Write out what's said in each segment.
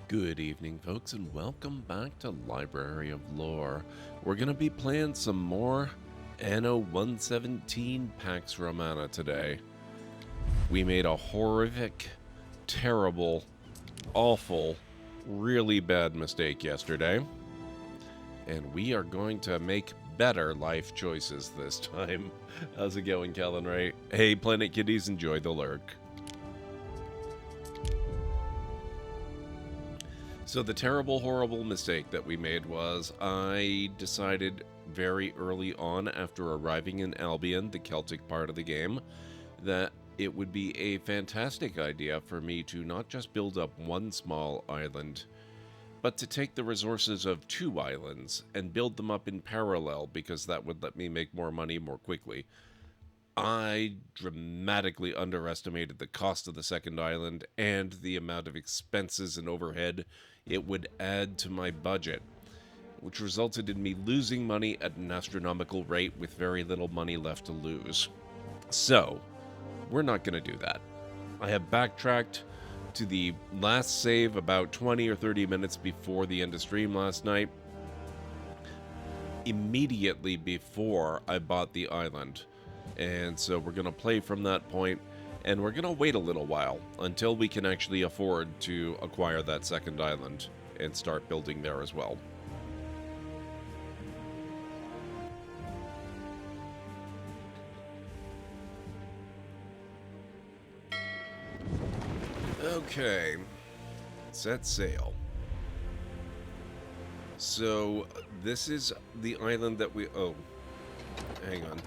Good evening, folks, and welcome back to Library of Lore. We're going to be playing some more Anno 117 Pax Romana today. We made a horrific, terrible, awful, really bad mistake yesterday, and we are going to make better life choices this time. How's it going, Callan Ray? Hey, Planet Kitties, enjoy the lurk. So the terrible, horrible mistake that we made was I decided very early on after arriving in Albion, the Celtic part of the game, that it would be a fantastic idea for me to not just build up one small island, but to take the resources of two islands and build them up in parallel, because that would let me make more money more quickly. I dramatically underestimated the cost of the second island and the amount of expenses and overhead it would add to my budget, which resulted in me losing money at an astronomical rate with very little money left to lose. So, we're not going to do that. I have backtracked to the last save about 20 or 30 minutes before the end of stream last night, immediately before I bought the island. And so we're going to play from that point, and we're going to wait a little while until we can actually afford to acquire that second island and start building there as well. Okay, set sail. So this is the island that we... Oh, hang on.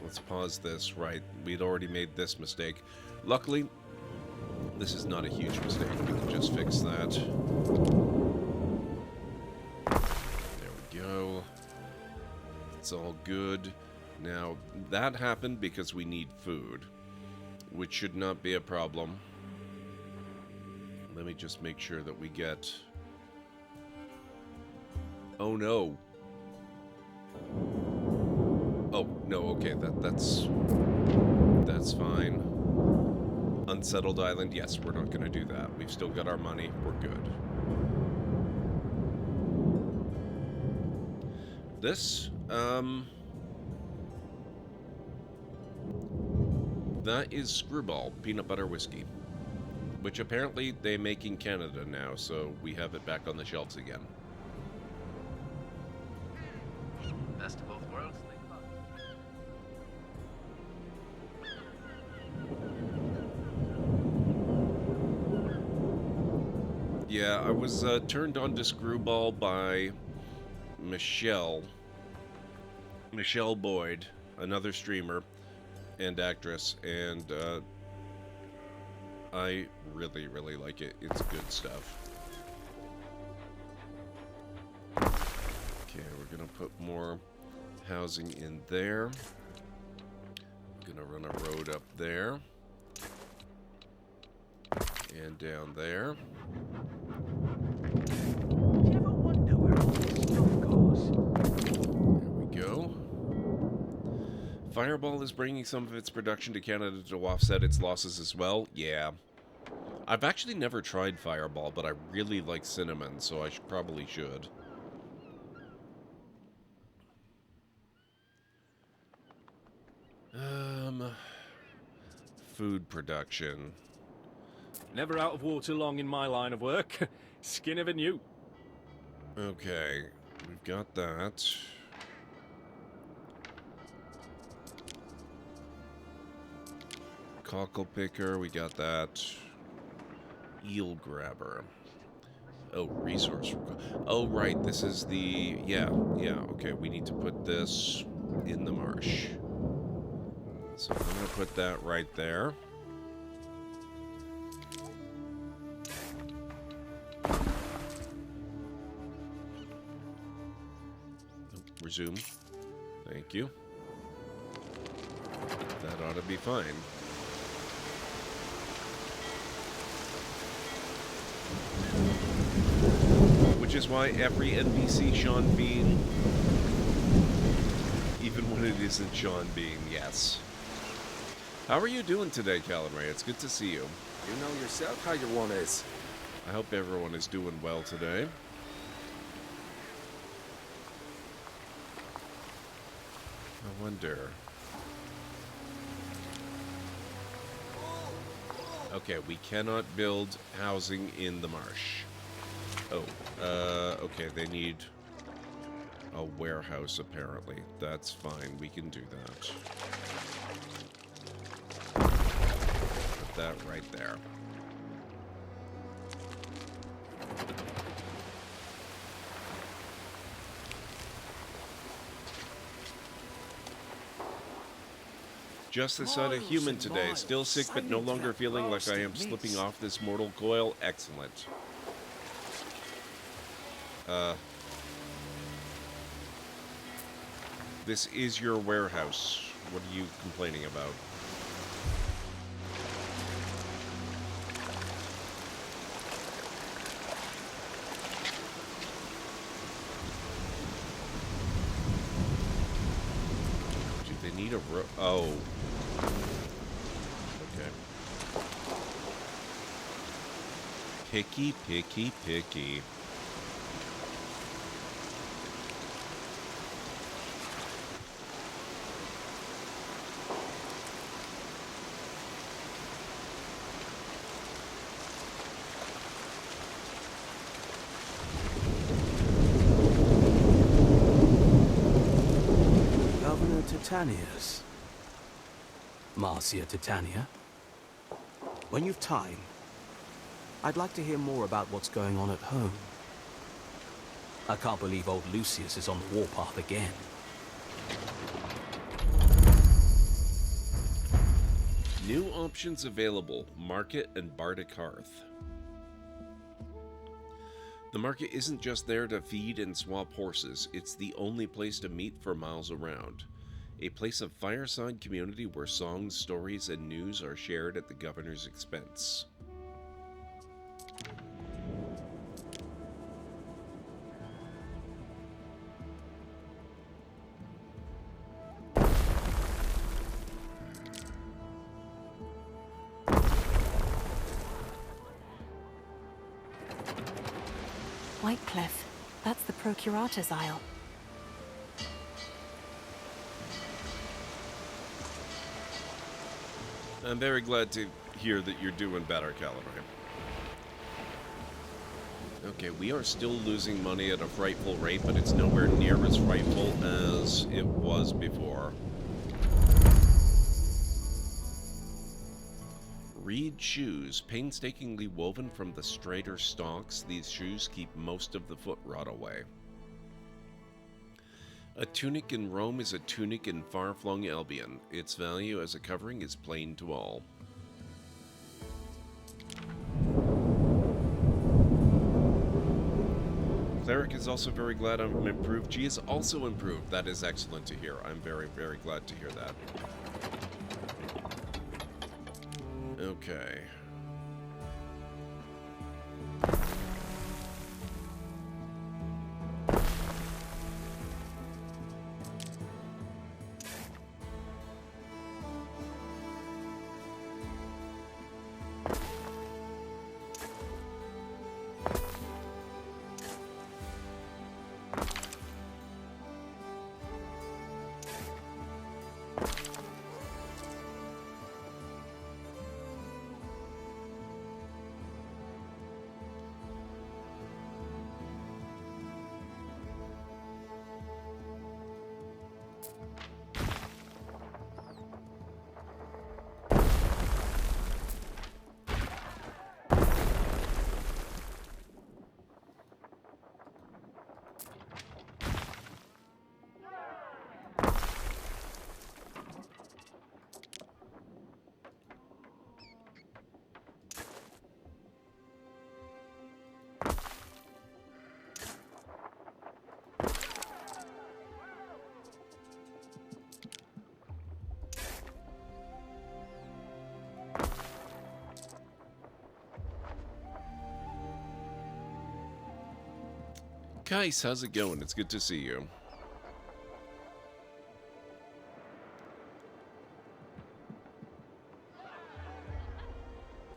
Let's pause this. Right, we'd already made this mistake. Luckily, this is not a huge mistake. We can just fix that. There we go. It's all good. Now, that happened because we need food, which should not be a problem. Let me just make sure that we get... Oh no! Oh, no, okay, that's fine. Unsettled island, yes, we're not gonna do that. We've still got our money, we're good. This, that is Screwball Peanut Butter Whiskey, which apparently they make in Canada now, so we have it back on the shelves again. Best of both worlds. Yeah, I was turned on to Screwball by Michelle Boyd, another streamer and actress, and I really, really like it. It's good stuff. Okay, we're gonna put more housing in there. Gonna run a road up there. And down there. Do you ever wonder where all this stuff goes? There we go. Fireball is bringing some of its production to Canada to offset its losses as well. Yeah. I've actually never tried Fireball, but I really like cinnamon, so I probably should. Food production. Never out of water long in my line of work. Skin of a new. Okay, we've got that. Cockle picker, we got that. Eel grabber. Oh, resource. Oh, right, this is the... Yeah, okay, we need to put this in the marsh. So I'm going to put that right there. Resume. Thank you. That ought to be fine. Which is why every NPC Sean Bean, even when it isn't Sean Bean, yes. How are you doing today, Callan Ray? It's good to see you. You know yourself how your one is. I hope everyone is doing well today. I wonder. Okay, we cannot build housing in the marsh. Oh, okay, they need a warehouse, apparently. That's fine, we can do that. Put that right there. Just the son of human today, still sick but no longer feeling like I am slipping off this mortal coil. Excellent. This is your warehouse. What are you complaining about? Do they need a oh. Okay. Picky, picky, picky. Titania's. Marcia Titania. When you've time, I'd like to hear more about what's going on at home. I can't believe old Lucius is on the warpath again. New options available. Market and Bardic Hearth. The market isn't just there to feed and swap horses, it's the only place to meet for miles around. A place of fireside community where songs, stories, and news are shared at the governor's expense. Whitecliff. That's the Procurator's Isle. I'm very glad to hear that you're doing better, Calamari. Okay, we are still losing money at a frightful rate, but it's nowhere near as frightful as it was before. Reed shoes, painstakingly woven from the straighter stalks, these shoes keep most of the foot rot away. A tunic in Rome is a tunic in far-flung Albion. Its value as a covering is plain to all. Cleric is also very glad I'm improved. She is also improved. That is excellent to hear. I'm very, very glad to hear that. Okay. Kais, how's it going? It's good to see you.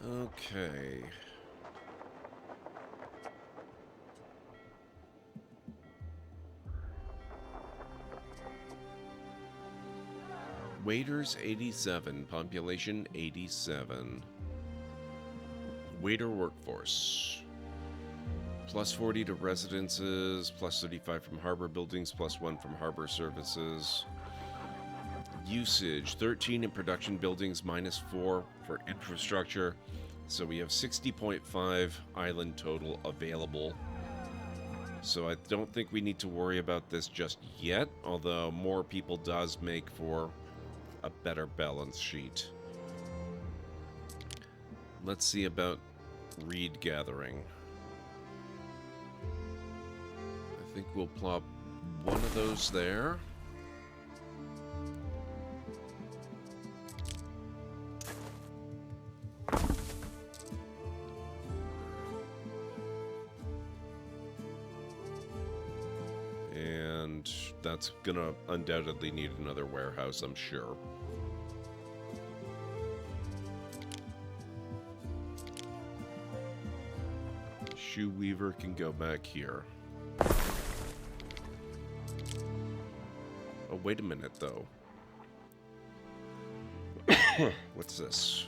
Okay. Waiters 87, population 87. Waiter workforce. Plus 40 to residences, plus 35 from harbor buildings, plus 1 from harbor services. Usage, 13 in production buildings, minus 4 for infrastructure. So we have 60.5 island total available. So I don't think we need to worry about this just yet, although more people does make for a better balance sheet. Let's see about reed gathering. I think we'll plop one of those there. And that's gonna undoubtedly need another warehouse, I'm sure. Shoe weaver can go back here. Oh, wait a minute, though. What's this?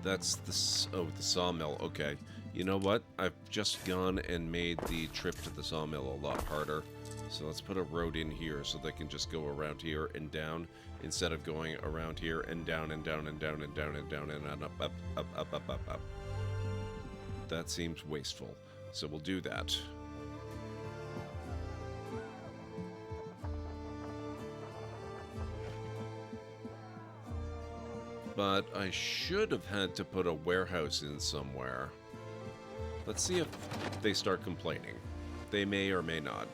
That's the sawmill. Okay. You know what? I've just gone and made the trip to the sawmill a lot harder. So let's put a road in here so they can just go around here and down instead of going around here and down and down and down and down and down and up, up, up, up, up, up, up. That seems wasteful. So we'll do that. But I should have had to put a warehouse in somewhere. Let's see if they start complaining. They may or may not.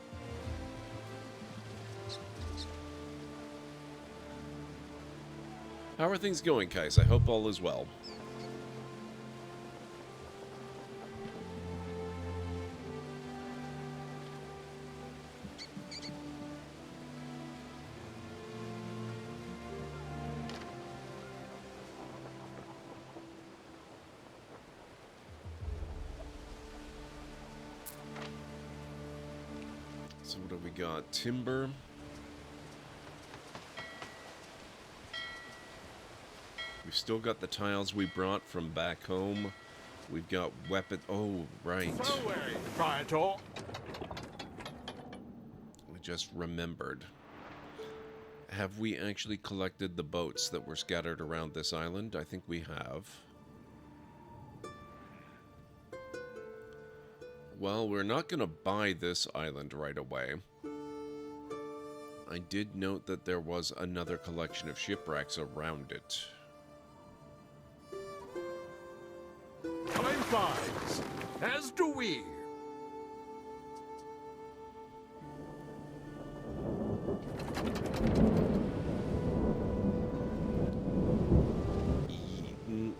How are things going, Kais? I hope all is well. So what do we got? Timber. We've still got the tiles we brought from back home. We've got weapon. Oh, right. Proprietor. We just remembered. Have we actually collected the boats that were scattered around this island? I think we have. Well, we're not going to buy this island right away. I did note that there was another collection of shipwrecks around it. Time flies, as do we.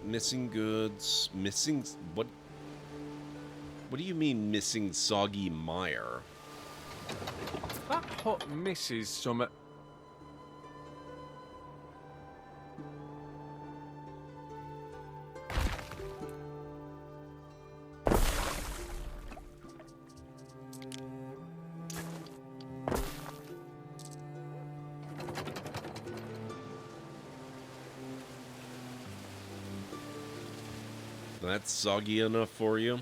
Missing goods, missing... What do you mean, missing soggy mire? That hot misses some... That's soggy enough for you?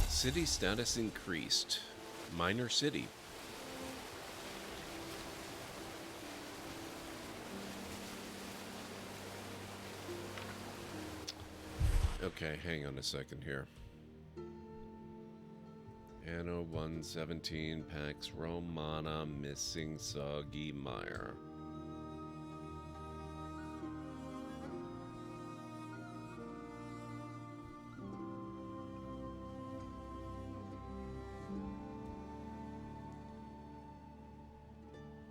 City status increased. Minor city. Okay, hang on a second here. Anno 117 Pax Romana missing soggy mire.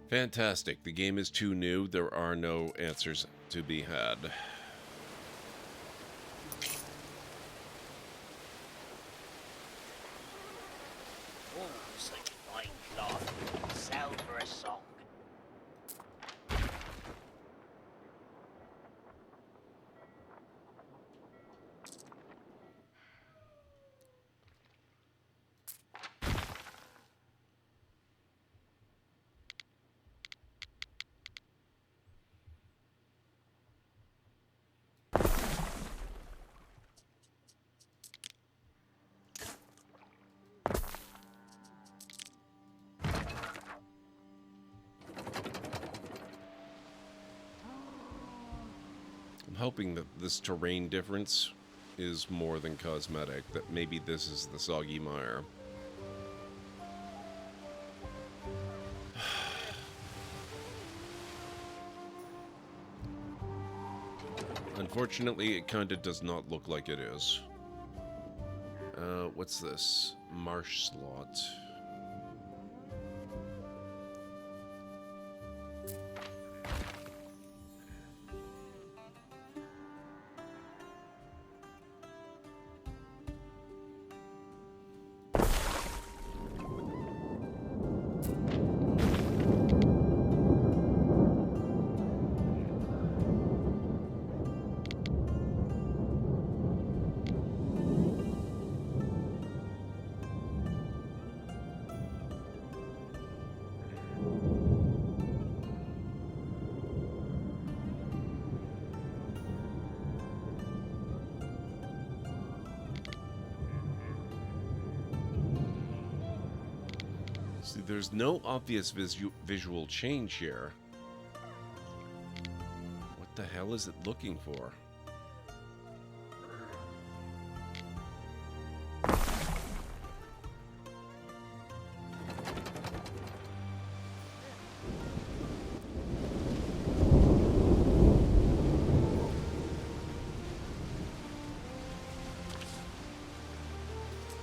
Fantastic. The game is too new. There are no answers to be had. hoping that this terrain difference is more than cosmetic, that maybe this is the soggy mire. Unfortunately, it kind of does not look like it is. What's this? Marsh slot. See, there's no obvious visual change here. What the hell is it looking for?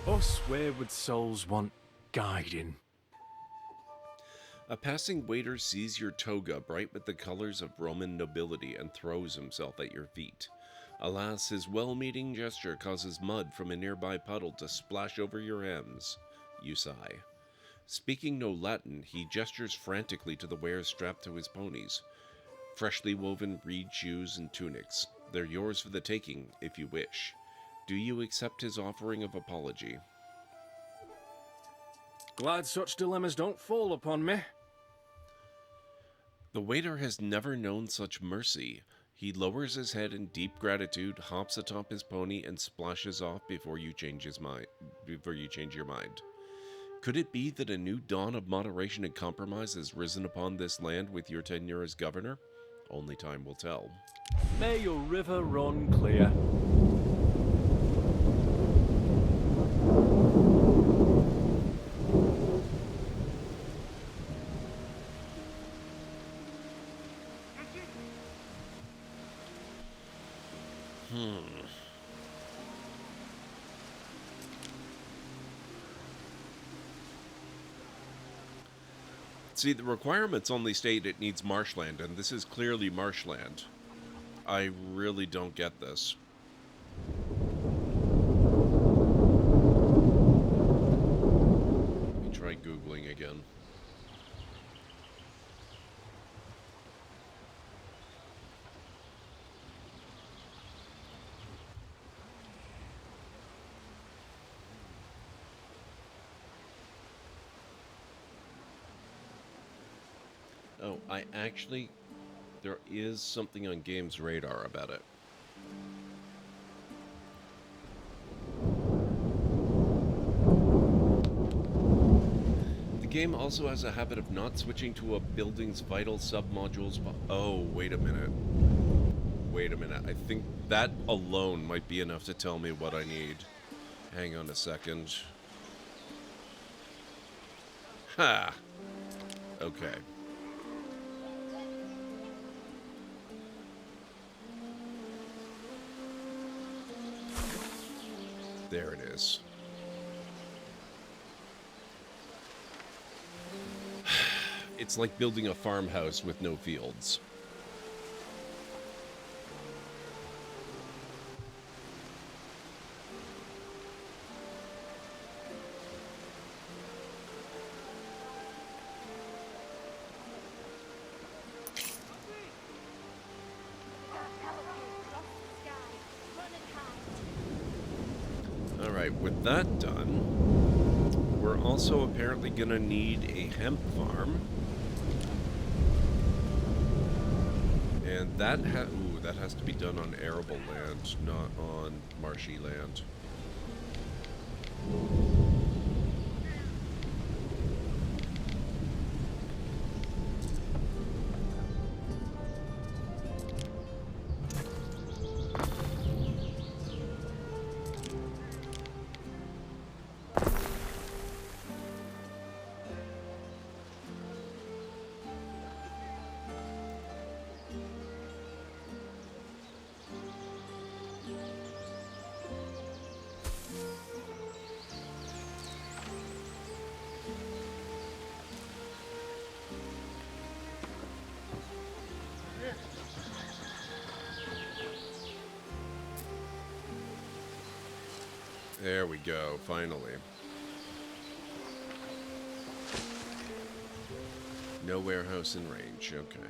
Us wayward souls want guiding. A passing waiter sees your toga bright with the colors of Roman nobility and throws himself at your feet. Alas, his well-meaning gesture causes mud from a nearby puddle to splash over your hems. You sigh. Speaking no Latin, he gestures frantically to the wares strapped to his ponies. Freshly woven reed shoes and tunics. They're yours for the taking, if you wish. Do you accept his offering of apology? Glad such dilemmas don't fall upon me. The waiter has never known such mercy. He lowers his head in deep gratitude, hops atop his pony, and splashes off before you change your mind. Could it be that a new dawn of moderation and compromise has risen upon this land with your tenure as governor? Only time will tell. May your river run clear. See, the requirements only state it needs marshland, and this is clearly marshland. I really don't get this. Let me try Googling again. Oh, there is something on Games Radar about it. The game also has a habit of not switching to a building's vital submodules. Oh, wait a minute. Wait a minute. I think that alone might be enough to tell me what I need. Hang on a second. Ha! Okay. There it is. It's like building a farmhouse with no fields. Alright, with that done, we're also apparently gonna need a hemp farm. And that has to be done on arable land, not on marshy land. There we go, finally. No warehouse in range, okay.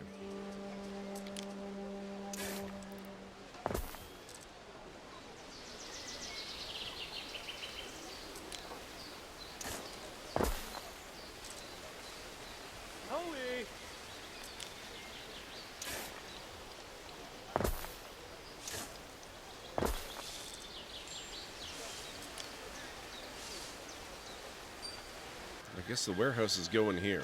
Holy! I guess the warehouse is going here.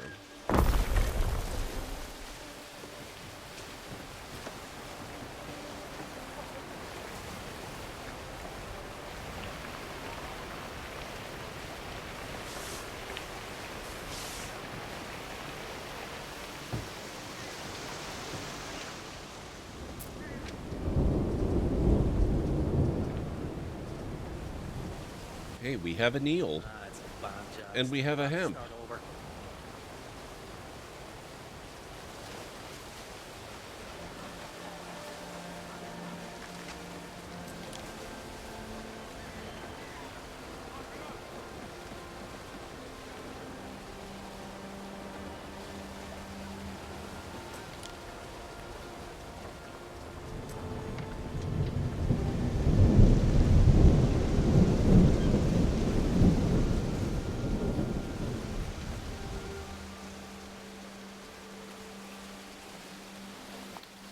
Hey, we have an eel. That's a bad job. And we have a hemp. Start over.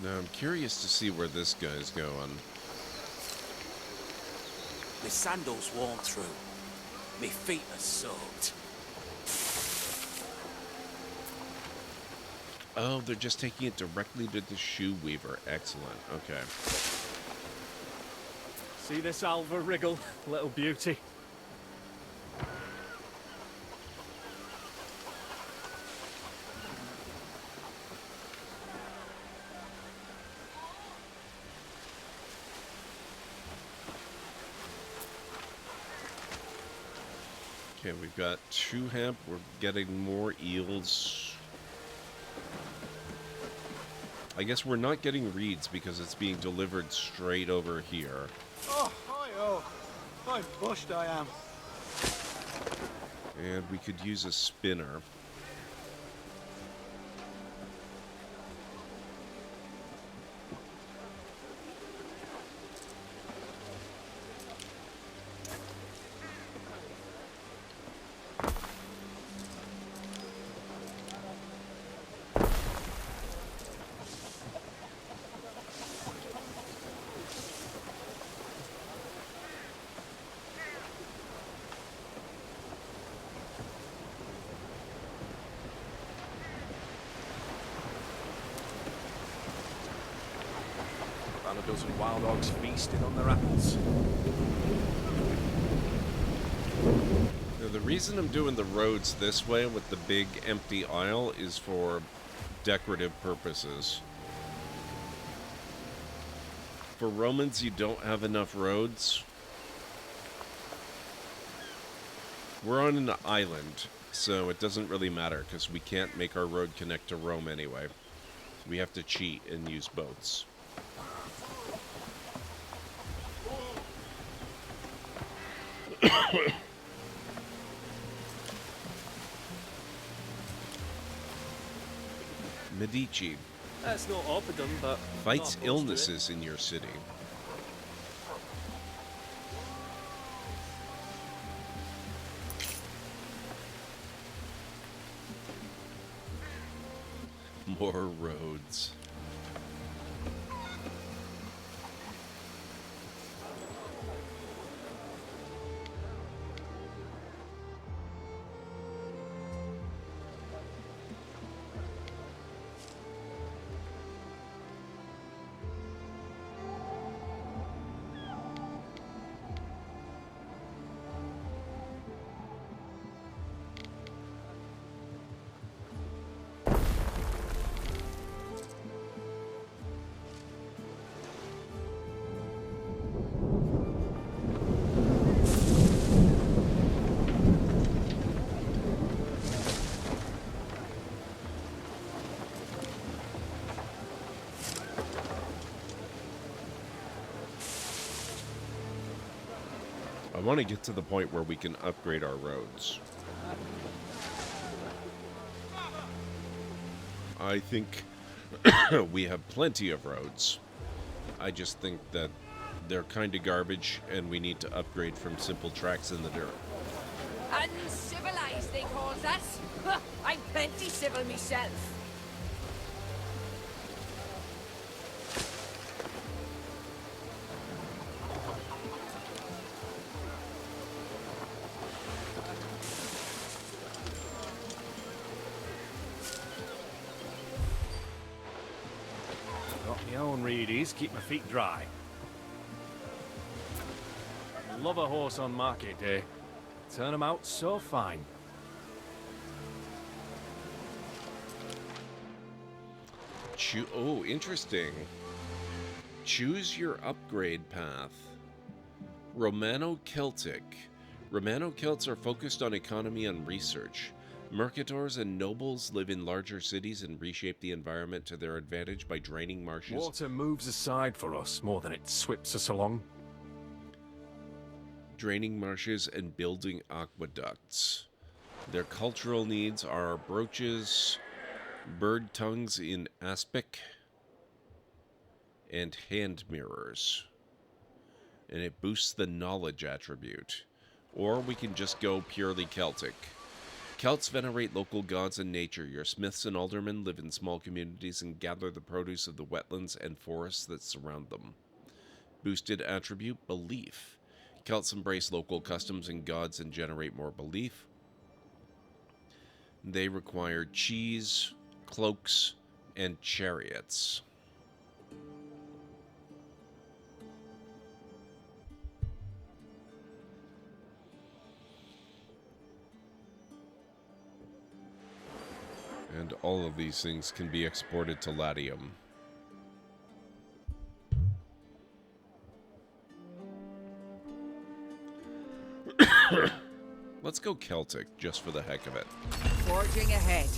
Now I'm curious to see where this guy's going. My sandals worn through. My feet are soaked. Oh, they're just taking it directly to the shoe weaver. Excellent. Okay. See this Alva wriggle, little beauty. Okay, we've got 2 hemp. We're getting more eels. I guess we're not getting reeds because it's being delivered straight over here. Oh, hi-oh. I'm bushed, I am. And we could use a spinner. About a dozen wild hogs feasted on their apples. Now, the reason I'm doing the roads this way with the big empty aisle is for decorative purposes. For Romans, you don't have enough roads. We're on an island, so it doesn't really matter because we can't make our road connect to Rome anyway. We have to cheat and use boats. Medici That's not Oppidum, but... fights not opposed to it. illnesses in your city. More roads. want to get to the point where we can upgrade our roads. I think we have plenty of roads. I just think that they're kind of garbage, and we need to upgrade from simple tracks in the dirt. Uncivilized, they calls us. Huh, I'm plenty civil myself. Got my own reedies, keep my feet dry. Love a horse on market day. Turn 'em out so fine. Oh, interesting. Choose your upgrade path. Romano-Celtic. Romano-Celts are focused on economy and research. Mercators and nobles live in larger cities and reshape the environment to their advantage by draining marshes. Water moves aside for us more than it swips us along. Draining marshes and building aqueducts. Their cultural needs are brooches, bird tongues in aspic, and hand mirrors. And it boosts the knowledge attribute. Or we can just go purely Celtic. Celts venerate local gods and nature. Your smiths and aldermen live in small communities and gather the produce of the wetlands and forests that surround them. Boosted attribute, belief. Celts embrace local customs and gods and generate more belief. They require cheese, cloaks, and chariots. And all of these things can be exported to Latium. Let's go Celtic, just for the heck of it. Forging ahead.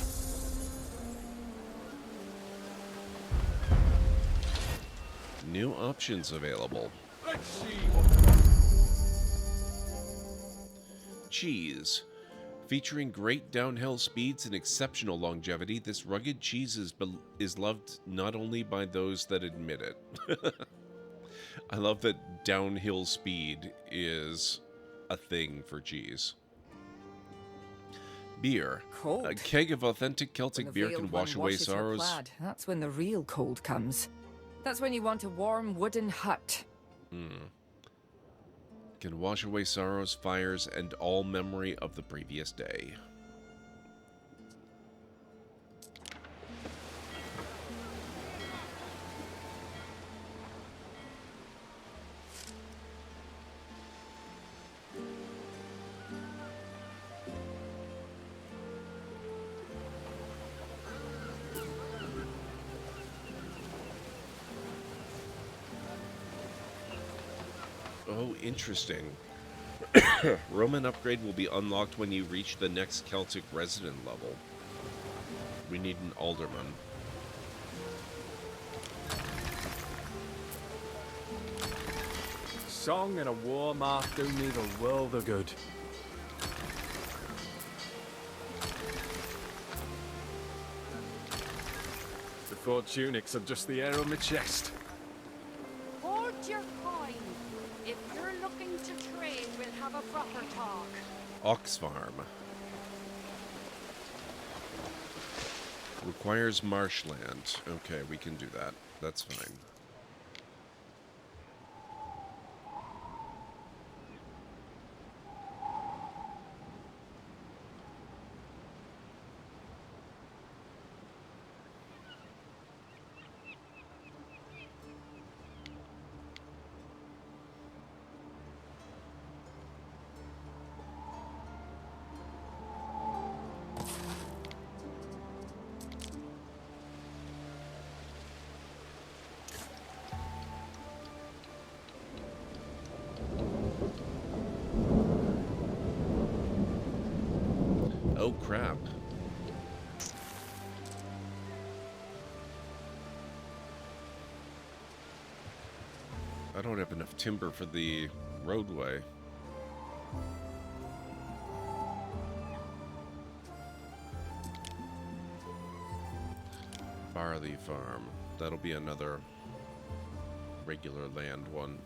New options available. Let's see. Cheese. Featuring great downhill speeds and exceptional longevity, this rugged cheese is loved not only by those that admit it. I love that downhill speed is a thing for cheese. Beer. Cold. A keg of authentic Celtic When the beer veiled can one wash away washes your sorrows. plaid, that's when the real cold comes. That's when you want a warm wooden hut. Can wash away sorrows, fires, and all memory of the previous day. Oh, interesting. Roman upgrade will be unlocked when you reach the next Celtic resident level. We need an alderman. Song and a war mark do me the world of good. The 4 tunics are just the air on my chest. Hold your coin. If you're looking to trade, we'll have a proper talk. Ox farm. Requires marshland. Okay, we can do that. That's fine. Oh, crap. I don't have enough timber for the roadway. Barley farm. That'll be another regular land one.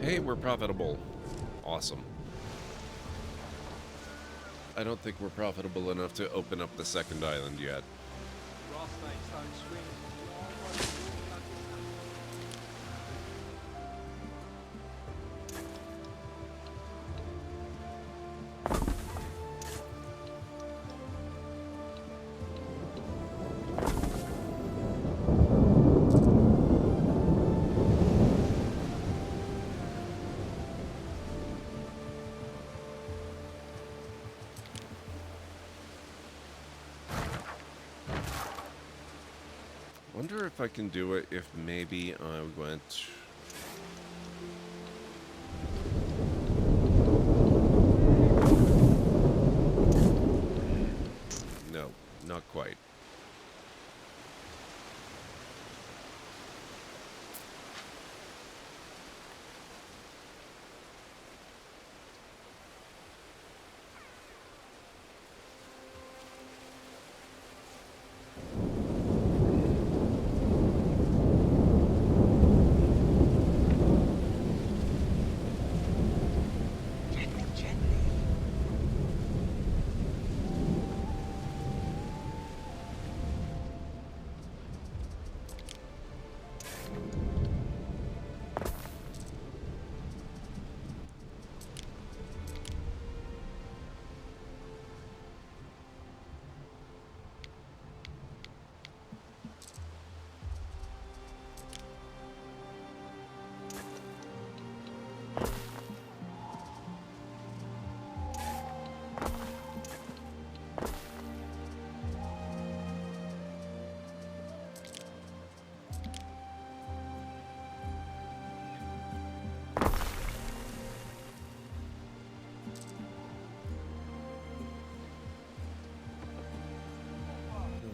Hey, we're profitable. Awesome. I don't think we're profitable enough to open up the second island yet. Wonder if I can do it if maybe I went... No, not quite.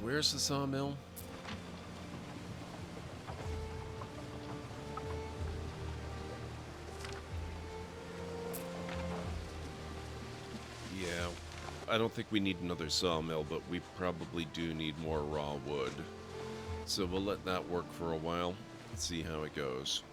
Where's the sawmill? Yeah, I don't think we need another sawmill, but we probably do need more raw wood. So we'll let that work for a while and see how it goes.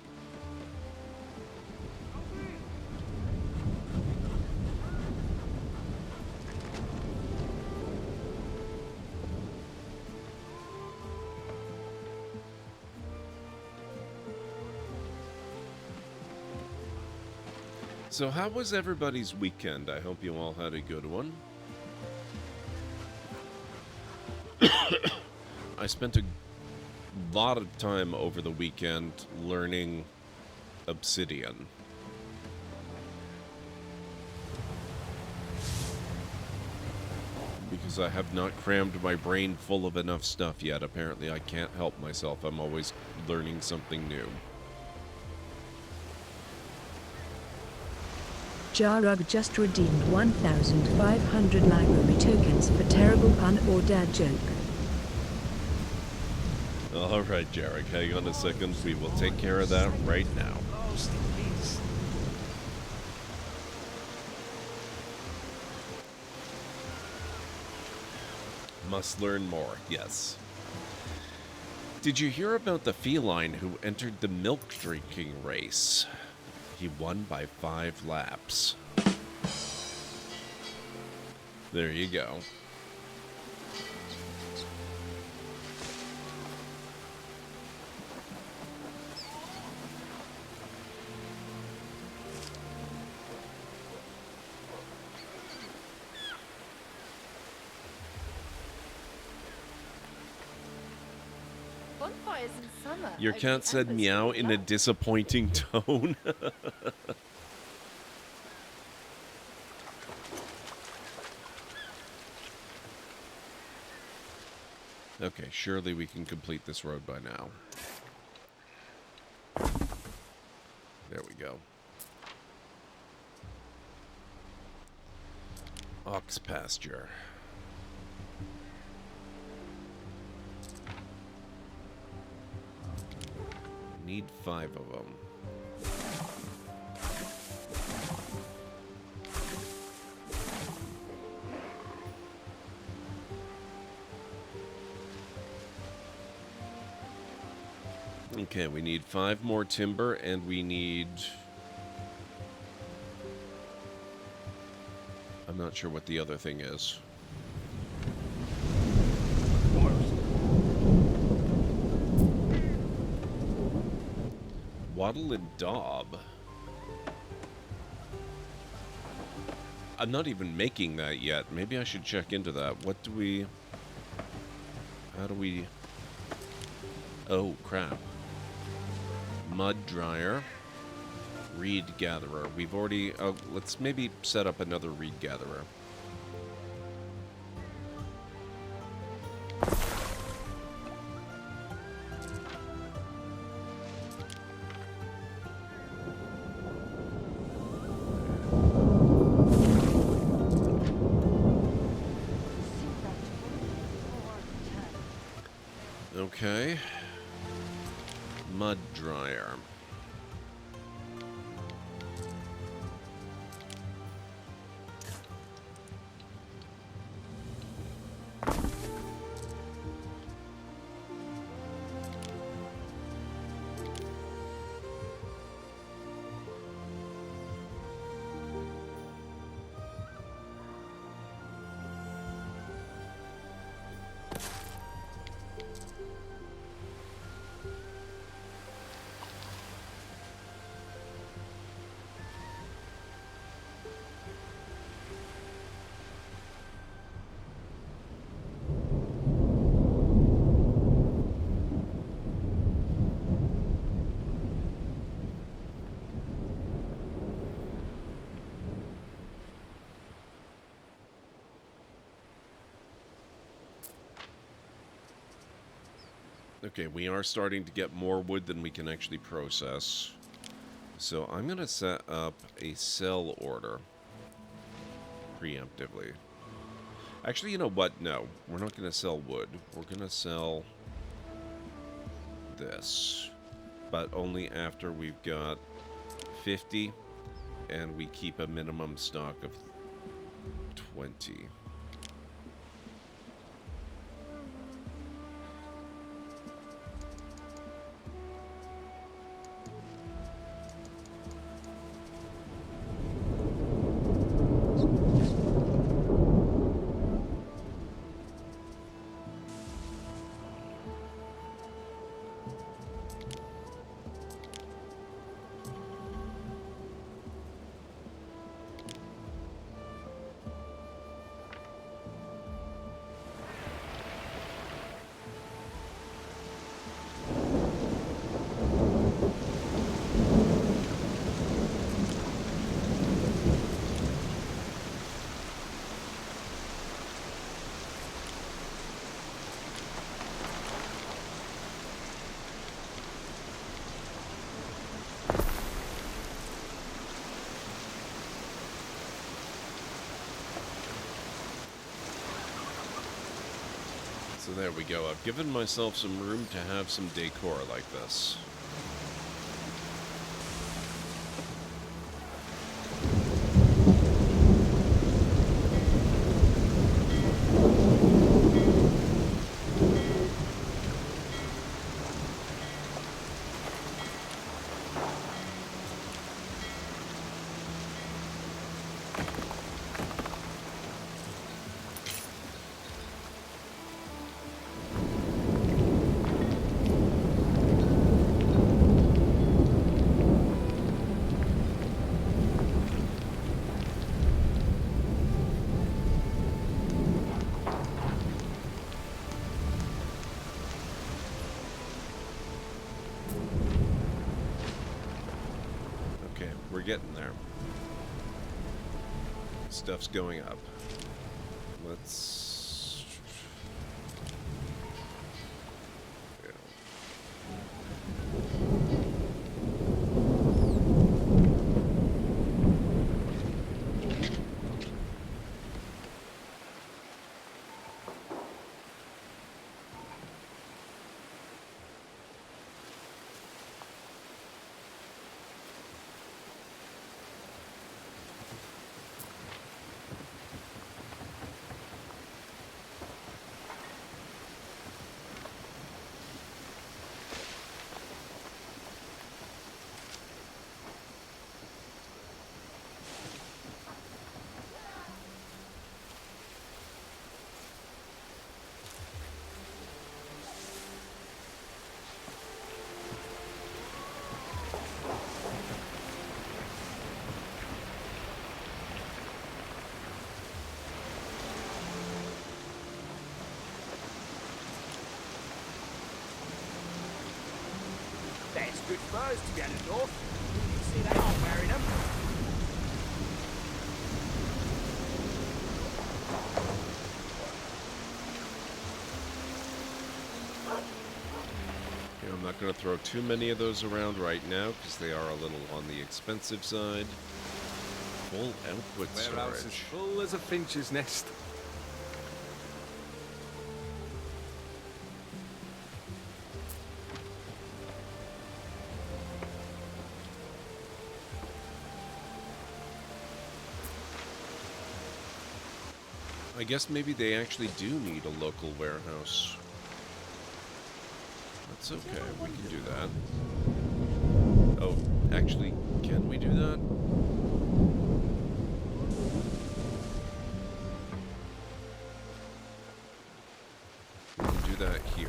So how was everybody's weekend? I hope you all had a good one. I spent a lot of time over the weekend learning Obsidian. Because I have not crammed my brain full of enough stuff yet. Apparently I can't help myself. I'm always learning something new. Jarug just redeemed 1,500 library tokens for terrible pun or dad joke. Alright, Jarek, hang on a second. We will take care of that right now. Must learn more, yes. Did you hear about the feline who entered the milk drinking race? He won by 5 laps. There you go. Bonfires in summer. Your cat said meow in a disappointing tone. Okay, surely we can complete this road by now. go. Ox pasture. Need 5 of them. Okay, we need 5 more timber, and we need... I'm not sure what the other thing is. Wattle and daub. I'm not even making that yet. Maybe I should check into that. What do we... How do we... Oh, crap. Mud dryer. Reed gatherer. We've already... Oh, let's maybe set up another reed gatherer. Okay. Mud dryer. Okay, we are starting to get more wood than we can actually process. So I'm going to set up a sell order preemptively. Actually, you know what? No, we're not going to sell wood. We're going to sell this. But only after we've got 50 and we keep a minimum stock of 20. So there we go. I've given myself some room to have some decor like this. We're getting there. Stuff's going up. Let's... Yeah. good furs to get it off. You see they aren't wearing them. Okay, I'm not going to throw too many of those around right now because they are a little on the expensive side. Full output Warehouse is storage. full as a finch's nest. I guess maybe they actually do need a local warehouse. That's okay, we can do that. Oh, actually, can we do that? We can do that here.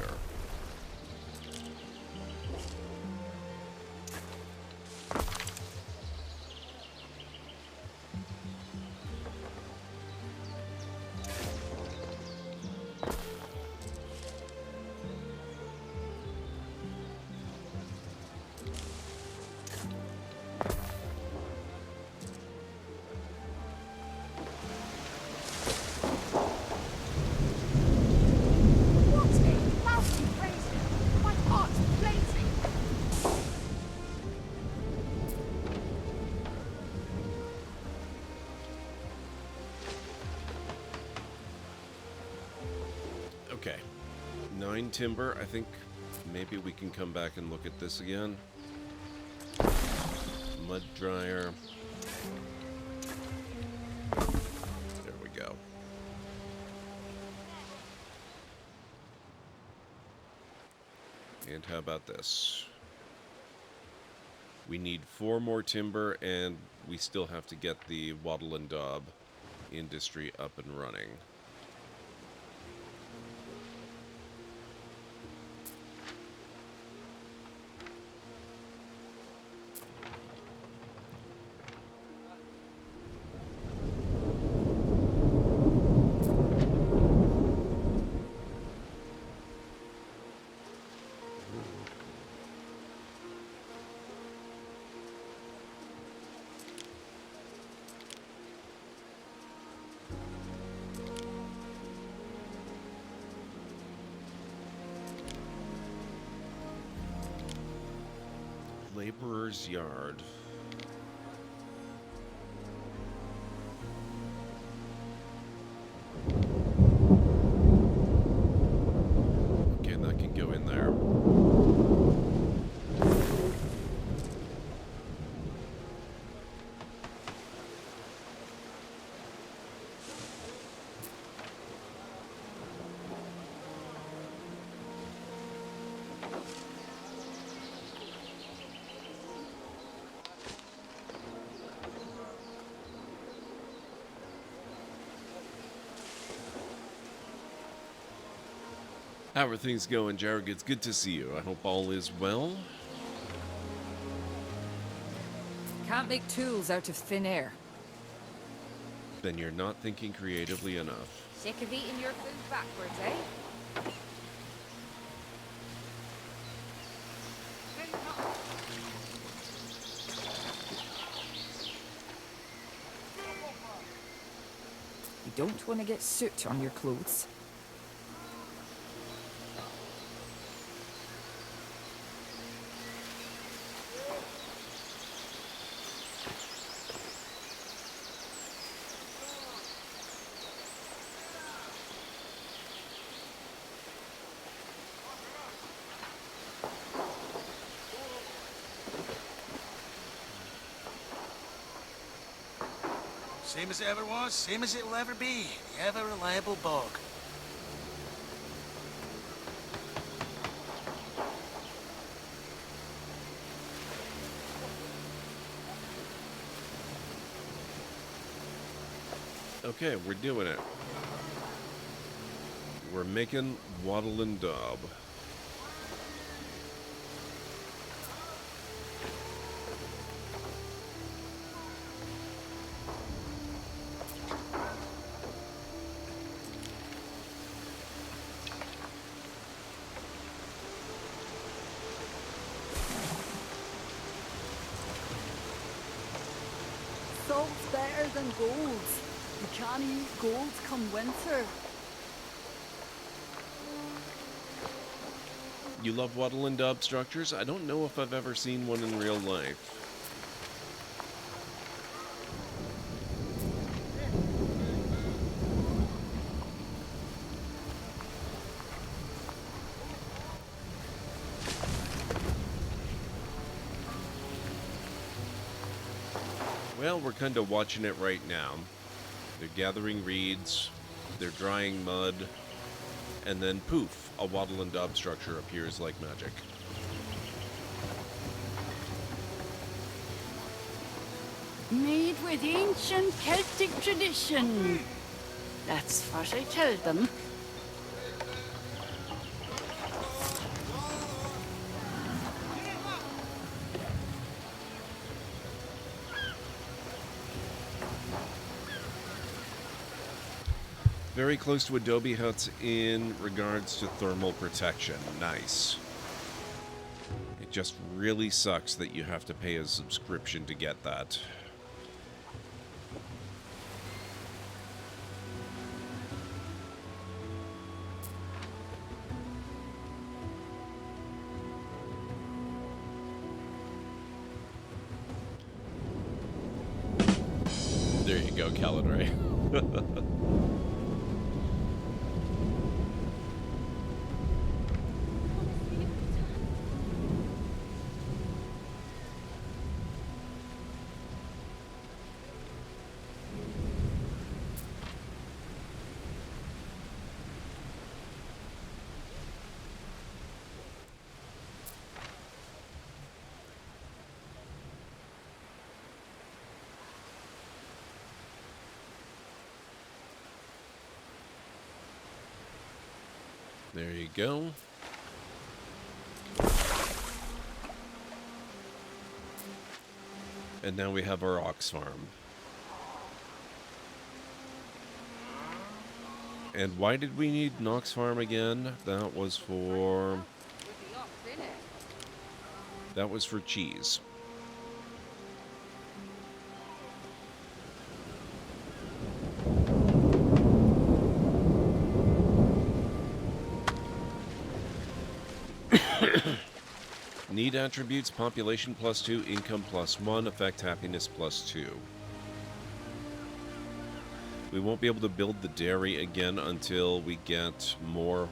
What a lousy crazy! My heart's blazing! Okay. 9 timber. I think maybe we can come back and look at this again. Mud dryer. There we go. And how about this? We need 4 more timber, and we still have to get the Wattle and Daub industry up and running. Laborer's yard. Okay, that can go in there. How are things going, Jarek? It's good to see you. I hope all is well. Can't make tools out of thin air. Then you're not thinking creatively enough. Sick of eating your food backwards, eh? You don't want to get soot on your clothes. Same as it ever was, same as it'll ever be. The ever-reliable bog. Okay, we're doing it. We're making Wattle and Daub. salt's better than gold. You can't eat gold come winter. You love Waddle and Dub structures? I don't know if I've ever seen one in real life. Well, we're kind of watching it right now. They're gathering reeds, they're drying mud, and then poof, a Waddle and Dub structure appears like magic. Made with ancient Celtic tradition. That's what I tell them. Very close to adobe huts in regards to thermal protection. Nice. It just really sucks that you have to pay a subscription to get that. There you go, Calidray. There you go. And now we have our ox farm. And why did we need an ox farm again? That was for... That was for cheese. Need attributes, population +2, income +1, affect happiness +2. We won't be able to build the dairy again until we get more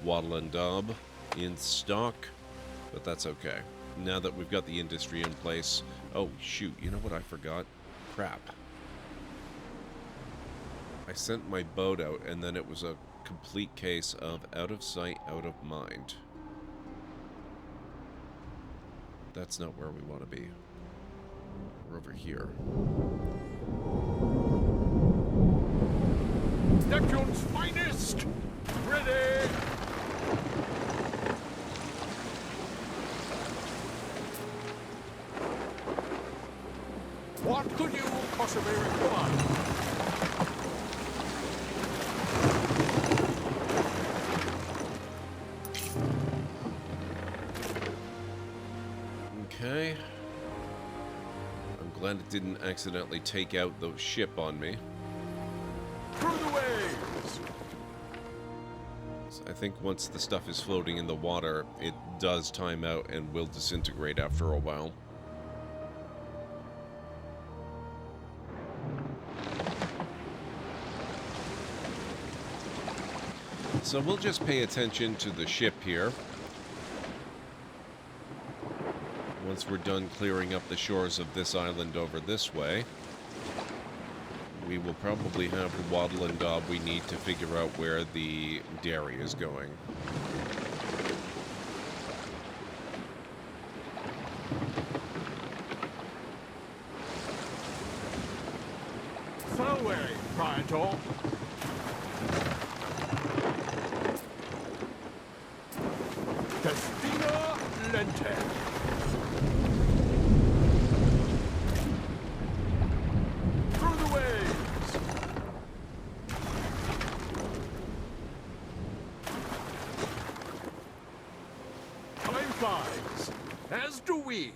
Waddle and Dub in stock, but that's okay. Now that we've got the industry in place... Oh, shoot, you know what I forgot? Crap. I sent my boat out, and then it was a complete case of out of sight, out of mind. That's not where we want to be. We're over here. Neptune's finest! Ready! What could you possibly require? Okay. I'm glad it didn't accidentally take out the ship on me. Through the waves! So I think once the stuff is floating in the water, it does time out and will disintegrate after a while. So we'll just pay attention to the ship here. Once we're done clearing up the shores of this island over this way, we will probably have the Waddle and Dub we need to figure out where the dairy is going. Fareway, Praetor. Festina Lente. Through the waves. Time flies, as do we.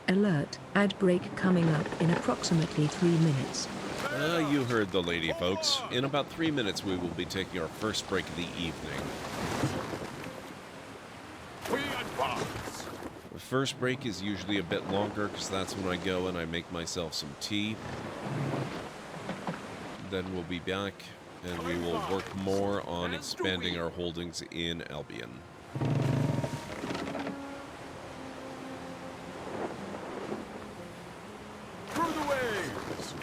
Alert, ad break coming up in approximately 3 minutes. You heard the lady, folks. In about 3 minutes, we will be taking our first break of the evening. We advance. The first break is usually a bit longer, because that's when I go and I make myself some tea. Then we'll be back, and we will work more on expanding our holdings in Albion. Through the waves.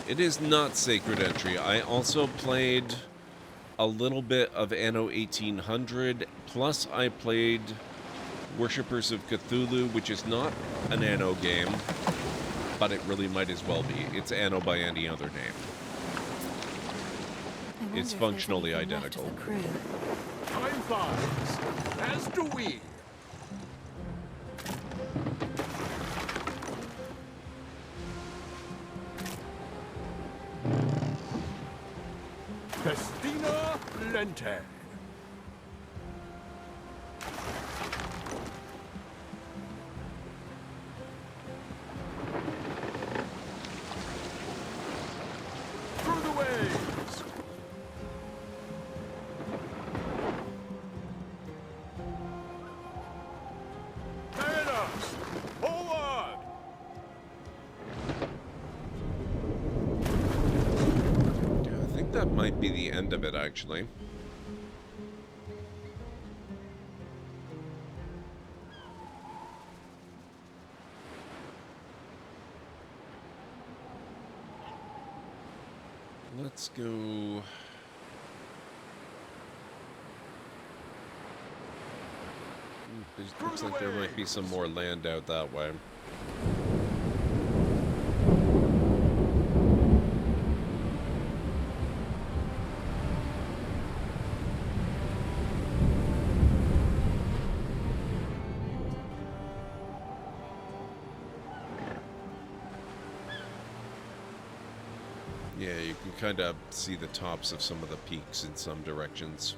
It is not Sacred Entry. I also played a little bit of Anno 1800, plus I played Worshippers of Cthulhu, which is not an Anno game, but it really might as well be. It's Anno by any other name. It's functionally identical. Time flies, as do we. Festina Lente. Through the waves. Thanos, forward. Yeah, I think that might be the end of it, actually. Let's go... It looks like there might be some more land out that way. Yeah, you can kind of see the tops of some of the peaks in some directions.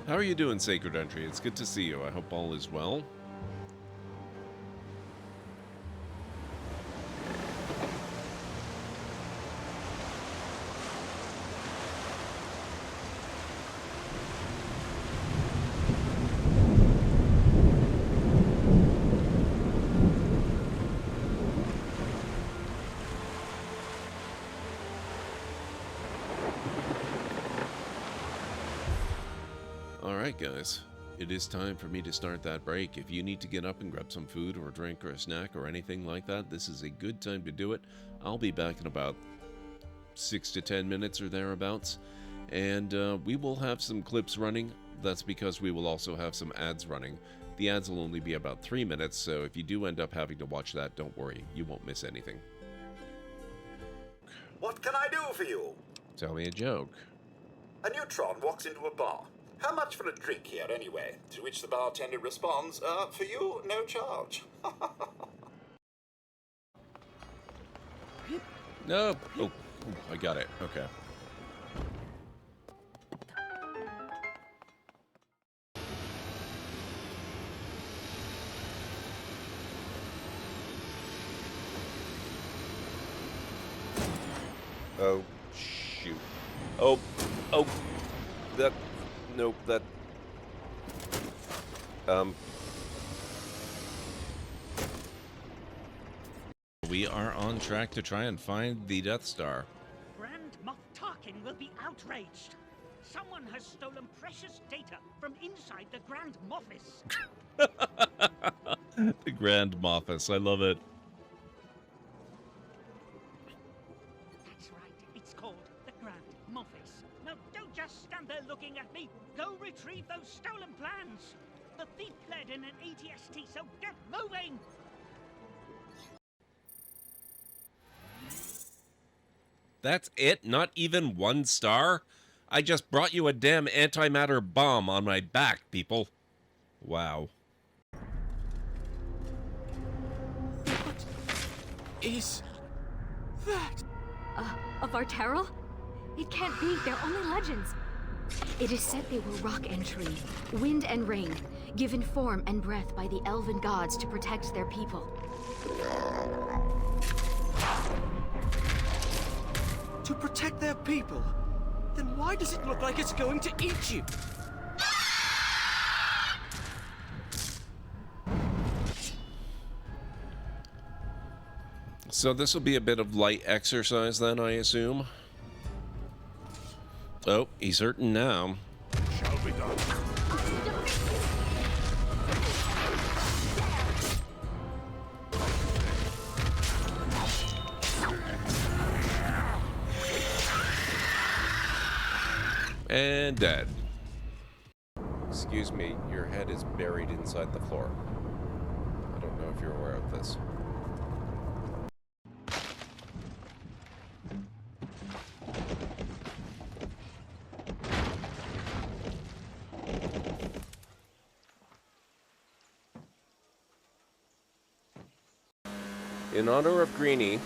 How are you doing, Sacred Entry? It's good to see you. I hope all is well. Alright guys, it is time for me to start that break. If you need to get up and grab some food or a drink or a snack or anything like that, this is a good time to do it. I'll be back in about 6 to 10 minutes or thereabouts, and we will have some clips running. That's because we will also have some ads running. The ads will only be about 3 minutes, so if you do end up having to watch that, don't worry, you won't miss anything. What can I do for you? Tell me a joke. A neutron walks into a bar. How much for a drink here, anyway? To which the bartender responds, for you, no charge. No. Oh, I got it. Okay. Oh, shoot. Oh, that... Nope, that... We are on track to try and find the Death Star. Grand Moff Tarkin will be outraged. Someone has stolen precious data from inside the Grand Moffice. The Grand Moffice, I love it. That's right, it's called the Grand Moffice. Now don't just stand there looking at me. Go retrieve those stolen plans. The thief fled in an ATST, so get moving! That's it? Not even 1 star? I just brought you a damn antimatter bomb on my back, people. Wow. What is that? Of our Terrell? It can't be, they're only legends. It is said they were rock and tree, wind and rain, given form and breath by the elven gods to protect their people. To protect their people? Then why does it look like it's going to eat you? So this will be a bit of light exercise then, I assume. Oh, he's hurting now. Shall be done. And dead. Excuse me, your head is buried inside the floor. I don't know if you're aware of this. In honor of Greenie,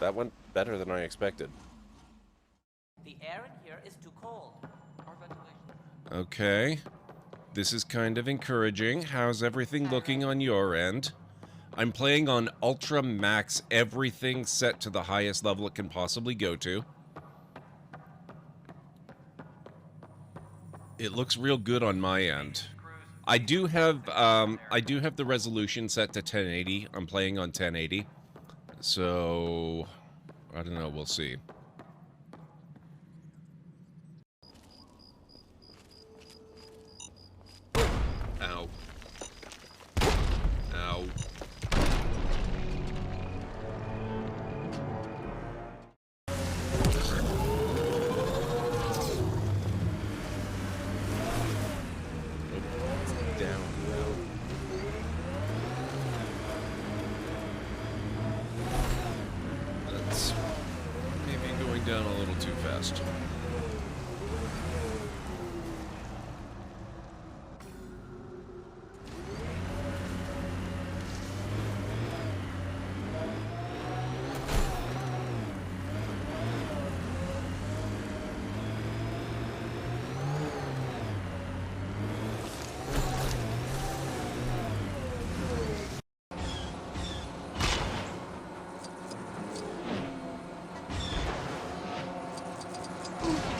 that went better than I expected. The air in here is too cold. Our ventilation. Okay. This is kind of encouraging. How's everything looking on your end? I'm playing on Ultra Max, everything set to the highest level it can possibly go to. It looks real good on my end. I do have the resolution set to 1080. I'm playing on 1080. So I don't know, we'll see. Ow. Ow. Down a little too fast.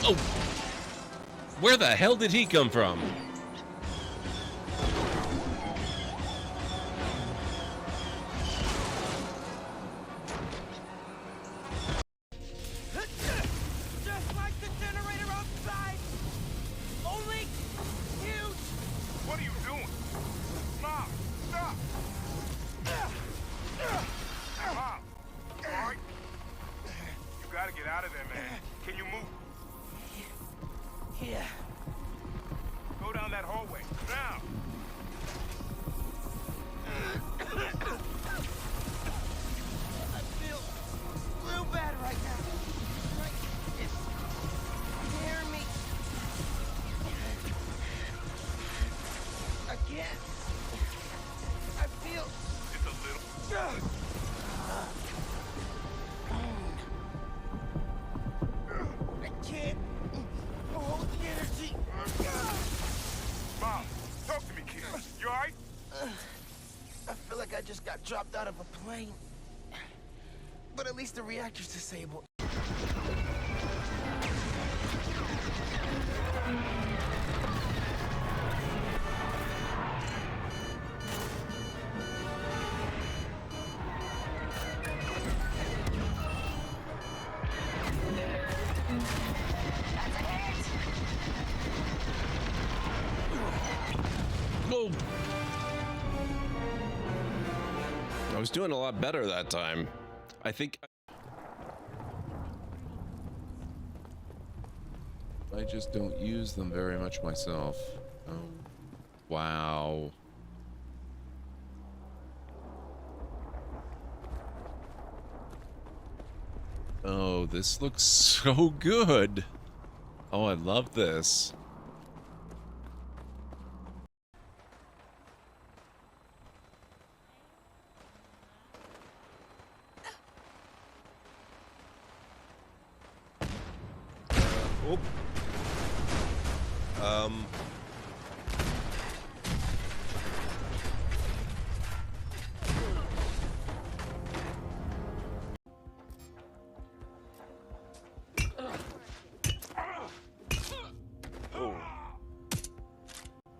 Oh! Where the hell did he come from? Just like the generator outside! Only huge! What are you doing? Mom, stop! Mom, you alright? You gotta get out of there, man. Can you move? Yeah. Go down that hallway. Now! I feel real bad right now. Like it's tearing me. I can't. I feel just a little. I can't hold the energy. Mom, talk to me, kid. You alright? I feel like I just got dropped out of a plane. But at least the reactor's disabled. Oh. I was doing a lot better that time. I think I just don't use them very much myself. Oh. Wow. Oh, this looks so good. Oh, I love this. Oh.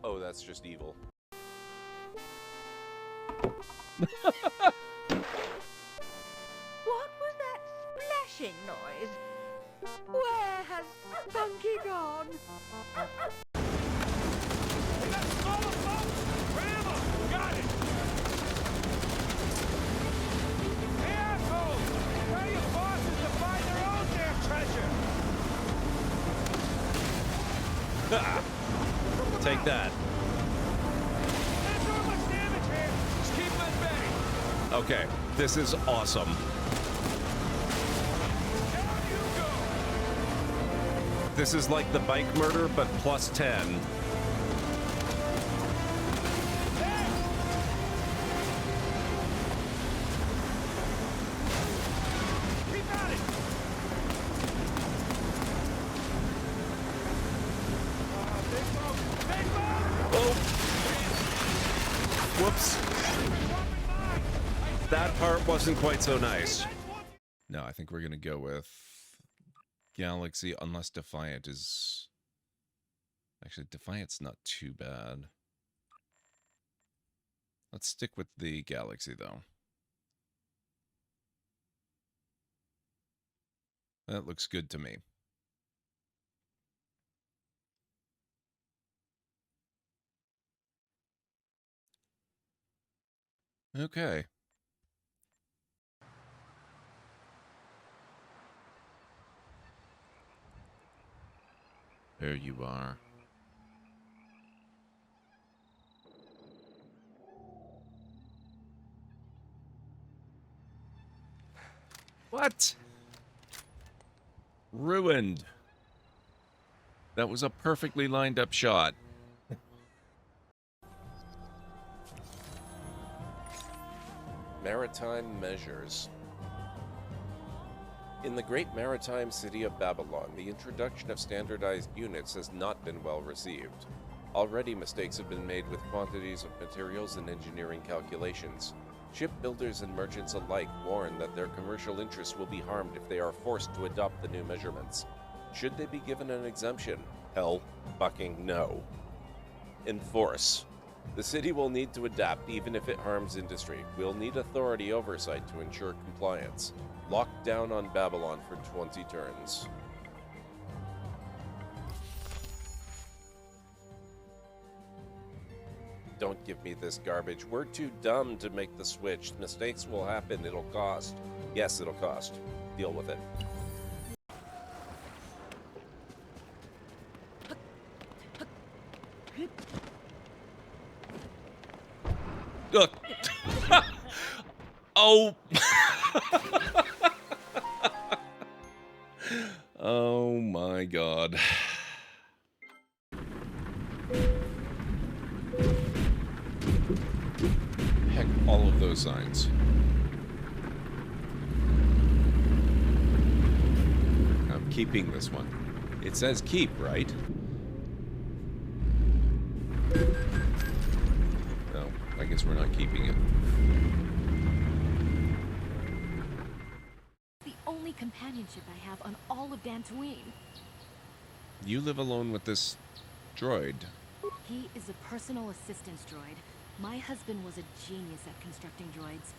Oh, that's just evil. What was that splashing noise? Where has Spunky gone? Got it! Hey, assholes! Tell your bosses to find their own damn treasure! Take that. Not doing much damage here. Just keep them at bay. Okay, this is awesome. Down you go! This is like the bike murder, but plus 10. Keep at it! Oh! Whoops. That part wasn't quite so nice. No, I think we're gonna go with Galaxy, unless Defiant is... Actually, Defiant's not too bad. Let's stick with the Galaxy, though. That looks good to me. Okay. There you are. What? Ruined. That was a perfectly lined up shot. Maritime measures. In the great maritime city of Babylon, the introduction of standardized units has not been well received. Already mistakes have been made with quantities of materials and engineering calculations. Shipbuilders and merchants alike warn that their commercial interests will be harmed if they are forced to adopt the new measurements. Should they be given an exemption? Hell fucking no. Enforce. The city will need to adapt even if it harms industry. We'll need authority oversight to ensure compliance. Lock down on Babylon for 20 turns. Don't give me this garbage. We're too dumb to make the switch. Mistakes will happen. It'll cost. Yes, it'll cost. Deal with it. Look. Oh. Oh my God. Heck, all of those signs. I'm keeping this one. It says keep, right? No, I guess we're not keeping it. The only companionship I have on all of Dantooine. You live alone with this droid. He is a personal assistance droid. My husband was a genius at constructing droids.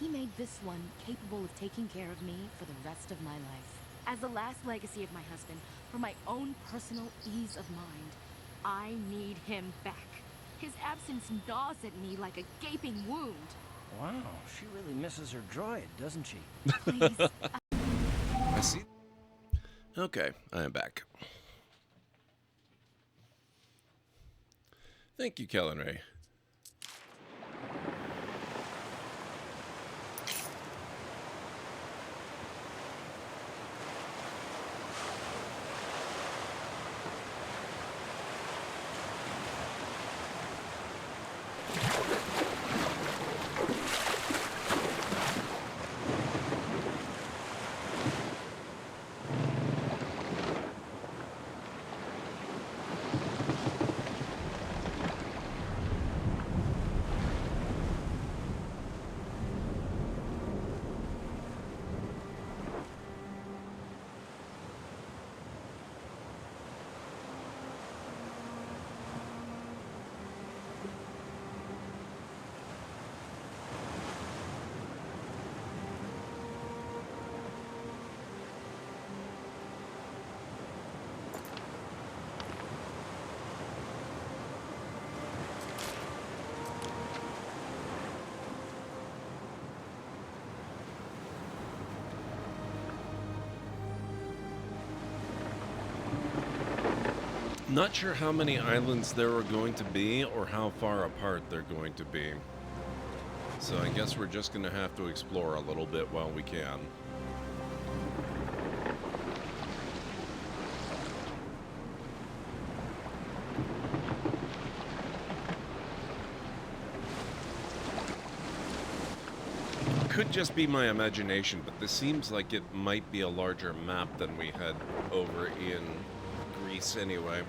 He made this one capable of taking care of me for the rest of my life. As the last legacy of my husband, for my own personal ease of mind, I need him back. His absence gnaws at me like a gaping wound. Wow, she really misses her droid, doesn't she? Please. I see. Okay, I am back. Thank you, Kellen Ray. Not sure how many islands there are going to be or how far apart they're going to be. So I guess we're just going to have to explore a little bit while we can. Could just be my imagination, but this seems like it might be a larger map than we had over in Greece anyway.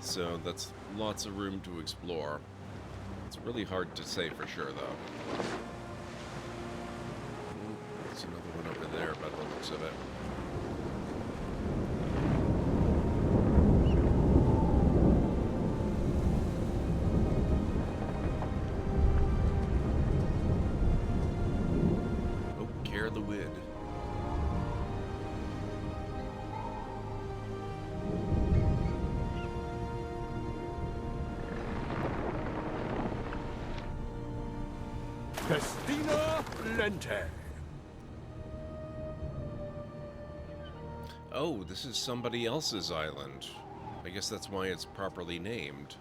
So that's lots of room to explore. It's really hard to say for sure, though. There's another one over there by the looks of it. Oh, this is somebody else's island. I guess that's why it's properly named.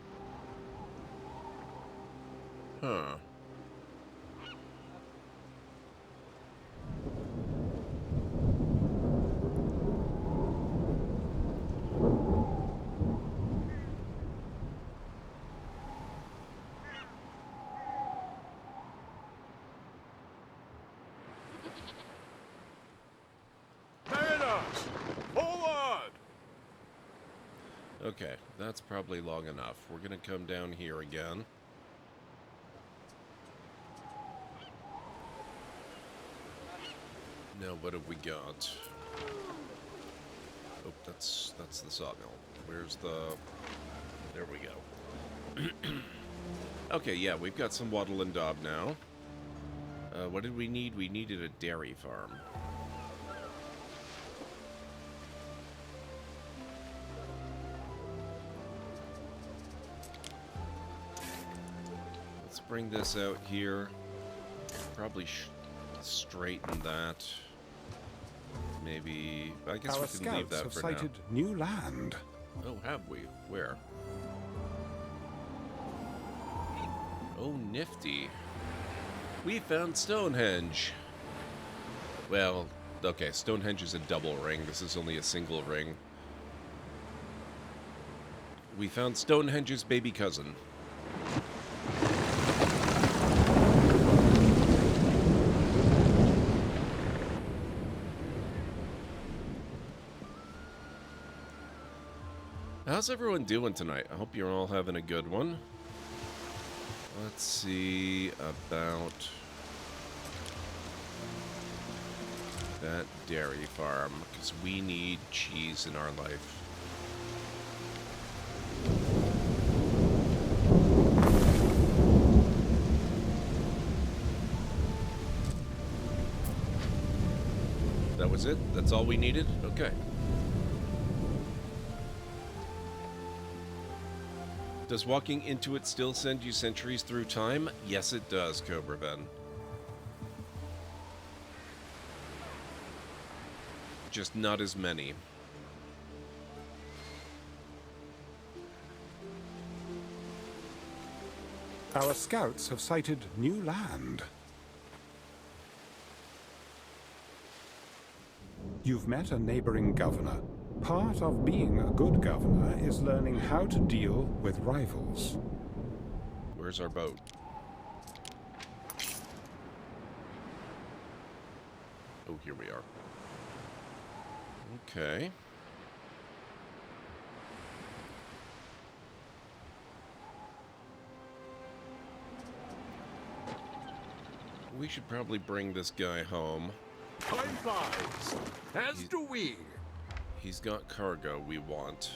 Huh. Okay, that's probably long enough. We're gonna come down here again. Now, what have we got? Oh, that's the sawmill. Where's the... There we go. Okay, yeah, we've got some wattle and daub now. What did we need? We needed a dairy farm. Let's bring this out here. Probably straighten that. Maybe... I guess we can leave that for now. Our scouts have sighted new land. Oh, have we? Where? Oh, nifty. We found Stonehenge. Well, okay, Stonehenge is a double ring. This is only a single ring. We found Stonehenge's baby cousin. How's everyone doing tonight? I hope you're all having a good one. Let's see about that dairy farm, because we need cheese in our life. That was it? That's all we needed? Okay. Does walking into it still send you centuries through time? Yes, it does, Cobra Ben. Just not as many. Our scouts have sighted new land. You've met a neighboring governor. Part of being a good governor is learning how to deal with rivals. Where's our boat? Oh, here we are. Okay. We should probably bring this guy home. Time flies, as do we. He's got cargo we want.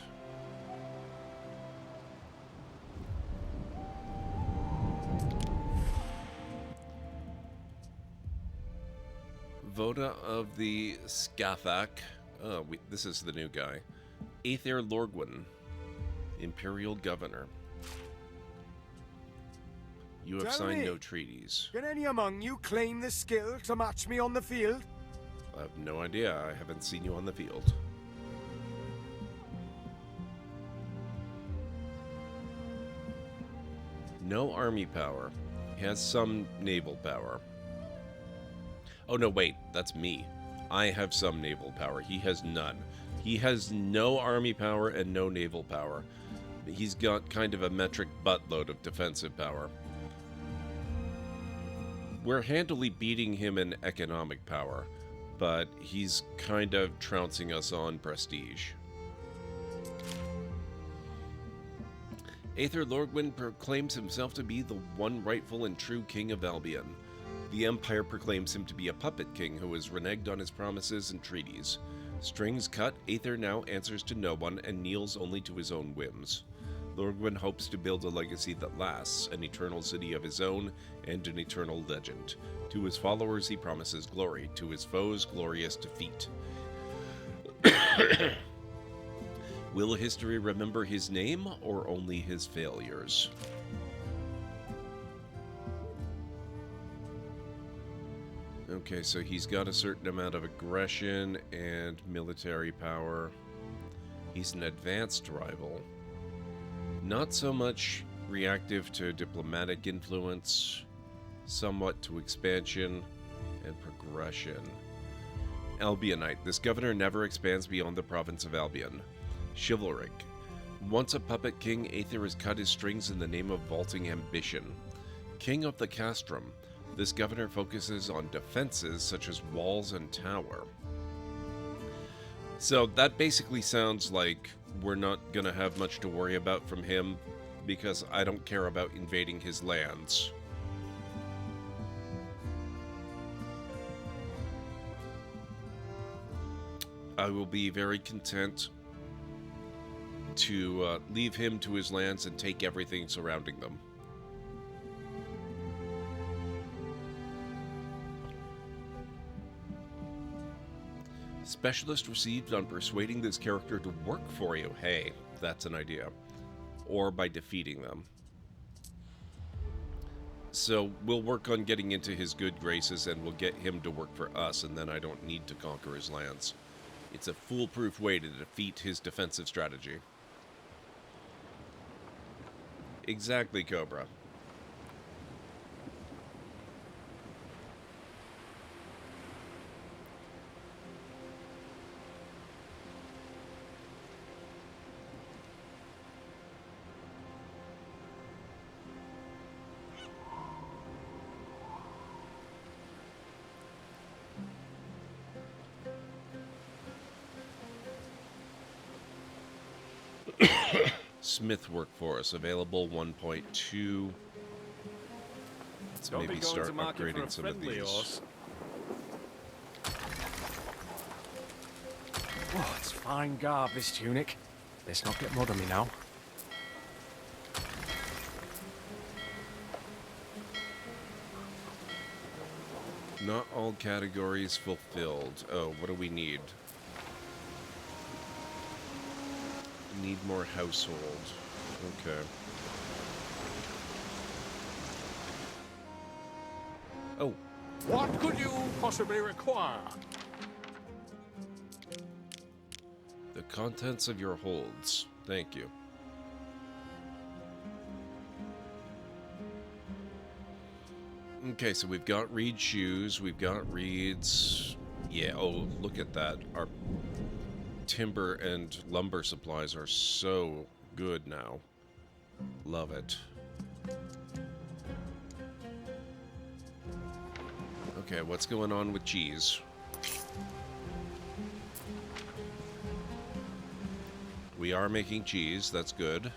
Voda of the Scathak. Oh, this is the new guy. Aether Lorgwyn, Imperial Governor. You have signed no treaties. Can any among you claim the skill to match me on the field? I have no idea. I haven't seen you on the field. No army power. He has some naval power. Oh no, wait, that's me. I have some naval power. He has none. He has no army power and no naval power. He's got kind of a metric buttload of defensive power. We're handily beating him in economic power, but he's kind of trouncing us on prestige. Aether Lordwyn proclaims himself to be the one rightful and true king of Albion. The Empire proclaims him to be a puppet king who has reneged on his promises and treaties. Strings cut, Aether now answers to no one and kneels only to his own whims. Lordwyn hopes to build a legacy that lasts, an eternal city of his own, and an eternal legend. To his followers he promises glory, to his foes glorious defeat. Will history remember his name, or only his failures? Okay, so he's got a certain amount of aggression and military power. He's an advanced rival. Not so much reactive to diplomatic influence, somewhat to expansion and progression. Albionite. This governor never expands beyond the province of Albion. Chivalric. Once a puppet king, Aether has cut his strings in the name of vaulting ambition. King of the Castrum. This governor focuses on defenses such as walls and tower. So that basically sounds like we're not going to have much to worry about from him, because I don't care about invading his lands. I will be very content to leave him to his lands and take everything surrounding them. Specialist received on persuading this character to work for you. Hey, that's an idea. Or by defeating them. So we'll work on getting into his good graces and we'll get him to work for us, and then I don't need to conquer his lands. It's a foolproof way to defeat his defensive strategy. Exactly, Cobra. Smith workforce available 1.2. Let's maybe start upgrading some of these. Horse. Oh, it's fine garb, this tunic. Let's not get mud on me now. Not all categories fulfilled. Oh, what do we need? Need more household. Okay. Oh. What could you possibly require? The contents of your holds. Thank you. Okay, so we've got reed shoes, we've got reeds. Yeah, oh, look at that. Our timber and lumber supplies are so good now. Love it. Okay, what's going on with cheese? We are making cheese, that's good.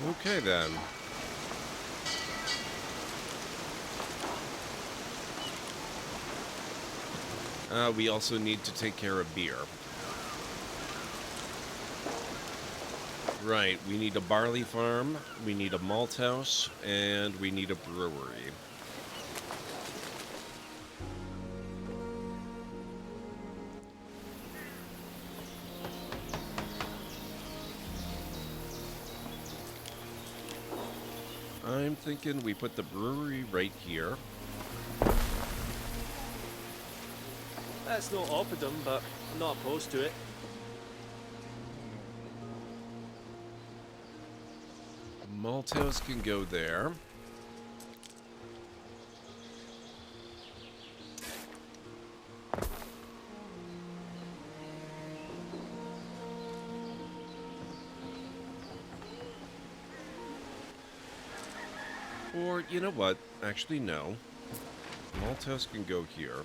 Okay, then. We also need to take care of beer. Right, we need a barley farm, we need a malt house, and we need a brewery. I'm thinking we put the brewery right here. That's not Oppidum, but I'm not opposed to it. Malthouse can go there. Or, you know what? Actually, no. Malthouse can go here.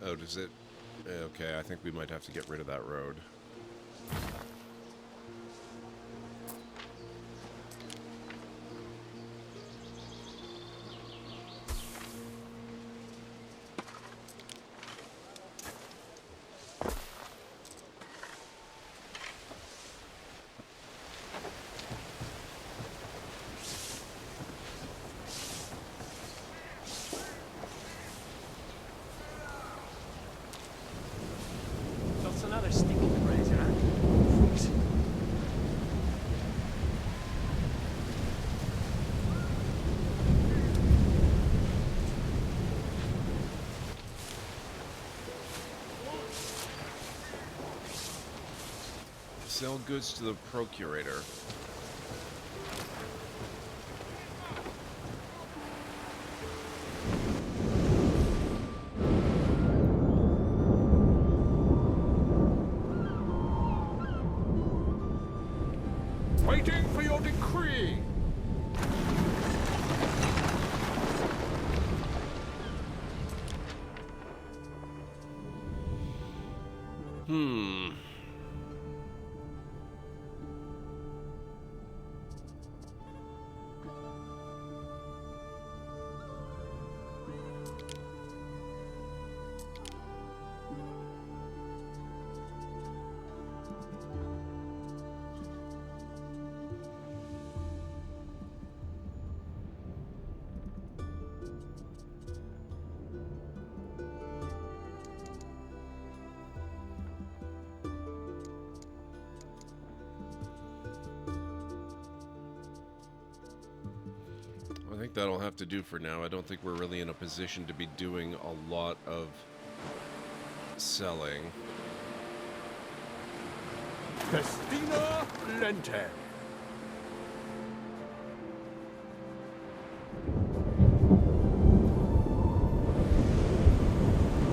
Oh, does it? Okay, I think we might have to get rid of that road. Just another stinking razor, huh? Sell goods to the procurator. Waiting for your decree. I think that'll have to do for now. I don't think we're really in a position to be doing a lot of selling. Festina Lente.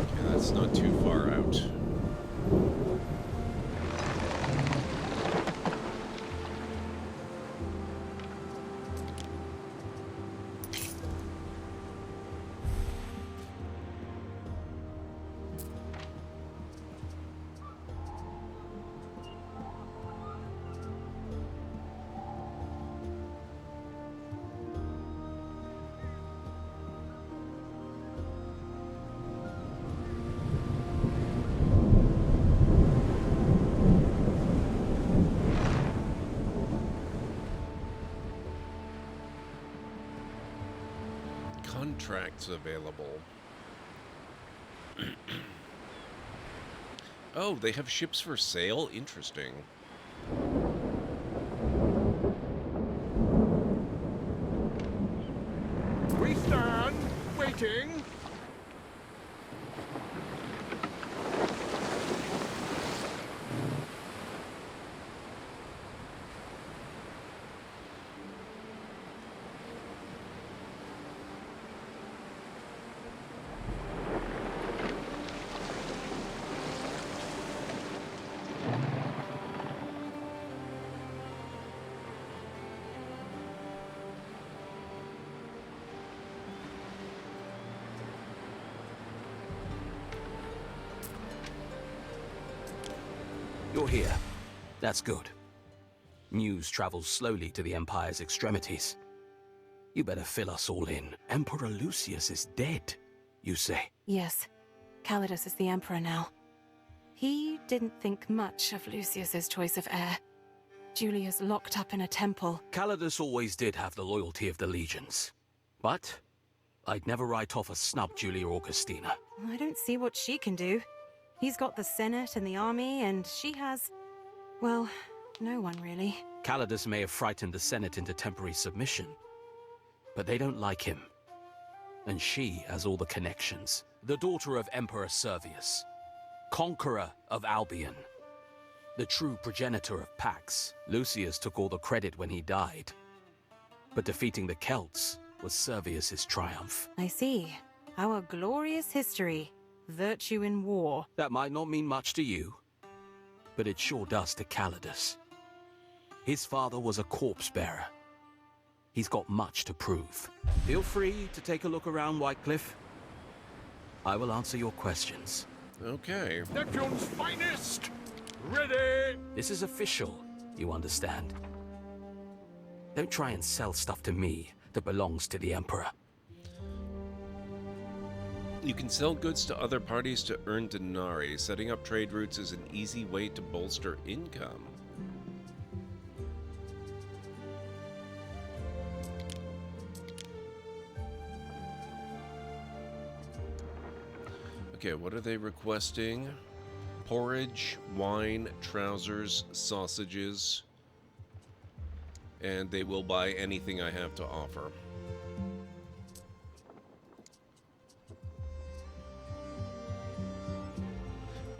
Okay, that's not too far out. Contracts available. Oh, they have ships for sale? Interesting. We stand, waiting. You're here. That's good. News travels slowly to the Empire's extremities. You better fill us all in. Emperor Lucius is dead, you say? Yes. Calidus is the Emperor now. He didn't think much of Lucius's choice of heir. Julia's locked up in a temple. Calidus always did have the loyalty of the legions. But I'd never write off a snub Julia Augustina. I don't see what she can do. He's got the Senate and the army, and she has... well, no one really. Calidus may have frightened the Senate into temporary submission, but they don't like him. And she has all the connections. The daughter of Emperor Servius, conqueror of Albion, the true progenitor of Pax. Lucius took all the credit when he died, but defeating the Celts was Servius's triumph. I see. Our glorious history. Virtue in war. That might not mean much to you, but it sure does to Calidus. His father was a corpse bearer. He's got much to prove. Feel free to take a look around Whitecliff. I will answer your questions. Okay. Neptune's finest! Ready! This is official, you understand? Don't try and sell stuff to me that belongs to the Emperor. You can sell goods to other parties to earn denarii. Setting up trade routes is an easy way to bolster income. Okay, what are they requesting? Porridge, wine, trousers, sausages, and they will buy anything I have to offer.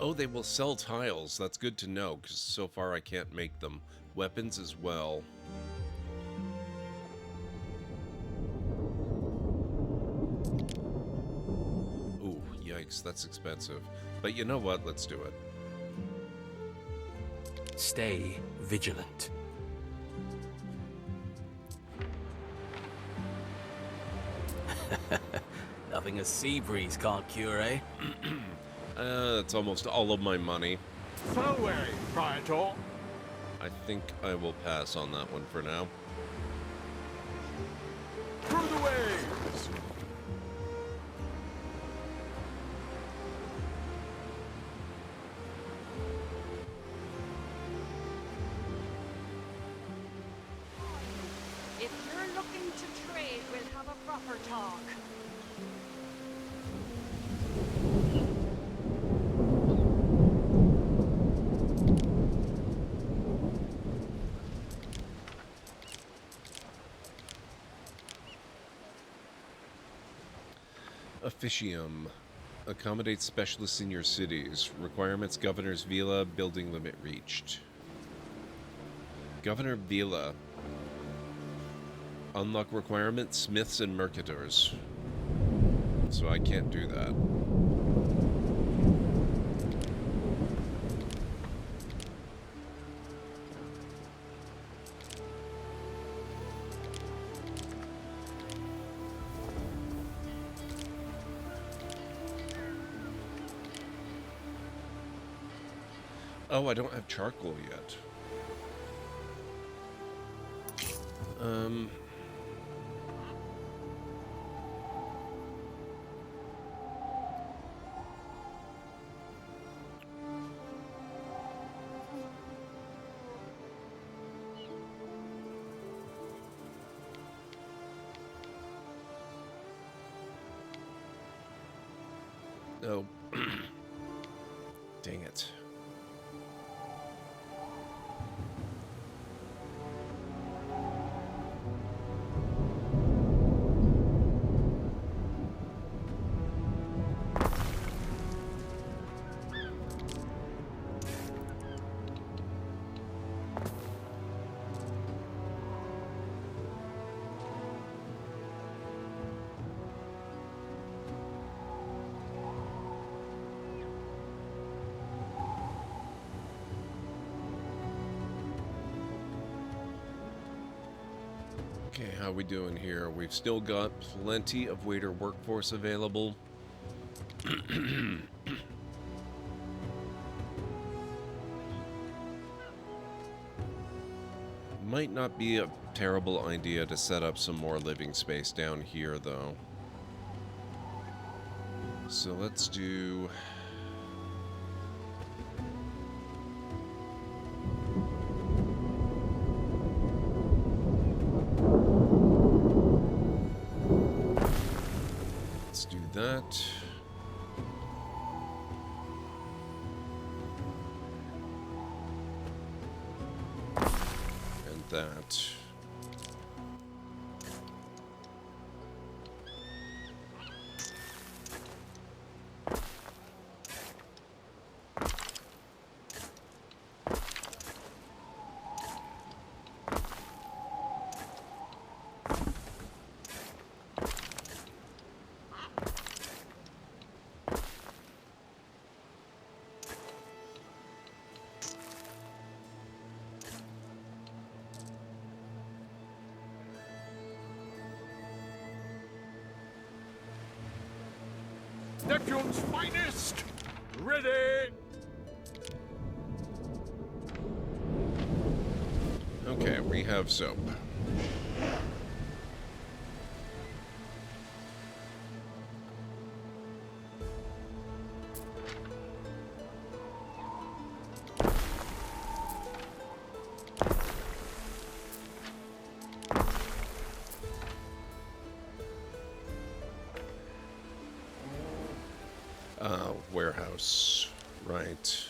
Oh, they will sell tiles. That's good to know, because so far I can't make them. Weapons as well. Ooh, yikes, that's expensive. But you know what? Let's do it. Stay vigilant. Nothing a sea breeze can't cure, eh? That's almost all of my money. Slowly, Praetor. I think I will pass on that one for now. Through the waves! If you're looking to trade, we'll have a proper talk. Officium. Accommodate specialists in your cities. Requirements: Governor's Villa. Building limit reached. Governor Villa. Unlock requirement: smiths and mercators. So I can't do that. Oh, I don't have charcoal yet. Oh. Dang it. Okay, how we doing here? We've still got plenty of waiter workforce available. Might not be a terrible idea to set up some more living space down here, though. So let's do... Let's do that. And that. Neptune's finest! Ready! Okay, we have soap. Warehouse. Right.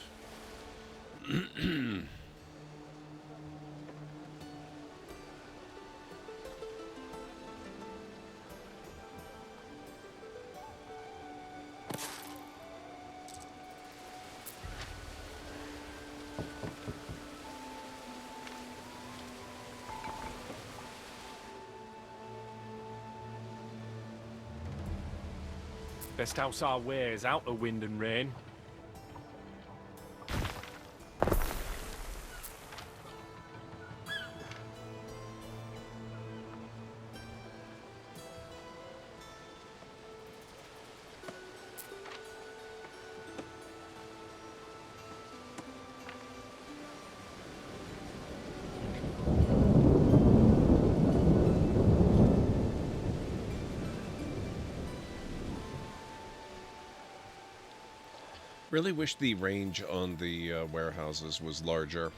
Best house our wares out of wind and rain. Really wish the range on the warehouses was larger.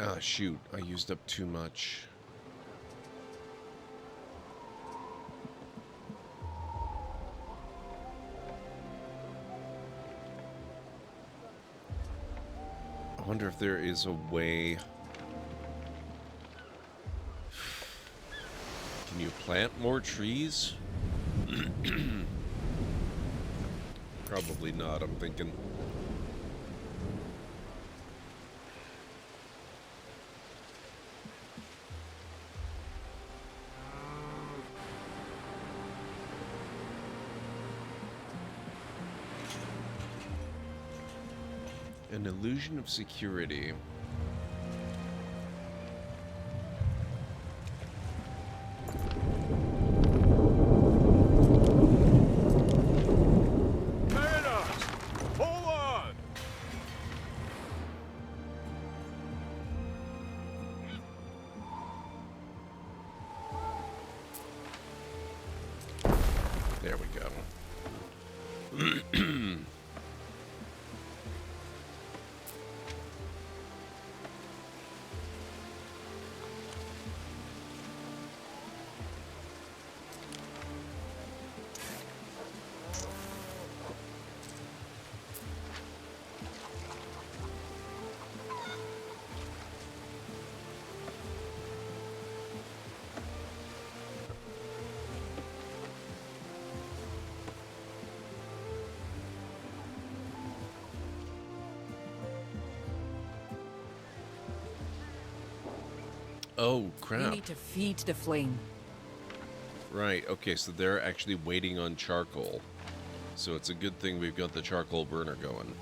Ah, shoot. I used up too much. I wonder if there is a way... Can you plant more trees? Probably not, I'm thinking. An illusion of security. There we go. Oh, You crap. need to feed the flame. Right, okay, so they're actually waiting on charcoal. So it's a good thing we've got the charcoal burner going.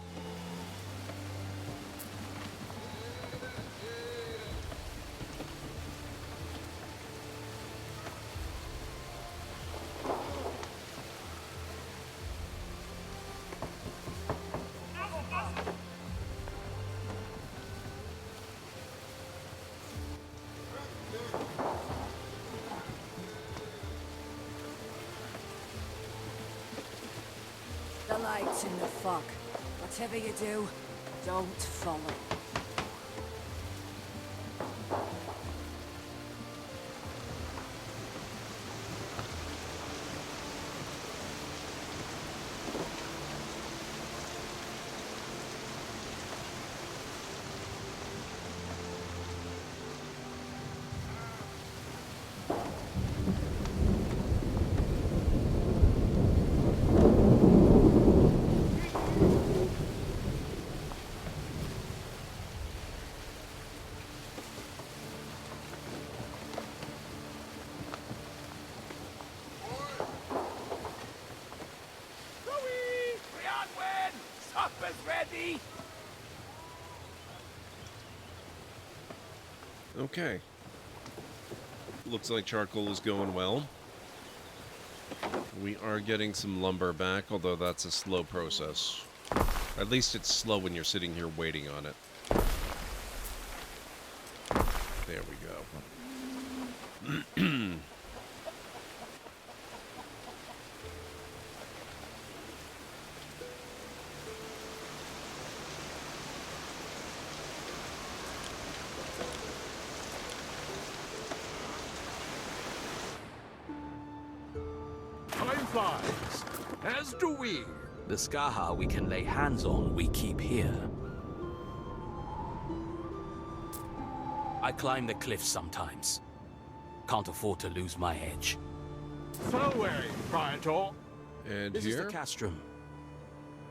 The light's in the fog. Whatever you do, don't follow. Ready? Okay. Looks like charcoal is going well. We are getting some lumber back, although that's a slow process. At least it's slow when you're sitting here waiting on it. There we go. Time flies, as do we. The Skaha we can lay hands on, we keep here. I climb the cliffs sometimes. Can't afford to lose my edge. Fareway, Praetor. And This is the castrum.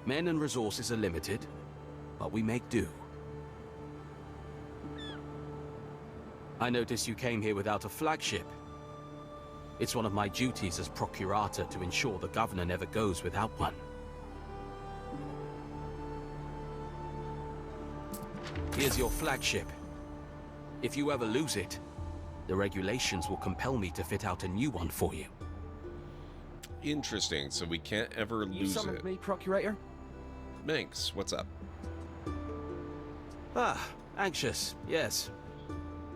Men and resources are limited, but we make do. I notice you came here without a flagship. It's one of my duties as procurator to ensure the governor never goes without one. Here's your flagship. If you ever lose it, the regulations will compel me to fit out a new one for you. Interesting, so we can't ever You lose summoned it. me, Procurator? Manx, what's up? Ah, anxious, yes.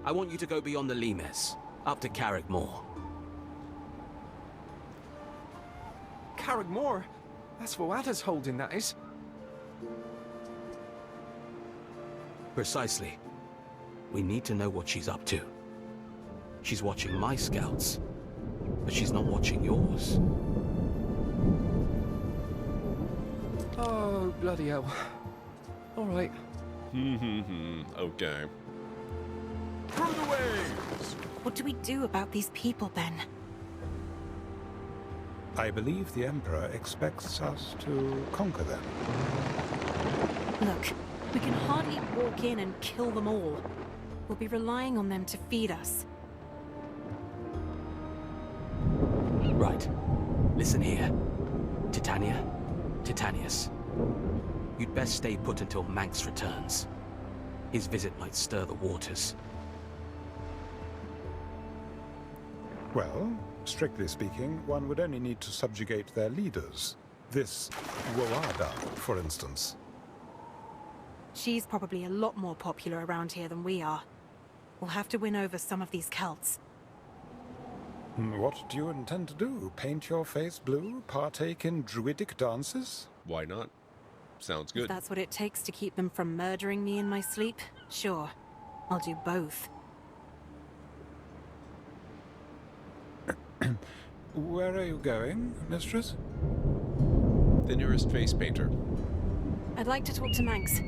I want you to go beyond the Limes, up to Carrickmore. Carrickmore? That's Voata's holding, that is. Precisely. We need to know what she's up to. She's watching my scouts, but she's not watching yours. Oh, bloody hell. All right. Okay. Through the waves! What do we do about these people, Ben? I believe the Emperor expects us to conquer them. Look, we can hardly walk in and kill them all. We'll be relying on them to feed us. Right. Listen here. Titania, Titanius. You'd best stay put until Manx returns. His visit might stir the waters. Well, strictly speaking, one would only need to subjugate their leaders. This Woada, for instance. She's probably a lot more popular around here than we are. We'll have to win over some of these Celts. What do you intend to do? Paint your face blue? Partake in druidic dances? Why not? Sounds If good. that's what it takes to keep them from murdering me in my sleep, sure. I'll do both. Where are you going, mistress? The nearest face painter. I'd like to talk to Manx.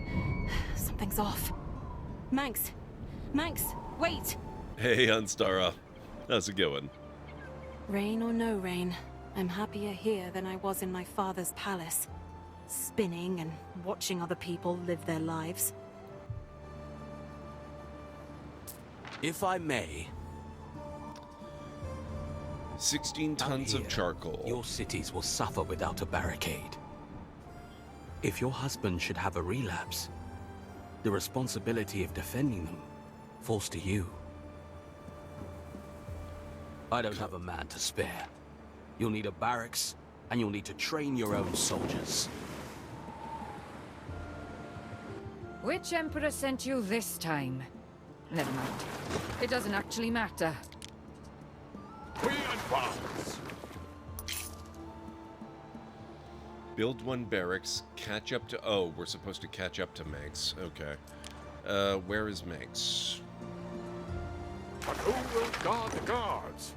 Something's off. Manx! Manx! Wait! Hey, Unstara. How's it going? Rain or no rain, I'm happier here than I was in my father's palace. Spinning and watching other people live their lives. If I may, 16 tons of charcoal. Your cities will suffer without a barricade. If your husband should have a relapse, the responsibility of defending them falls to you. I don't have a man to spare. You'll need a barracks, and you'll need to train your own soldiers. Which Emperor sent you this time? Never mind. It doesn't actually matter. We advance. Build one barracks, catch up to... Oh, we're supposed to catch up to Manx. Okay. Where is Manx? But who will guard the guards?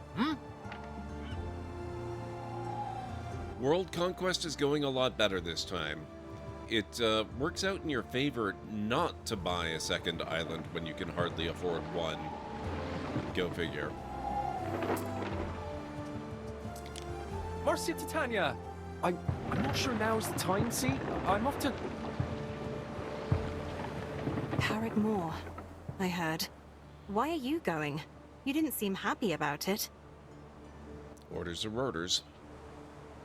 World conquest is going a lot better this time. It works out in your favor not to buy a second island when you can hardly afford one. Go figure. Marcia Titania! I'm not sure now's the time, see? I'm off to... Parrot Moor, I heard. Why are you going? You didn't seem happy about it. Orders are orders.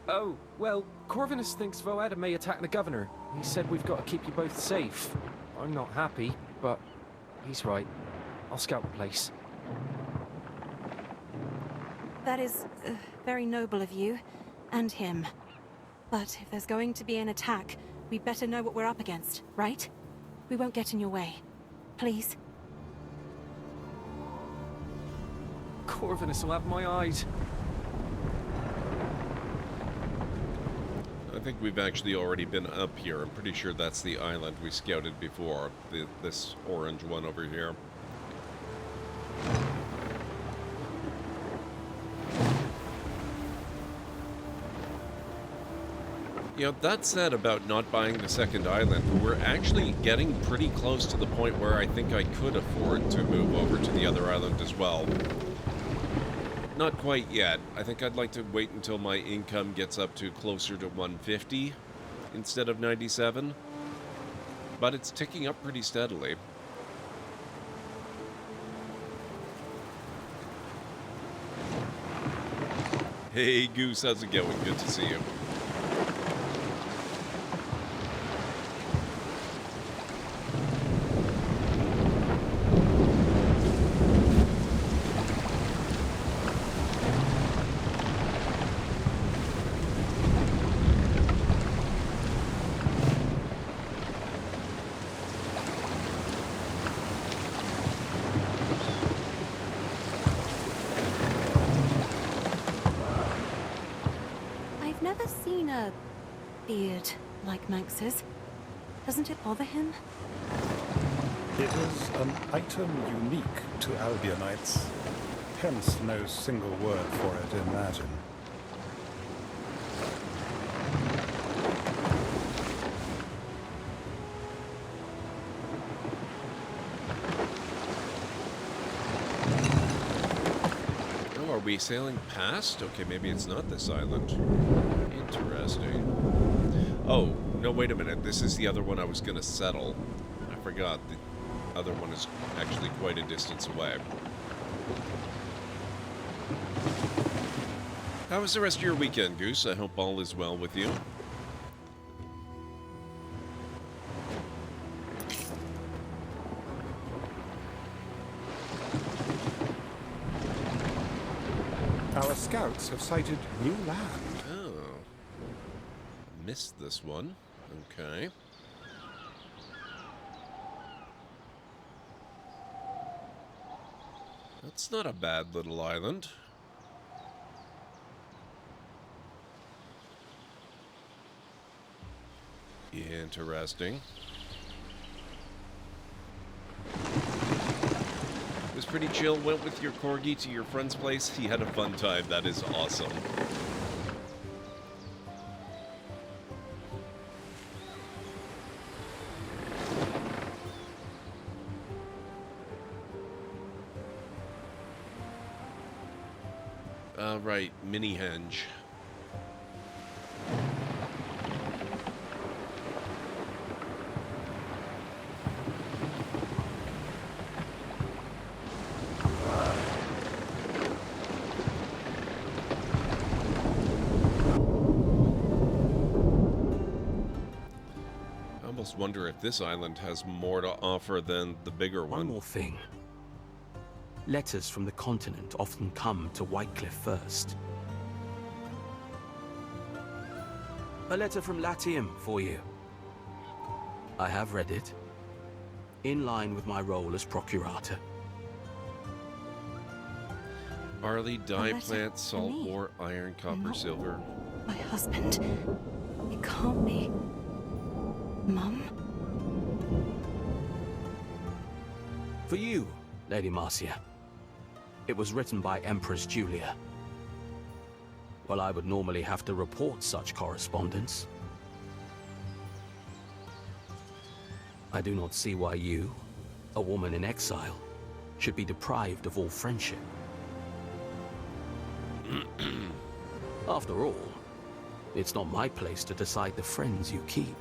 Oh, well, Corvinus thinks Voada may attack the governor. He said we've got to keep you both safe. I'm not happy, but he's right. I'll scout the place. That is very noble of you, and him. But if there's going to be an attack, we better know what we're up against, right? We won't get in your way. Please. Corvinus will have my eyes. I think we've actually already been up here. I'm pretty sure that's the island we scouted before. This orange one over here. You know, that said about not buying the second island, we're actually getting pretty close to the point where I think I could afford to move over to the other island as well. Not quite yet. I think I'd like to wait until my income gets up to closer to 150 instead of 97. But it's ticking up pretty steadily. Hey Goose, how's it going? Good to see you. Beard like Manx's. Doesn't it bother him? It is an item unique to Albionites, hence no single word for it in Latin. Oh, are we sailing past? Okay, maybe it's not this island. Interesting. Oh, no, wait a minute. This is the other one I was going to settle. I forgot. The other one is actually quite a distance away. How was the rest of your weekend, Goose? I hope all is well with you. Our scouts have sighted new land. Oh. Missed this one. Okay. That's not a bad little island. Interesting. It was pretty chill. Went with your corgi to your friend's place. He had a fun time. That is awesome. Right, mini-henge. almost wonder if this island has more to offer than the bigger one. One more thing. Letters from the continent often come to Whitecliff first. A letter from Latium for you. I have read it, in line with my role as Procurator. Barley, dye plant, salt, ore, iron, copper, silver. My husband. It can't be. Mum? For you, Lady Marcia. It was written by Empress Julia. Well, I would normally have to report such correspondence. I do not see why you, a woman in exile, should be deprived of all friendship. After all, it's not my place to decide the friends you keep.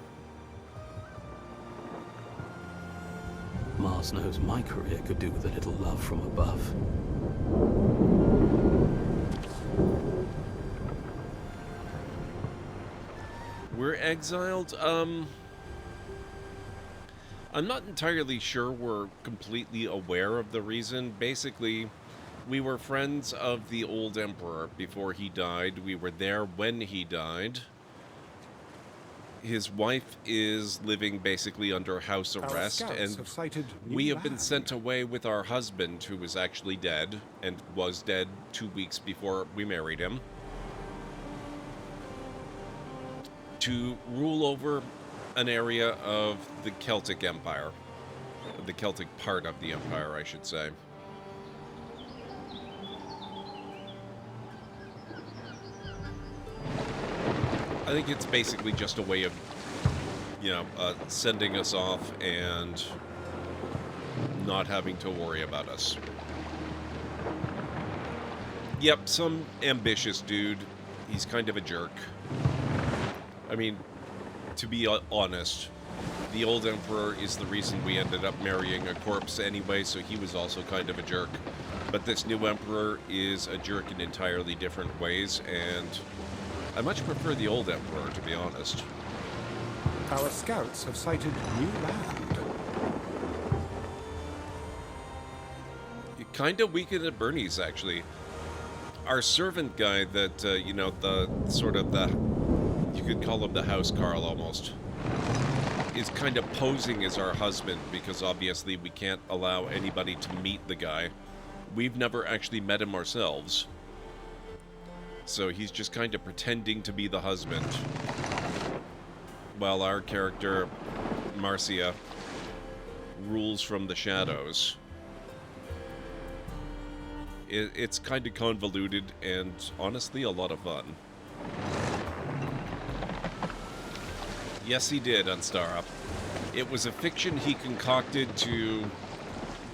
Mars knows my career could do with a little love from above. We're exiled? I'm not entirely sure we're completely aware of the reason. Basically, we were friends of the old emperor before he died. We were there when he died. His wife is living basically under house arrest, and we have been sent away with our husband, who was actually dead, and was dead 2 weeks before we married him, to rule over an area of the Celtic Empire. The Celtic part of the empire, I should say. I think it's basically just a way of, sending us off and not having to worry about us. Yep, some ambitious dude. He's kind of a jerk. I mean, to be honest, the old emperor is the reason we ended up marrying a corpse anyway, so he was also kind of a jerk. But this new emperor is a jerk in entirely different ways, and I much prefer the old emperor, to be honest. Our scouts have sighted new land. Kind of weakened at Bernie's, actually. Our servant guy that, you could call him the house Carl almost, is kind of posing as our husband, because obviously we can't allow anybody to meet the guy. We've never actually met him ourselves. So he's just kind of pretending to be the husband, while our character, Marcia, rules from the shadows. It's kind of convoluted and honestly a lot of fun. Yes, he did, Unstara. It was a fiction he concocted to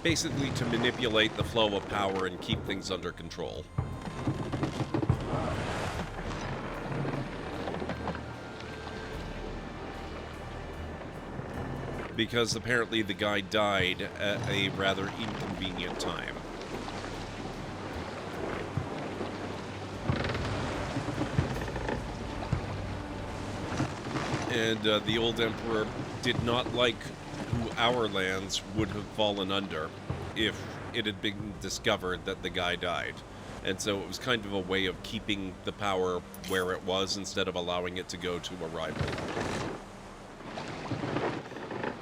basically to manipulate the flow of power and keep things under control. Because apparently the guy died at a rather inconvenient time. And the old emperor did not like who our lands would have fallen under if it had been discovered that the guy died. And so it was kind of a way of keeping the power where it was instead of allowing it to go to a rival.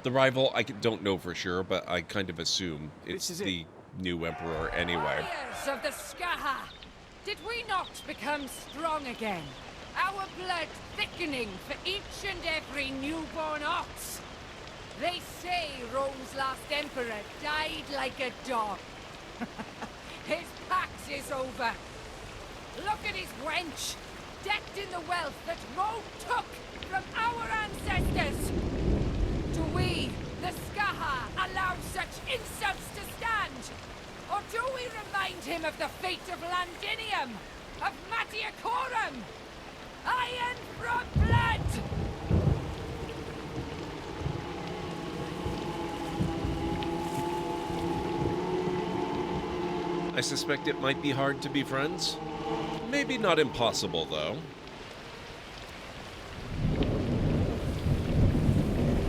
The rival, I don't know for sure, but I kind of assume it's the new emperor anyway. Warriors of the Skaha, did we not become strong again? Our blood thickening for each and every newborn ox. They say Rome's last emperor died like a dog. His pax is over. Look at his wench, decked in the wealth that Rome took from our ancestors. Do we, the Skaha, allow such insults to stand? Or do we remind him of the fate of Landinium, of Matiacorum? Iron from blood! I suspect it might be hard to be friends. Maybe not impossible, though.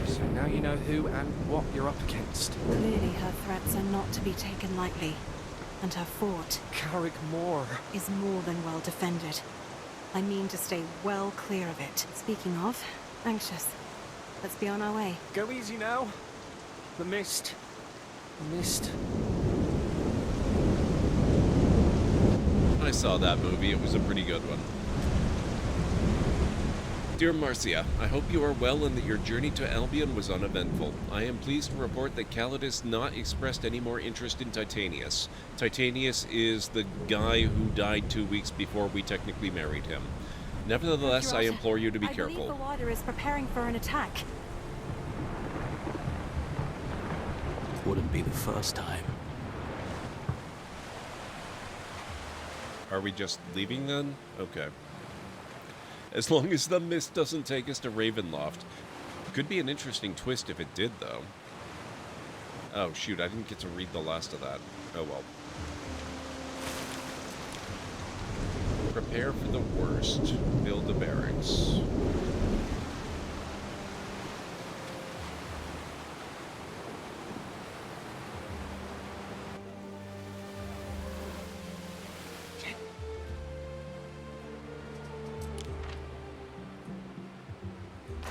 So you know who and what you're up against. Clearly her threats are not to be taken lightly, and her fort Carrick Moor is more than well defended. I mean to stay well clear of it. Speaking of, anxious. Let's be on our way. Go easy now. The mist. The mist. I saw that movie. It was a pretty good one. Dear Marcia, I hope you are well and that your journey to Albion was uneventful. I am pleased to report that Calidus not expressed any more interest in Titanius. Titanius is the guy who died 2 weeks before we technically married him. Nevertheless, I implore you to be careful. I believe the water is preparing for an attack. Wouldn't be the first time. Are we just leaving then? Okay. As long as the mist doesn't take us to Ravenloft. Could be an interesting twist if it did, though. Oh, shoot, I didn't get to read the last of that. Oh, well. Prepare for the worst. Build a barracks.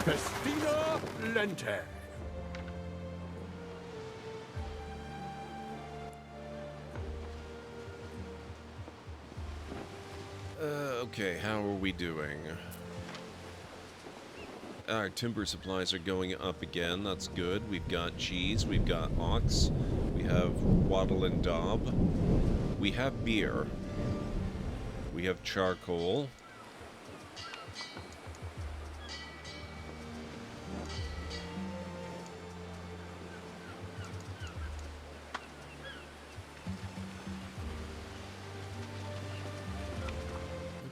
Festina Lente. Okay, how are we doing? Our timber supplies are going up again, that's good. We've got cheese, we've got ox, we have wattle and daub, we have beer, we have charcoal.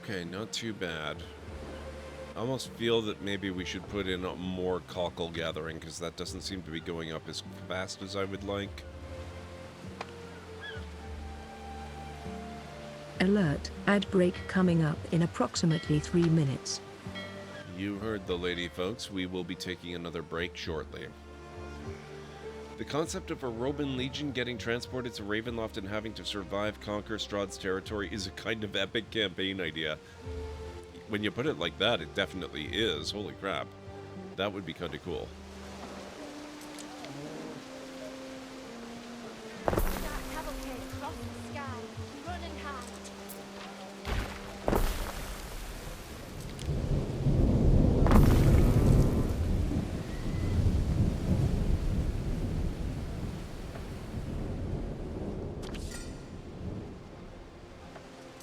Okay, not too bad. I almost feel that maybe we should put in more cockle gathering, because that doesn't seem to be going up as fast as I would like. Alert, ad break coming up in approximately 3 minutes. You heard the lady, folks. We will be taking another break shortly. The concept of a Roman legion getting transported to Ravenloft and having to survive, conquer Strahd's territory is a kind of epic campaign idea. When you put it like that, it definitely is. Holy crap. That would be kind of cool.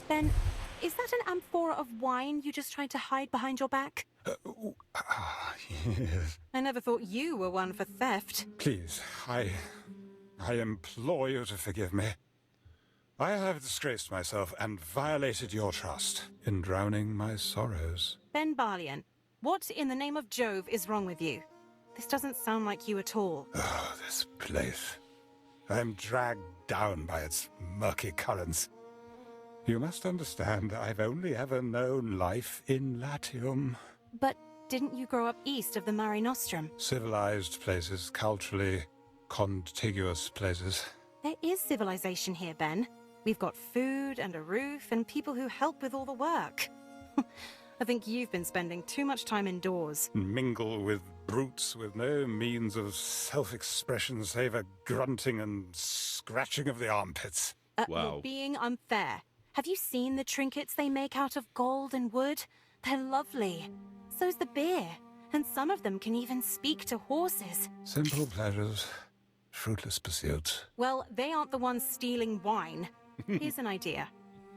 Ben, is that an amphora of wine you just tried to hide behind your back? Yes. I never thought you were one for theft. Please, I implore you to forgive me. I have disgraced myself and violated your trust in drowning my sorrows. Ben Barlian, what in the name of Jove is wrong with you? This doesn't sound like you at all. Oh, this place. I'm dragged down by its murky currents. You must understand, I've only ever known life in Latium. But didn't you grow up east of the Mare Nostrum? Civilized places, culturally contiguous places. There is civilization here, Ben. We've got food and a roof and people who help with all the work. I think you've been spending too much time indoors. Mingle with brutes with no means of self-expression save a grunting and scratching of the armpits. You're being unfair. Have you seen the trinkets they make out of gold and wood? They're lovely. So's the beer. And some of them can even speak to horses. Simple pleasures, fruitless pursuits. Well, they aren't the ones stealing wine. Here's an idea.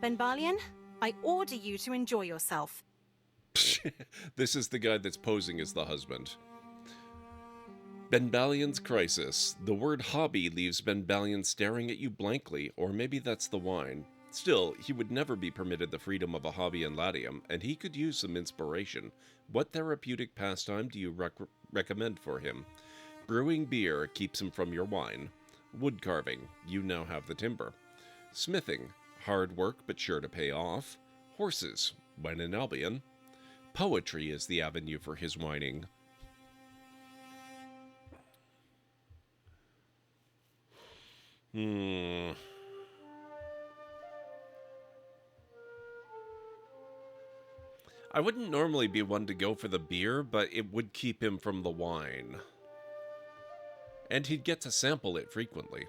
Ben Barlian, I order you to enjoy yourself. This is the guy that's posing as the husband. Ben Ballian's crisis. The word hobby leaves Ben Ballian staring at you blankly, or maybe that's the wine. Still, he would never be permitted the freedom of a hobby in Latium, and he could use some inspiration. What therapeutic pastime do you recommend for him? Brewing beer keeps him from your wine. Wood carving, you now have the timber. Smithing, hard work but sure to pay off. Horses, when in Albion. Poetry is the avenue for his whining. I wouldn't normally be one to go for the beer, but it would keep him from the wine. And he'd get to sample it frequently.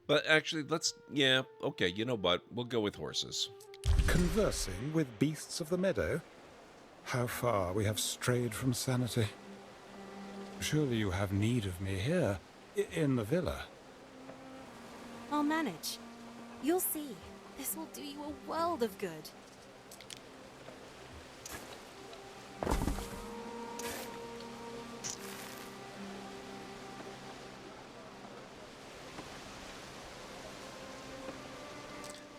But actually, yeah, okay, you know what? We'll go with horses. Conversing with beasts of the meadow? How far we have strayed from sanity. Surely you have need of me here, in the villa. I'll manage. You'll see. This will do you a world of good.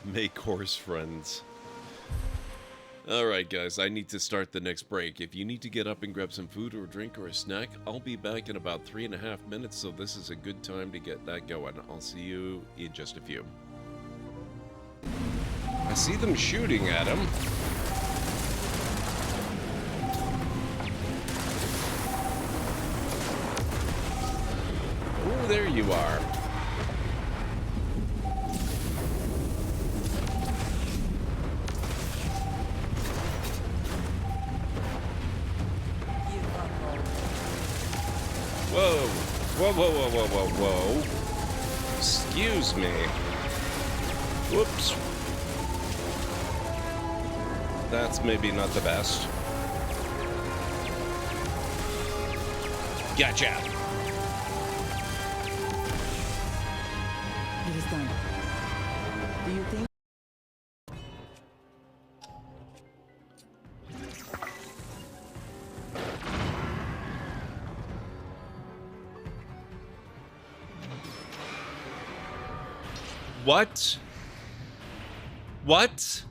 Make horse friends. Alright guys, I need to start the next break. If you need to get up and grab some food or a drink or a snack, I'll be back in about 3.5 minutes, so this is a good time to get that going. I'll see you in just a few. I see them shooting at him. Oh, there you are. Whoa. Whoa, whoa, whoa, whoa, whoa, whoa. Excuse me. Whoops. That's maybe not the best. Gotcha. It is done. Do you think? What? What?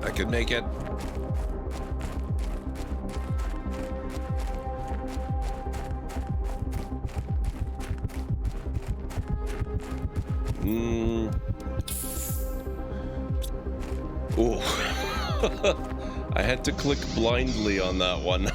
I could make it. Oh. I had to click blindly on that one.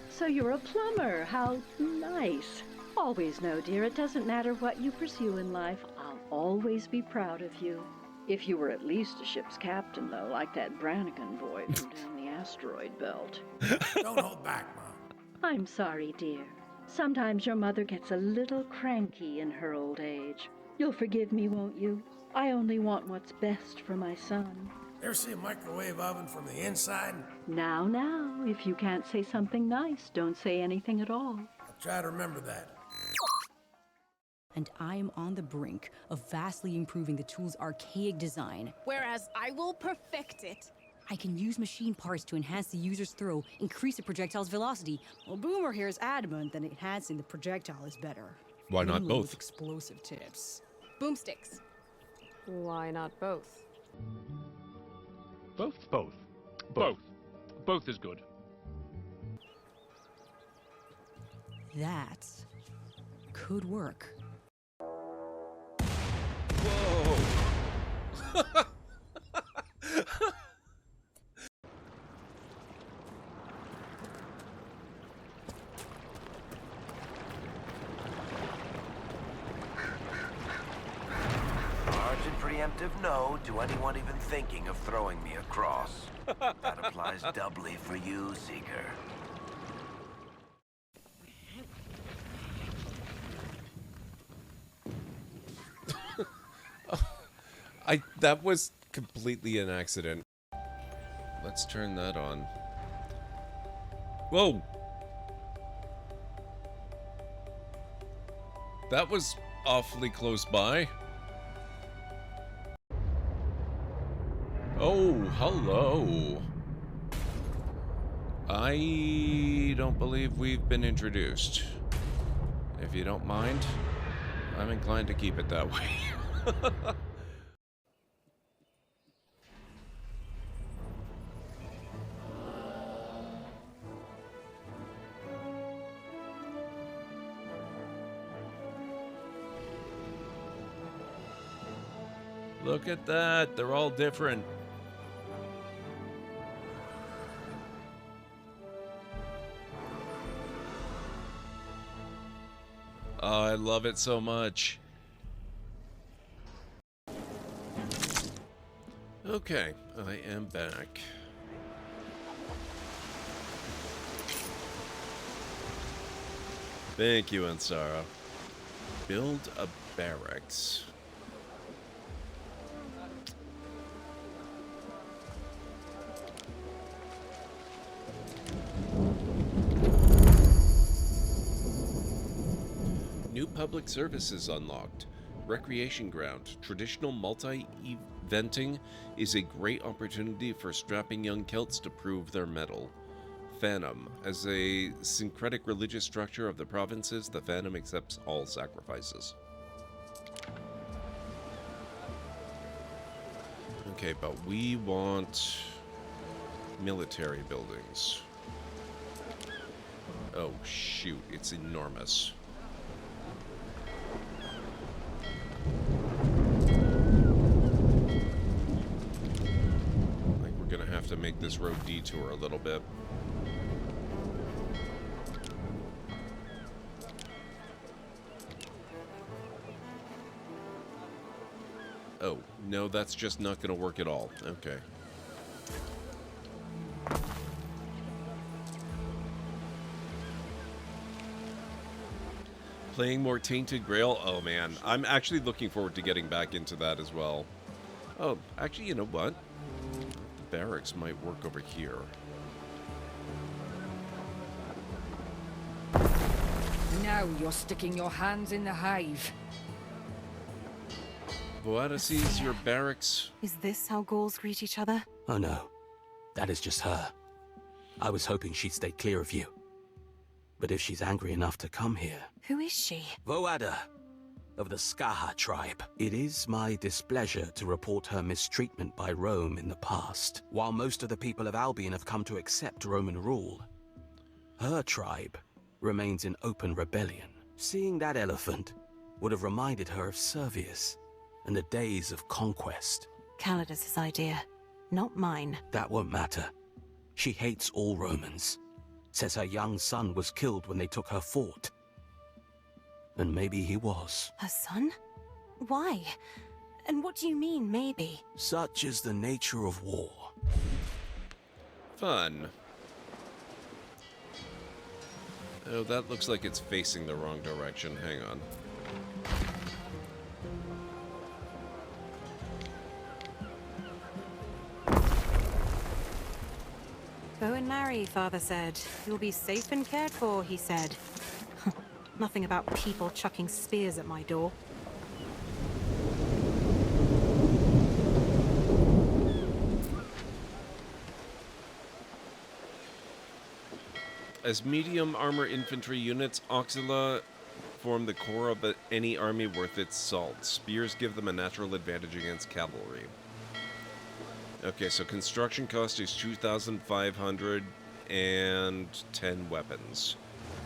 So you're a plumber. How nice. Always know, dear, it doesn't matter what you pursue in life. I'll always be proud of you. If you were at least a ship's captain, though, like that Brannigan boy from down the asteroid belt. Don't hold back, Mom. I'm sorry, dear. Sometimes your mother gets a little cranky in her old age. You'll forgive me, won't you? I only want what's best for my son. Ever see a microwave oven from the inside? Now, if you can't say something nice, don't say anything at all. I'll try to remember that. And I am on the brink of vastly improving the tool's archaic design. Whereas I will perfect it. I can use machine parts to enhance the user's throw, increase the projectile's velocity. Well, Boomer here is adamant that enhancing the projectile is better. Why not Mainly both? with explosive tips. Boomsticks. Why not both? Both? Both. Both. Both is good. That could work. Whoa. Urgent preemptive no to anyone even thinking of throwing me across. That applies doubly for you, Seeker. That was completely an accident. Let's turn that on. Whoa! That was awfully close by. Oh, hello. I don't believe we've been introduced. If you don't mind, I'm inclined to keep it that way. Look at that, they're all different. Oh, I love it so much. Okay, I am back. Thank you, Ansara. Build a barracks. New public services unlocked. Recreation ground. Traditional multi-eventing is a great opportunity for strapping young Celts to prove their mettle. Phantom. As a syncretic religious structure of the provinces, the Phantom accepts all sacrifices. Okay, but we want military buildings. Oh, shoot. It's enormous. I think we're gonna have to make this road detour a little bit. Oh, no, that's just not gonna work at all. Okay. Playing more Tainted Grail? Oh man, I'm actually looking forward to getting back into that as well. Oh, actually, you know what? The barracks might work over here. Now you're sticking your hands in the hive. Voada sees your barracks. Is this how ghouls greet each other? Oh no, that is just her. I was hoping she'd stay clear of you. But if she's angry enough to come here... Who is she? Voada, of the Skaha tribe. It is my displeasure to report her mistreatment by Rome in the past. While most of the people of Albion have come to accept Roman rule, her tribe remains in open rebellion. Seeing that elephant would have reminded her of Servius and the days of conquest. Calidus's idea, not mine. That won't matter. She hates all Romans. Says her young son was killed when they took her fort. And maybe he was. Her son? Why? And what do you mean, maybe? Such is the nature of war. Fun. Oh, that looks like it's facing the wrong direction. Hang on. Go and marry, Father said. You'll be safe and cared for, he said. Nothing about people chucking spears at my door. As medium armor infantry units, Auxila form the core of any army worth its salt. Spears give them a natural advantage against cavalry. Okay, so construction cost is 2,510 weapons,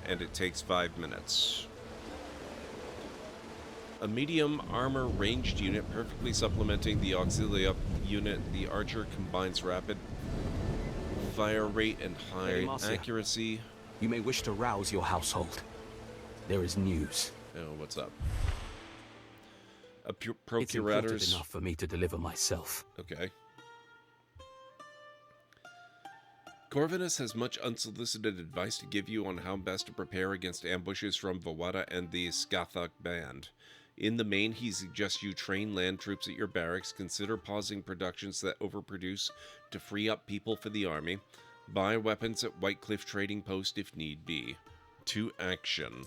and it takes 5 minutes. A medium armor ranged unit perfectly supplementing the auxilia unit. The archer combines rapid fire rate and high accuracy. You may wish to rouse your household. There is news. Oh, what's up? It's Procurators. important enough for me to deliver myself. Okay. Corvinus has much unsolicited advice to give you on how best to prepare against ambushes from Voada and the Skathak band. In the main, he suggests you train land troops at your barracks, consider pausing productions that overproduce to free up people for the army, buy weapons at White Cliff Trading Post if need be. To action.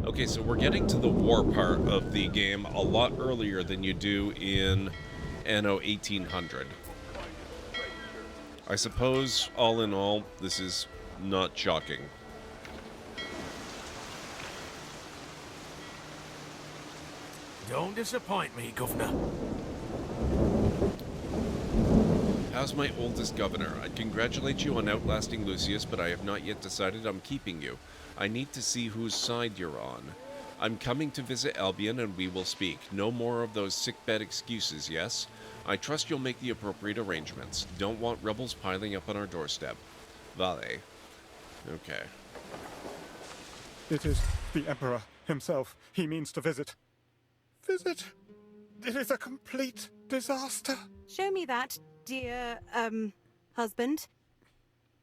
Okay, so we're getting to the war part of the game a lot earlier than you do in Anno 1800. I suppose, all in all, this is not shocking. Don't disappoint me, Governor. How's my oldest governor? I congratulate you on outlasting Lucius, but I have not yet decided I'm keeping you. I need to see whose side you're on. I'm coming to visit Albion and we will speak. No more of those sickbed excuses, yes? I trust you'll make the appropriate arrangements. Don't want rebels piling up on our doorstep. Vale. Okay. It is the Emperor himself he means to visit. Visit? It is a complete disaster. Show me that, dear, husband.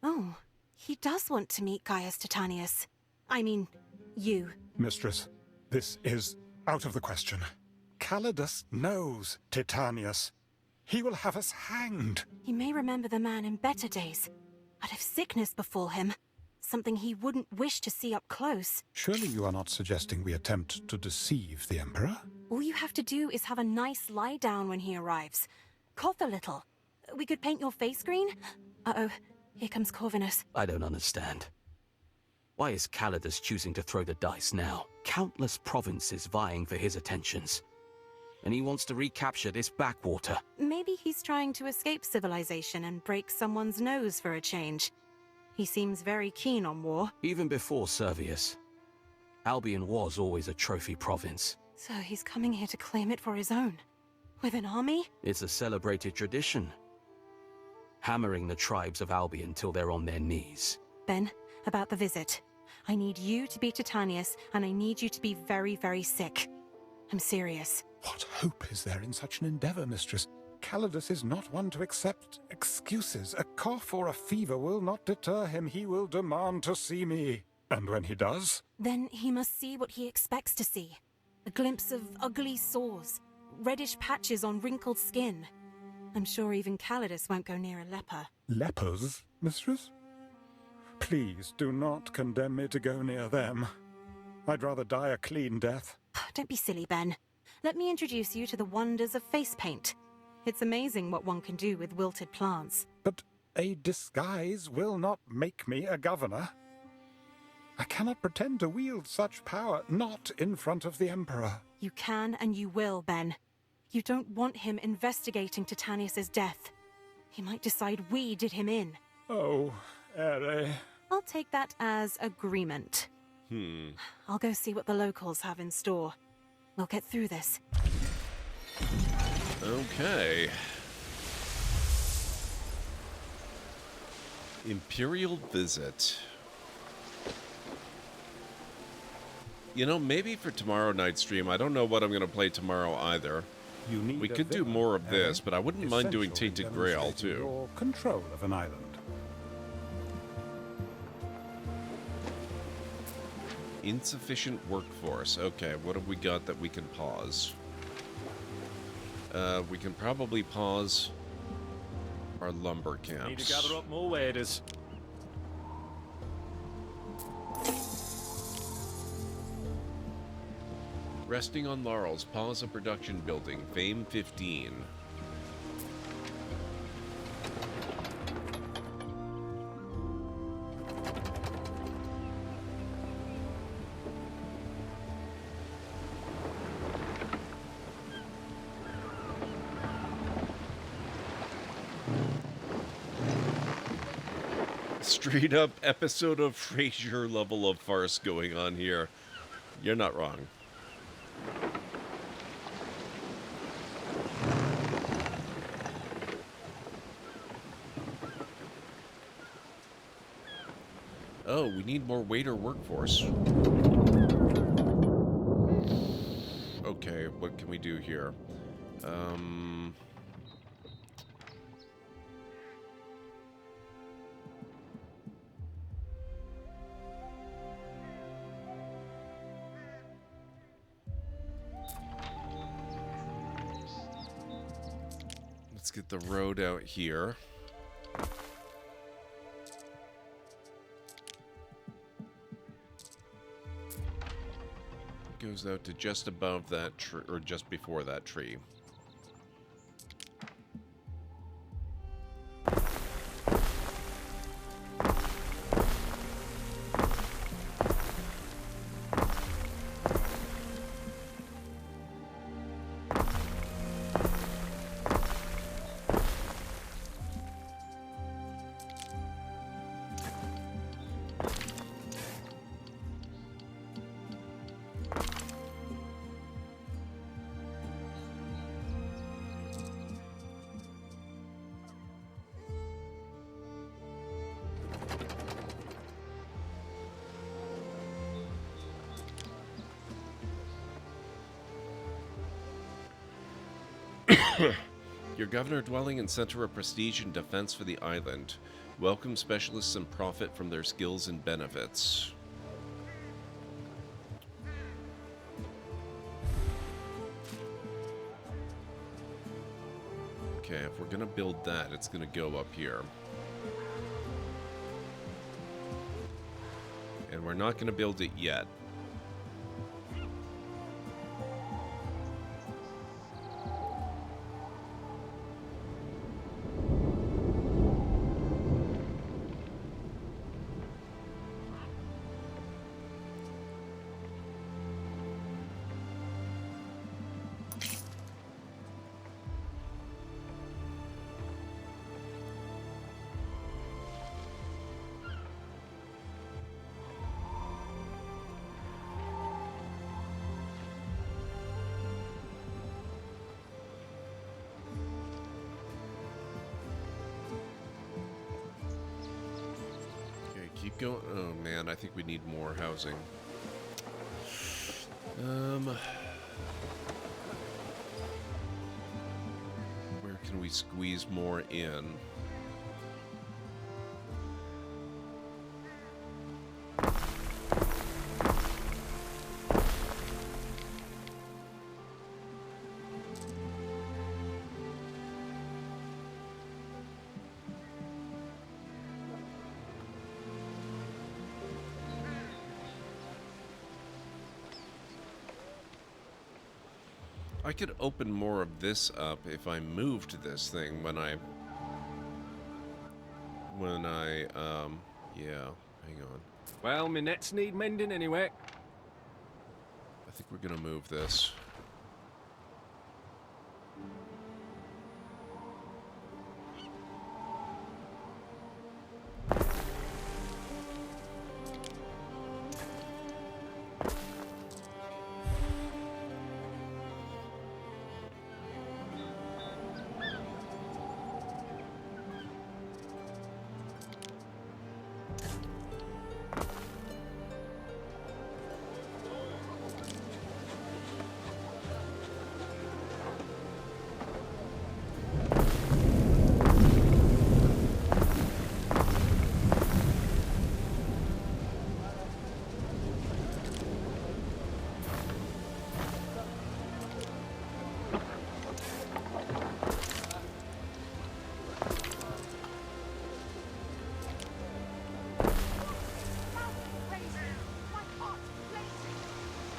Oh, he does want to meet Gaius Titanius. I mean, you. Mistress, this is out of the question. Calidus knows Titanius. He will have us hanged. He may remember the man in better days, but if sickness befall him, something he wouldn't wish to see up close. Surely you are not suggesting we attempt to deceive the Emperor? All you have to do is have a nice lie down when he arrives. Cough a little. We could paint your face green. Uh-oh, here comes Corvinus. I don't understand. Why is Calidus choosing to throw the dice now? Countless provinces vying for his attentions. And he wants to recapture this backwater. Maybe he's trying to escape civilization and break someone's nose for a change. He seems very keen on war. Even before Servius, Albion was always a trophy province. So he's coming here to claim it for his own. With an army? It's a celebrated tradition. Hammering the tribes of Albion till they're on their knees. Ben, about the visit. I need you to be Titanius, and I need you to be very, very sick. I'm serious. What hope is there in such an endeavor, mistress? Calidus is not one to accept excuses. A cough or a fever will not deter him. He will demand to see me. And when he does? Then he must see what he expects to see. A glimpse of ugly sores, reddish patches on wrinkled skin. I'm sure even Calidus won't go near a leper. Lepers, mistress? Please do not condemn me to go near them. I'd rather die a clean death. Don't be silly, Ben. Let me introduce you to the wonders of face paint. It's amazing what one can do with wilted plants. But a disguise will not make me a governor. I cannot pretend to wield such power, not in front of the Emperor. You can and you will, Ben. You don't want him investigating Titanius's death. He might decide we did him in. Oh, Ere. I'll take that as agreement. I'll go see what the locals have in store. We'll get through this. Okay. Imperial visit. You know, maybe for tomorrow night's stream, I don't know what I'm going to play tomorrow either. We could do more of this, but I wouldn't mind doing Tainted Grail too. Your control of an island. Insufficient workforce. Okay, what have we got that we can pause? We can probably pause our lumber camps. Need to gather up more waders. Resting on laurels. Pause a production building. Fame 15. Straight up episode of Frasier level of farce going on here. You're not wrong. Oh, we need more waiter workforce. Okay, what can we do here? Let's get the road out here. Goes out to just above that tree, or just before that tree. Your governor dwelling and center of prestige and defense for the island. Welcome specialists and profit from their skills and benefits. Okay, if we're gonna build that, it's gonna go up here. And we're not gonna build it yet. Keep going. Oh man, I think we need more housing. Where can we squeeze more in? I could open more of this up if I moved this thing when I, yeah, hang on. Well, my nets need mending anyway. I think we're gonna move this.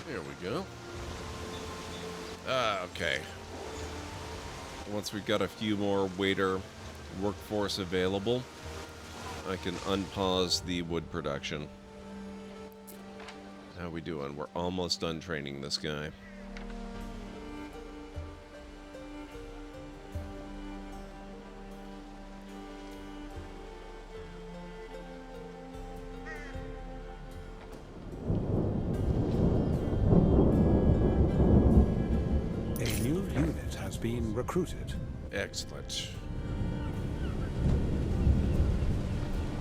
There we go. Okay. Once we've got a few more waiter workforce available, I can unpause the wood production. How we doing? We're almost done training this guy. Been recruited. Excellent.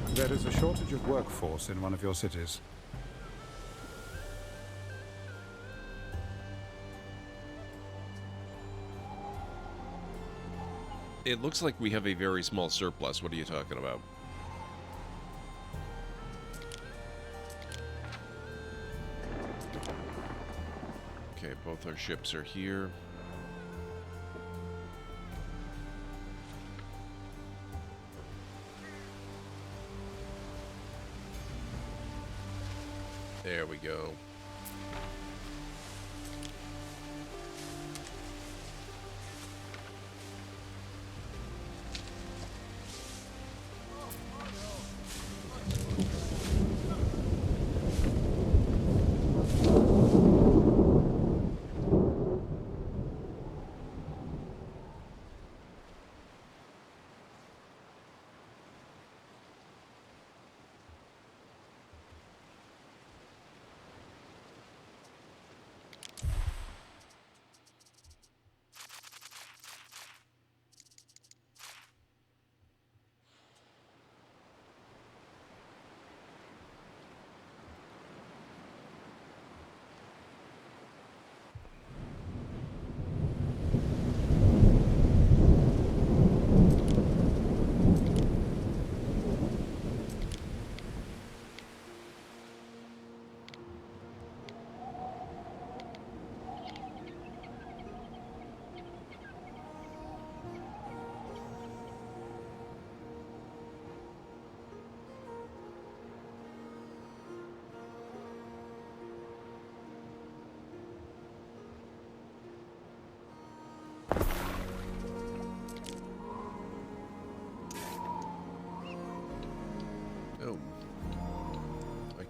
There is a shortage of workforce in one of your cities. It looks like we have a very small surplus. What are you talking about? Okay, both our ships are here. There we go.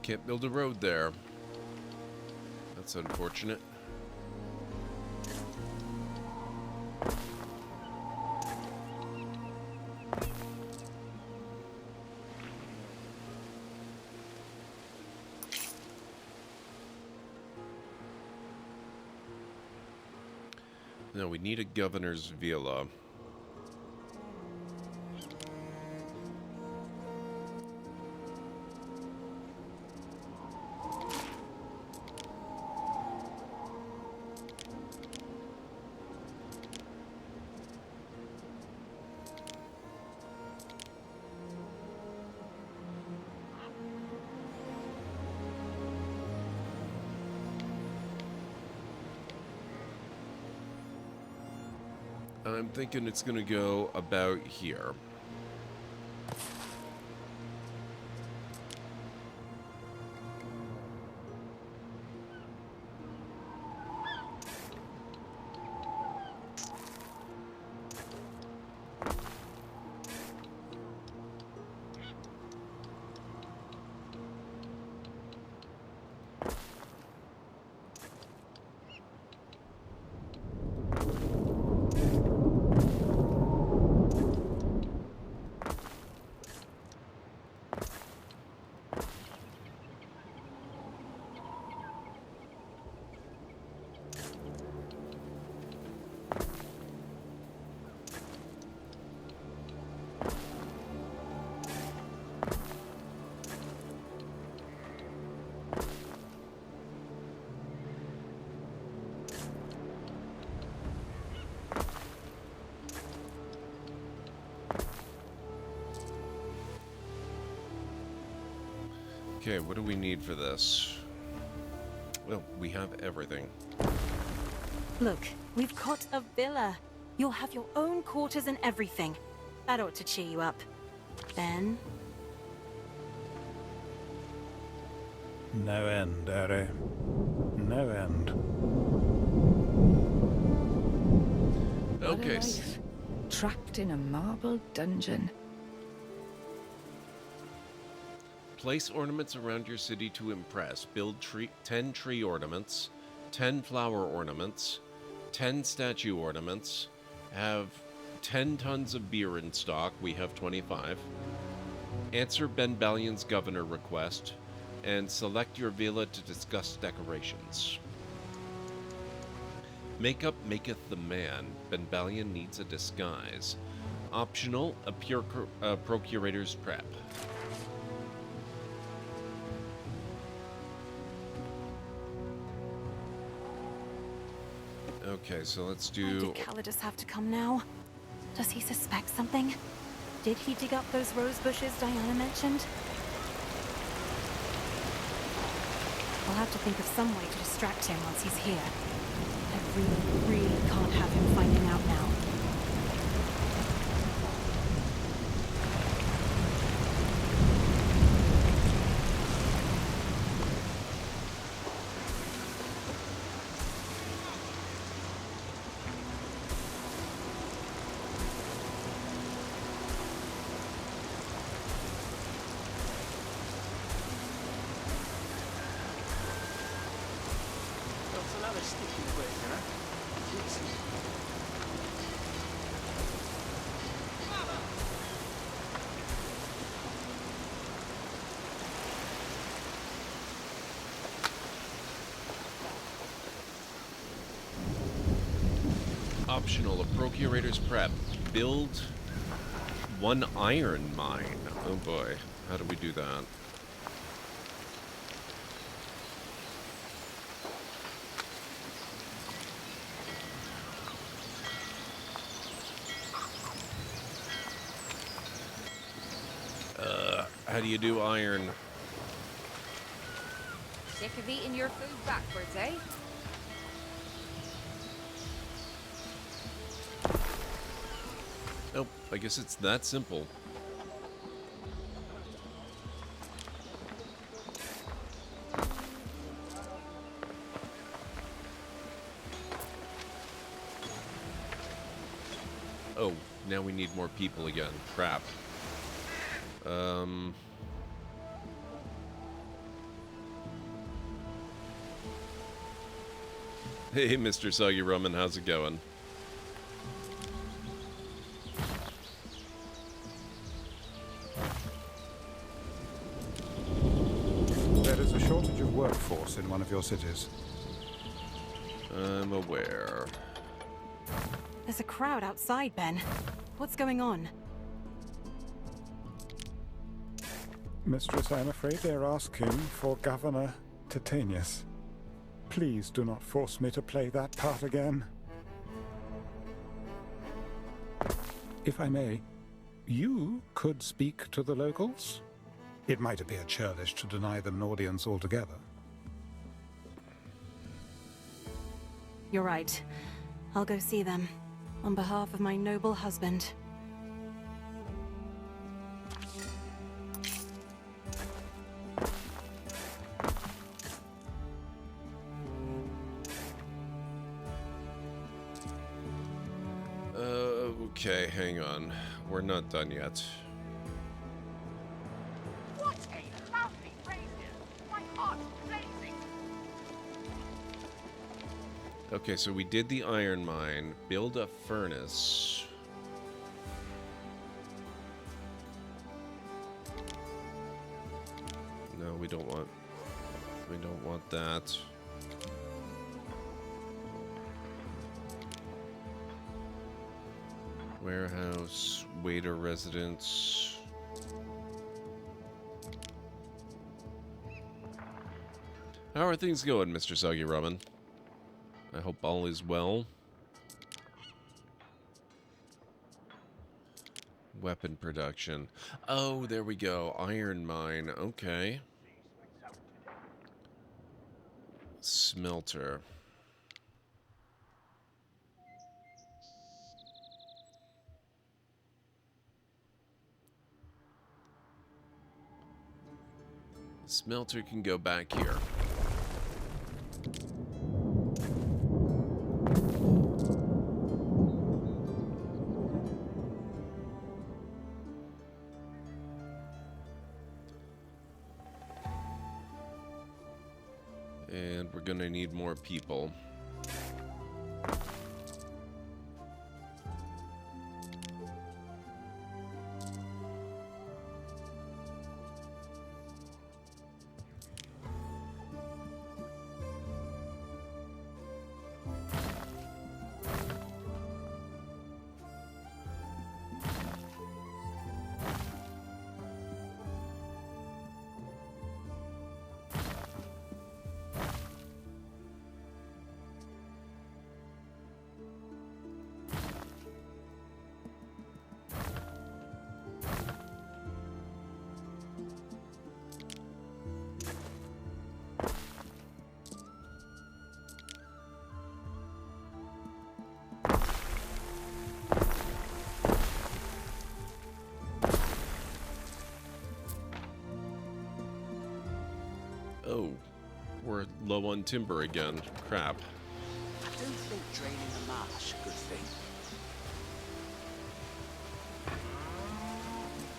Can't build a road there. That's unfortunate. No, we need a governor's villa. I'm thinking it's going to go about here. Okay, what do we need for this? Well, we have everything. Look, we've got a villa. You'll have your own quarters and everything. That ought to cheer you up. Then... No end, Harry. No end. Okay. Trapped in a marble dungeon. Place ornaments around your city to impress. Build 10 tree ornaments, 10 flower ornaments, 10 statue ornaments. Have 10 tons of beer in stock. We have 25. Answer Benbalion's governor request. And select your villa to discuss decorations. Makeup maketh the man. Benbalion needs a disguise. Optional, a pure procurator's prep. Okay, so let's do... Why did Calidus have to come now? Does he suspect something? Did he dig up those rose bushes Diana mentioned? I'll have to think of some way to distract him once he's here. I really, really can't have him finding out now. Optional, a procurator's prep. Build 1 iron mine. Oh boy, how do we do that? How do you do iron? Sick of eating your food backwards, eh? Nope, I guess it's that simple. Oh, now we need more people again. Crap. Hey, Mr. Soggy Roman, how's it going? There is a shortage of workforce in one of your cities. I'm aware. There's a crowd outside, Ben. What's going on? Mistress, I'm afraid they're asking for Governor Titanius. Please do not force me to play that part again. If I may, you could speak to the locals? It might appear churlish to deny them an audience altogether. You're right. I'll go see them. On behalf of my noble husband. Okay, hang on. We're not done yet. What a lovely reindeer! My heart's blazing! Okay, so we did the iron mine. Build a furnace. No, we don't want that. Warehouse, waiter residence. How are things going, Mr. Soggy Ramen? I hope all is well. Weapon production. Oh, there we go. Iron mine. Okay. Smelter. Smelter can go back here. And we're gonna need more people. Oh, we're low on timber again. Crap. I don't think draining the marsh a good thing.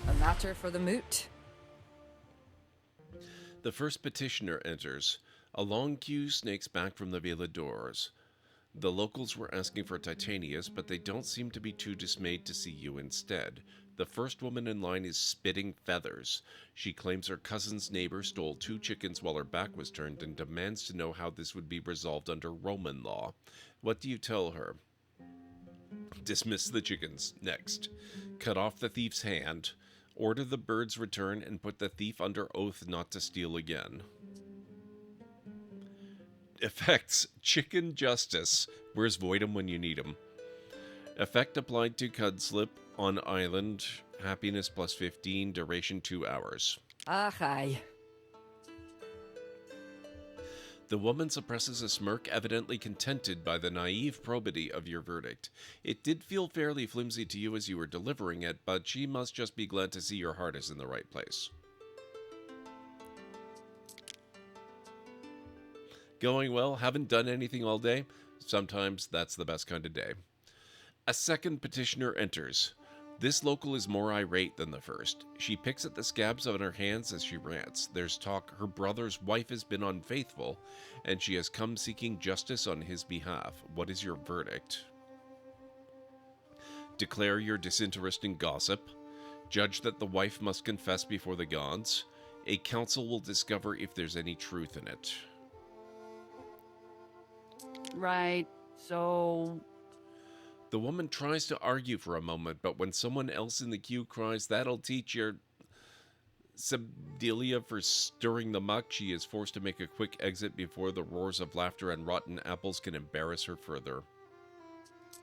A matter for the moot. The first petitioner enters. A long queue snakes back from the villa doors. The locals were asking for Titanius, but they don't seem to be too dismayed to see you instead. The first woman in line is spitting feathers. She claims her cousin's neighbor stole 2 chickens while her back was turned and demands to know how this would be resolved under Roman law. What do you tell her? Dismiss the chickens. Next. Cut off the thief's hand. Order the birds return and put the thief under oath not to steal again. Effects. Chicken justice. Where's Void'em when you need him? Effect applied to Cudslip on island. Happiness plus 15. Duration 2 hours. Aye. The woman suppresses a smirk, evidently contented by the naive probity of your verdict. It did feel fairly flimsy to you as you were delivering it, but she must just be glad to see your heart is in the right place. Going well? Haven't done anything all day? Sometimes that's the best kind of day. A second petitioner enters. This local is more irate than the first. She picks at the scabs on her hands as she rants. There's talk her brother's wife has been unfaithful, and she has come seeking justice on his behalf. What is your verdict? Declare your disinteresting gossip. Judge that the wife must confess before the gods. A council will discover if there's any truth in it. Right, so... The woman tries to argue for a moment, but when someone else in the queue cries, "That'll teach your Subdelia for stirring the muck," she is forced to make a quick exit before the roars of laughter and rotten apples can embarrass her further.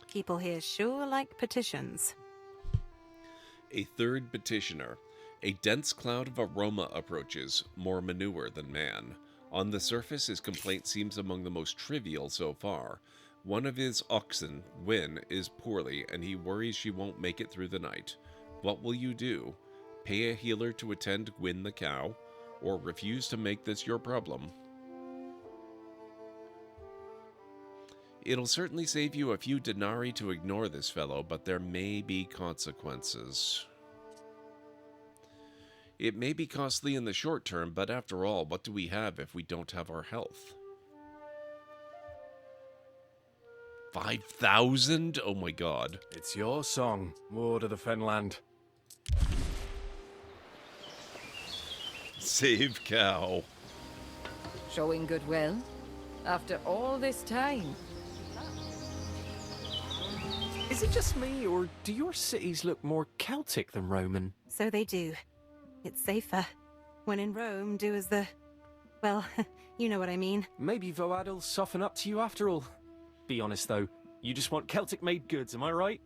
People here sure like petitions. A third petitioner. A dense cloud of aroma approaches, more manure than man. On the surface, his complaint seems among the most trivial so far. One of his oxen, Win, is poorly, and he worries she won't make it through the night. What will you do? Pay a healer to attend Gwyn the cow, or refuse to make this your problem? It'll certainly save you a few denarii to ignore this fellow, but there may be consequences. It may be costly in the short term, but after all, what do we have if we don't have our health? 5,000? Oh my god. It's your song, Ward of the Fenland. Save cow. Showing goodwill? After all this time? Is it just me, or do your cities look more Celtic than Roman? So they do. It's safer. When in Rome, do as the... Well, you know what I mean. Maybe Voad will soften up to you after all. Be honest though, you just want Celtic-made goods, am I right?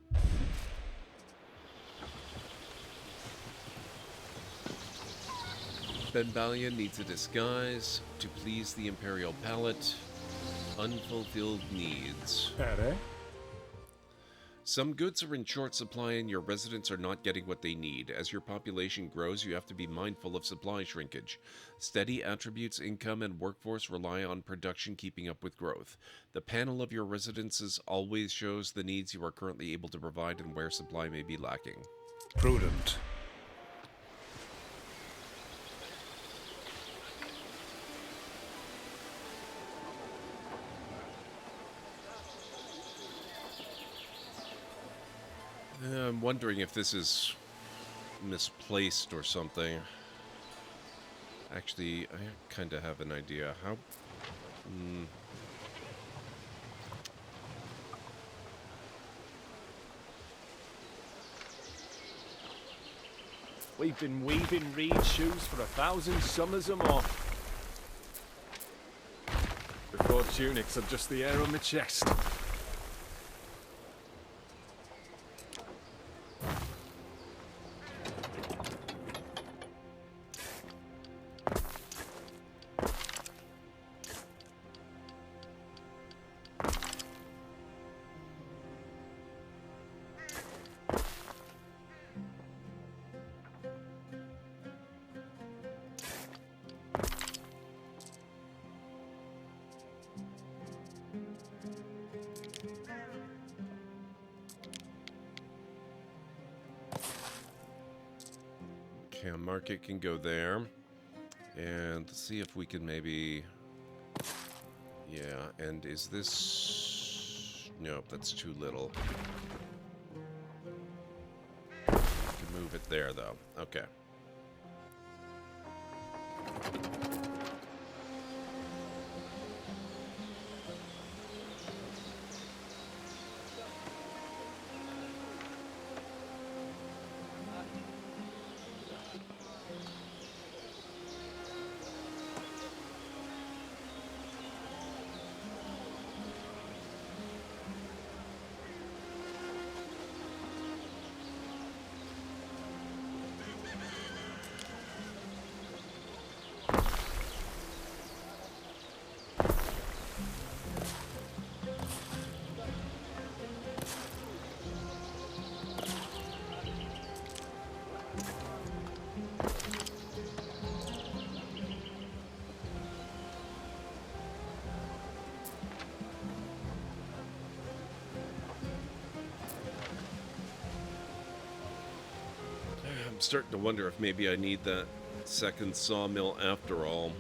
Benbalion needs a disguise to please the Imperial palate. Unfulfilled needs. Some goods are in short supply and your residents are not getting what they need. As your population grows, you have to be mindful of supply shrinkage. Steady attributes, income, and workforce rely on production keeping up with growth. The panel of your residences always shows the needs you are currently able to provide and where supply may be lacking. Prudent. I'm wondering if this is misplaced or something. Actually, I kind of have an idea. How... We've been weaving reed shoes for 1,000 summers or more. Before tunics are just the hair on my chest. Okay, a market can go there. And let's see if we can maybe... Yeah, and is this... Nope, that's too little. We can move it there, though. Okay. I'm starting to wonder if maybe I need that second sawmill after all.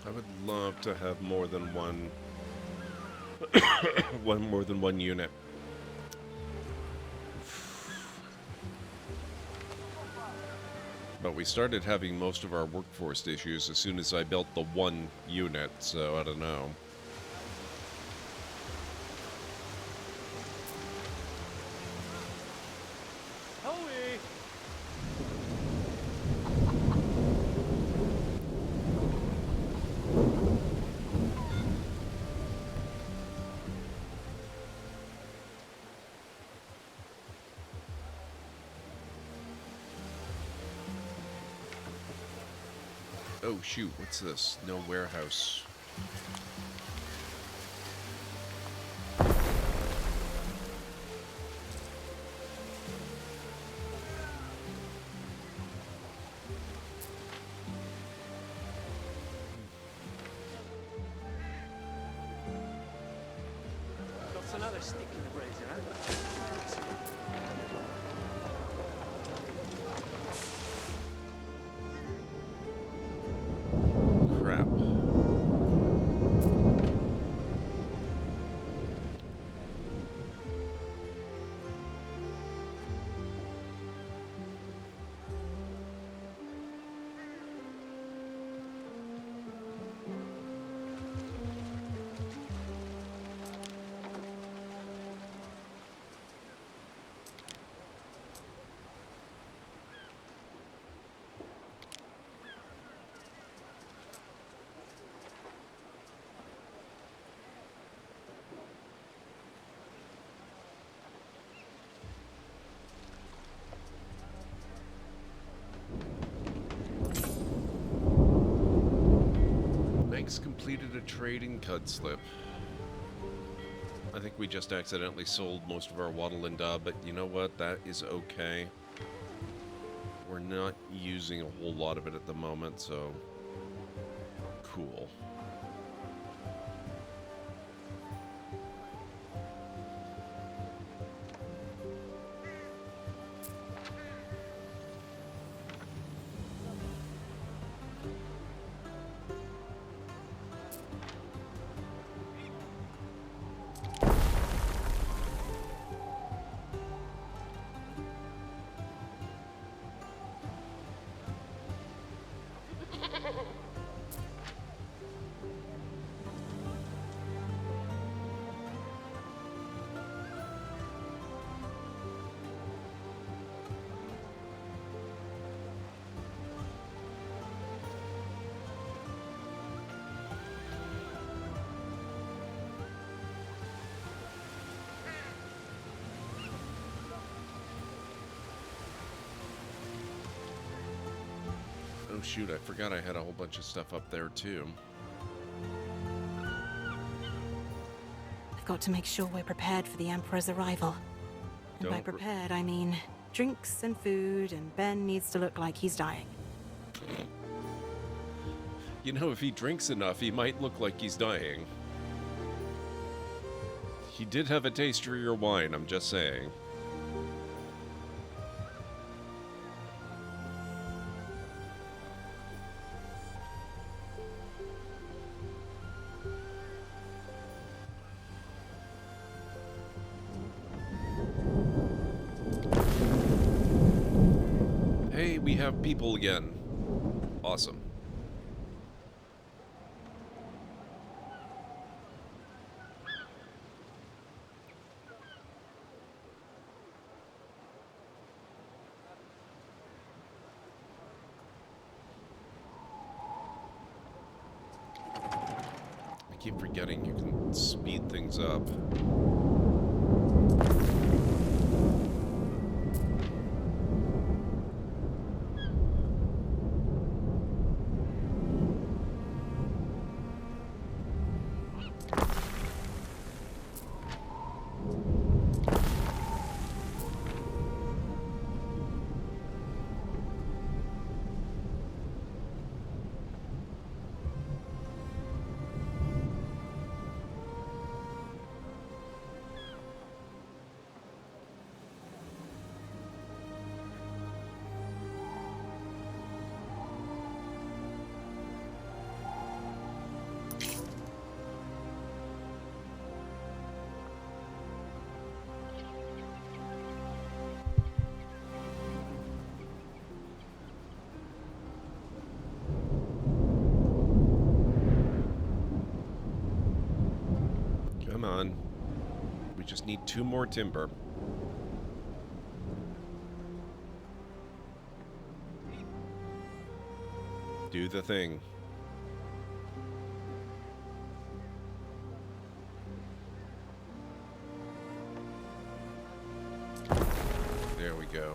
I would love to have more than one, more than one unit. But we started having most of our workforce issues as soon as I built the one unit, so I don't know. Oh shoot, what's this? No warehouse. Got another stick in the brazier, huh? Completed a trading cud slip. I think we just accidentally sold most of our wattle and dub, but you know what? That is okay. We're not using a whole lot of it at the moment, so cool. Oh shoot, I forgot I had a whole bunch of stuff up there too. I've got to make sure we're prepared for the Emperor's arrival. And by prepared, I mean drinks and food, and Ben needs to look like he's dying. You know, if he drinks enough, he might look like he's dying. He did have a taste for your wine, I'm just saying. people again. Awesome. I keep forgetting you can speed things up. Come on. We just need 2 more timber. Do the thing. There we go.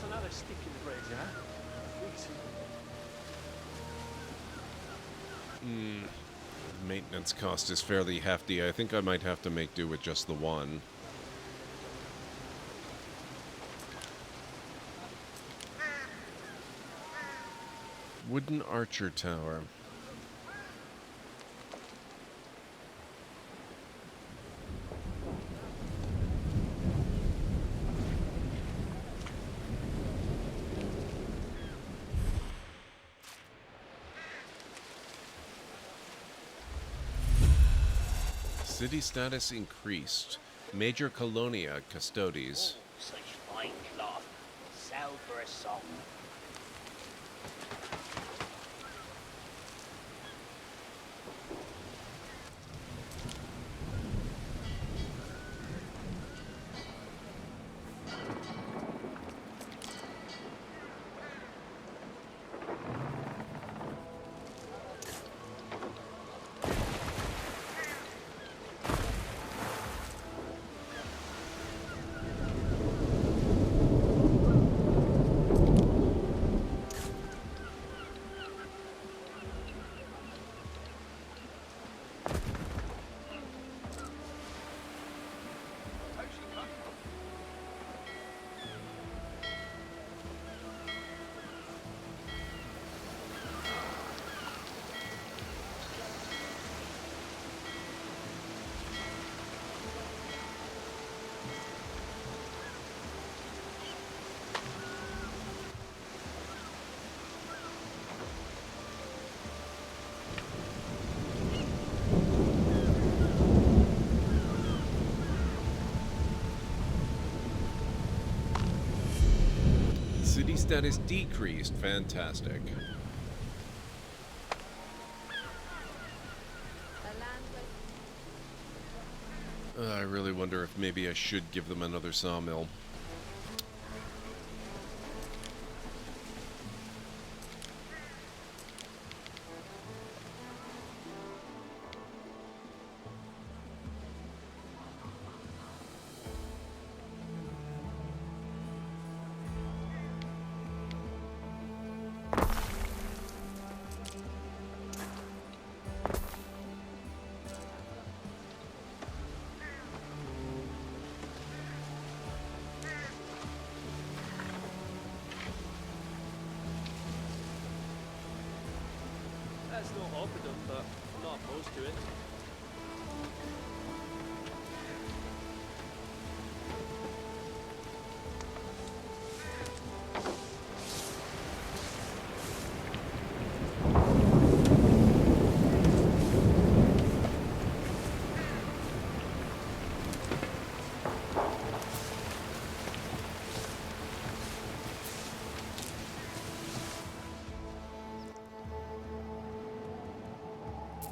Another stick in the bread, yeah? Maintenance cost is fairly hefty. I think I might have to make do with just the one. Wooden archer tower. City status increased. Major Colonia Custodes. Oh, such fine cloth. Sell for a song. City status decreased. Fantastic. I really wonder if maybe I should give them another sawmill. offered them, but I'm not opposed to it.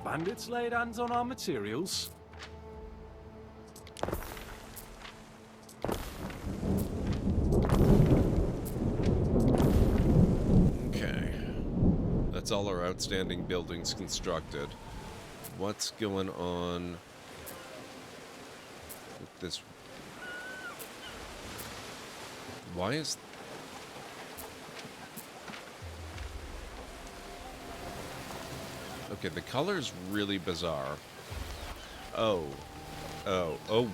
Bandits laid hands on our materials? Okay. That's all our outstanding buildings constructed. What's going on with this? Why is... Okay, the color's really bizarre. Oh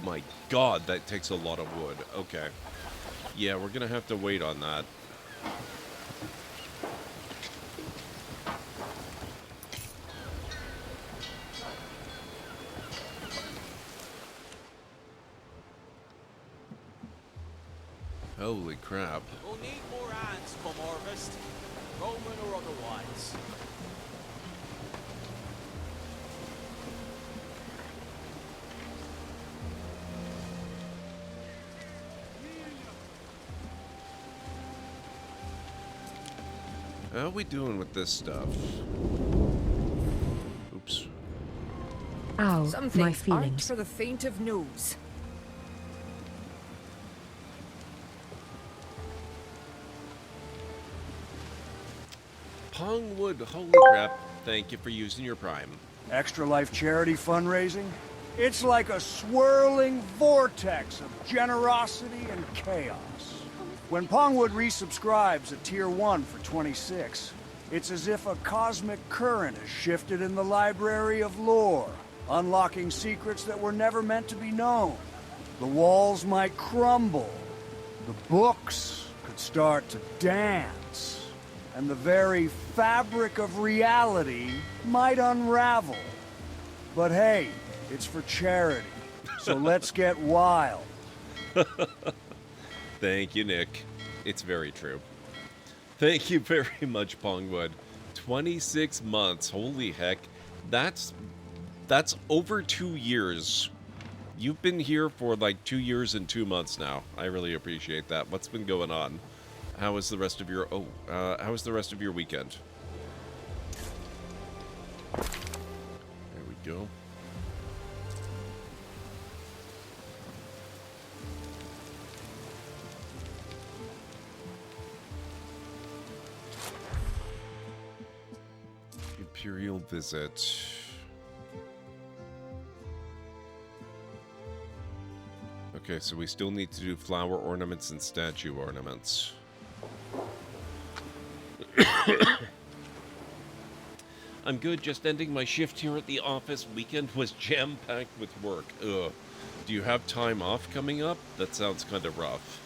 my god, that takes a lot of wood. Okay. Yeah, we're gonna have to wait on that. Holy crap. We'll need more hands come harvest, Roman or otherwise. How are we doing with this stuff? Oops. Ow, Some my things aren't feelings. for the faint of nose. Pongwood, holy crap. Thank you for using your Prime. Extra Life charity fundraising? It's like a swirling vortex of generosity and chaos. When Pongwood resubscribes at Tier 1 for 26, it's as if a cosmic current has shifted in the library of lore, unlocking secrets that were never meant to be known. The walls might crumble, the books could start to dance, and the very fabric of reality might unravel. But hey, it's for charity, so let's get wild. Thank you, Nick. It's very true. Thank you very much, Pongwood. 26 months. Holy heck. That's over 2 years. You've been here for like 2 years and 2 months now. I really appreciate that. What's been going on? How is the rest of your how is the rest of your weekend? There we go. Imperial visit. Okay, so we still need to do flower ornaments and statue ornaments. I'm good, just ending my shift here at the office. Weekend was jam-packed with work. Ugh. Do you have time off coming up? That sounds kind of rough.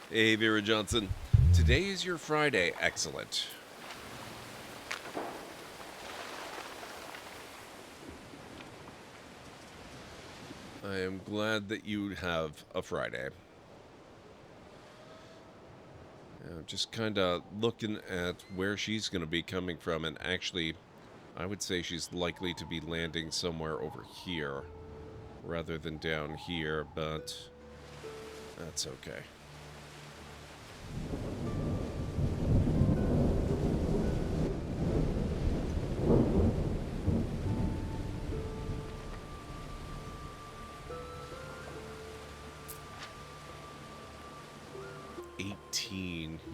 Hey, Vera Johnson. Today is your Friday. Excellent. I am glad that you have a Friday. I'm just kind of looking at where she's going to be coming from, and actually, I would say she's likely to be landing somewhere over here rather than down here, but that's okay.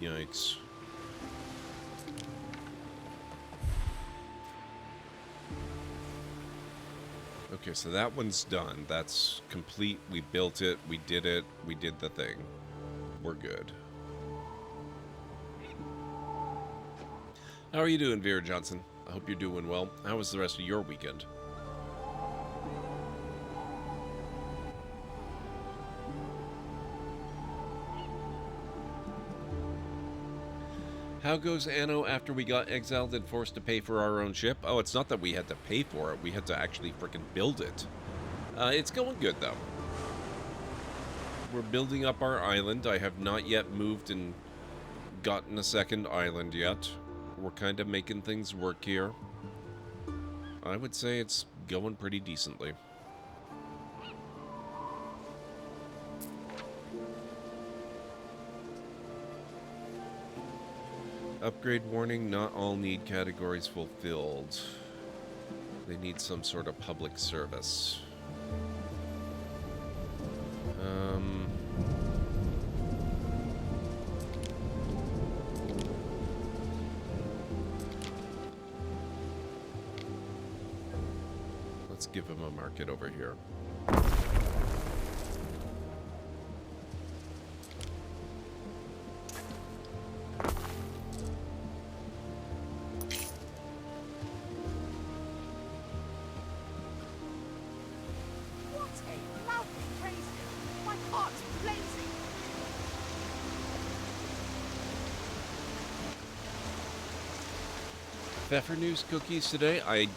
Yikes. Okay, so that one's done. That's complete. We built it. We did it. We did the thing. We're good. How are you doing, Vera Johnson? I hope you're doing well. How was the rest of your weekend? How goes Anno after we got exiled and forced to pay for our own ship? Oh, it's not that we had to pay for it. We had to actually frickin' build it. It's going good, though. We're building up our island. I have not yet moved and gotten a second island yet. We're kind of making things work here. I would say it's going pretty decently. Upgrade warning, not all need categories fulfilled. They need some sort of public service. Let's give him a market over here. Pfeffernuss cookies today? I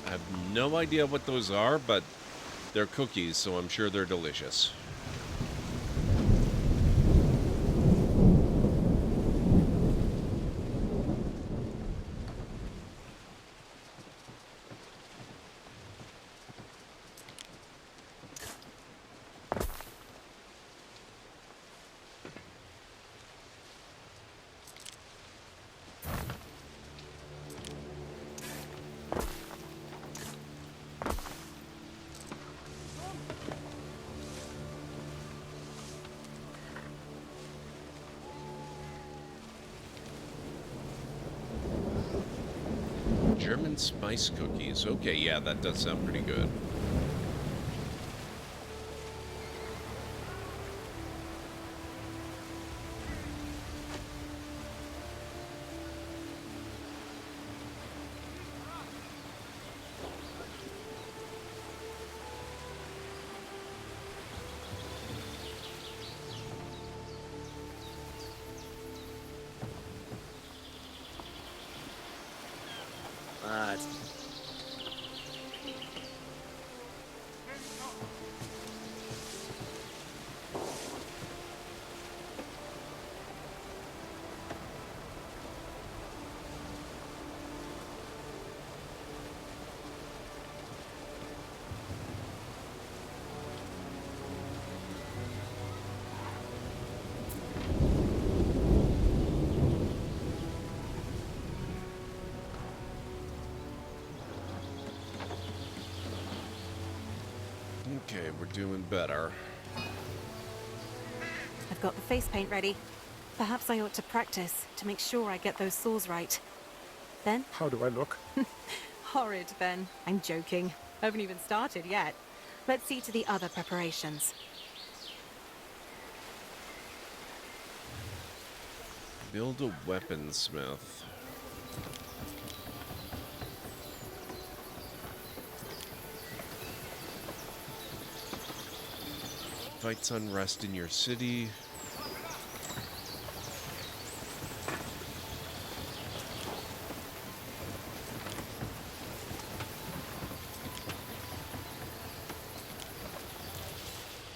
have no idea what those are, but they're cookies, so I'm sure they're delicious. German spice cookies. Okay, yeah, that does sound pretty good. Okay, we're doing better. I've got the face paint ready. Perhaps I ought to practice to make sure I get those saws right. Ben? How do I look? Horrid, Ben. I'm joking. I haven't even started yet. Let's see to the other preparations. Build a weaponsmith. Fights unrest in your city.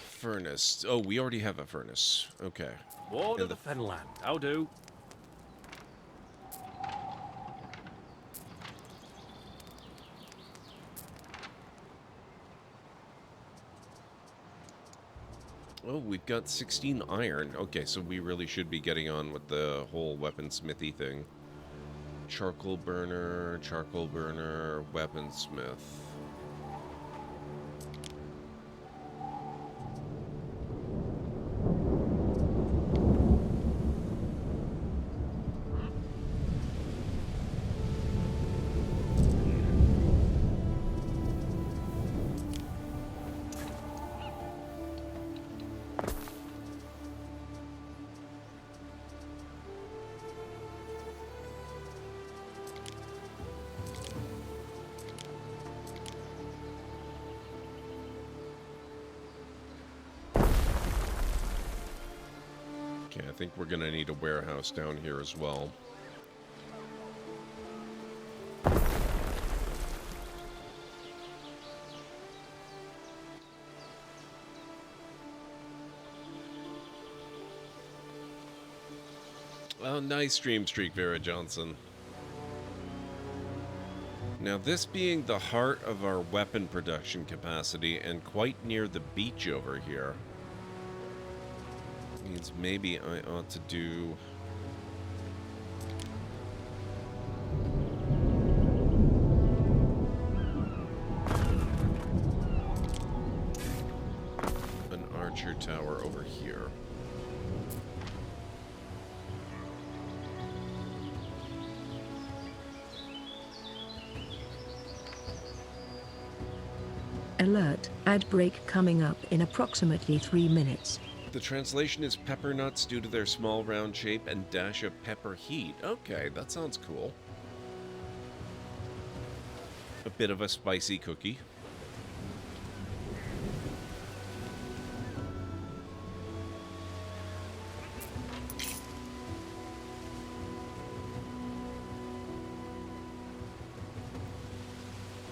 Furnace. Oh, we already have a furnace. Okay. Ward of the Fenland. How do? Oh, we've got 16 iron. Okay, so we really should be getting on with the whole weaponsmithy thing. Charcoal burner, weaponsmith. Okay, I think we're gonna need a warehouse down here as well. Oh, nice stream streak, Vera Johnson. Now, this being the heart of our weapon production capacity and quite near the beach over here, means maybe I ought to do... an archer tower over here. Alert, ad break coming up in approximately 3 minutes. The translation is pepper nuts due to their small round shape and dash of pepper heat. Okay, that sounds cool. A bit of a spicy cookie.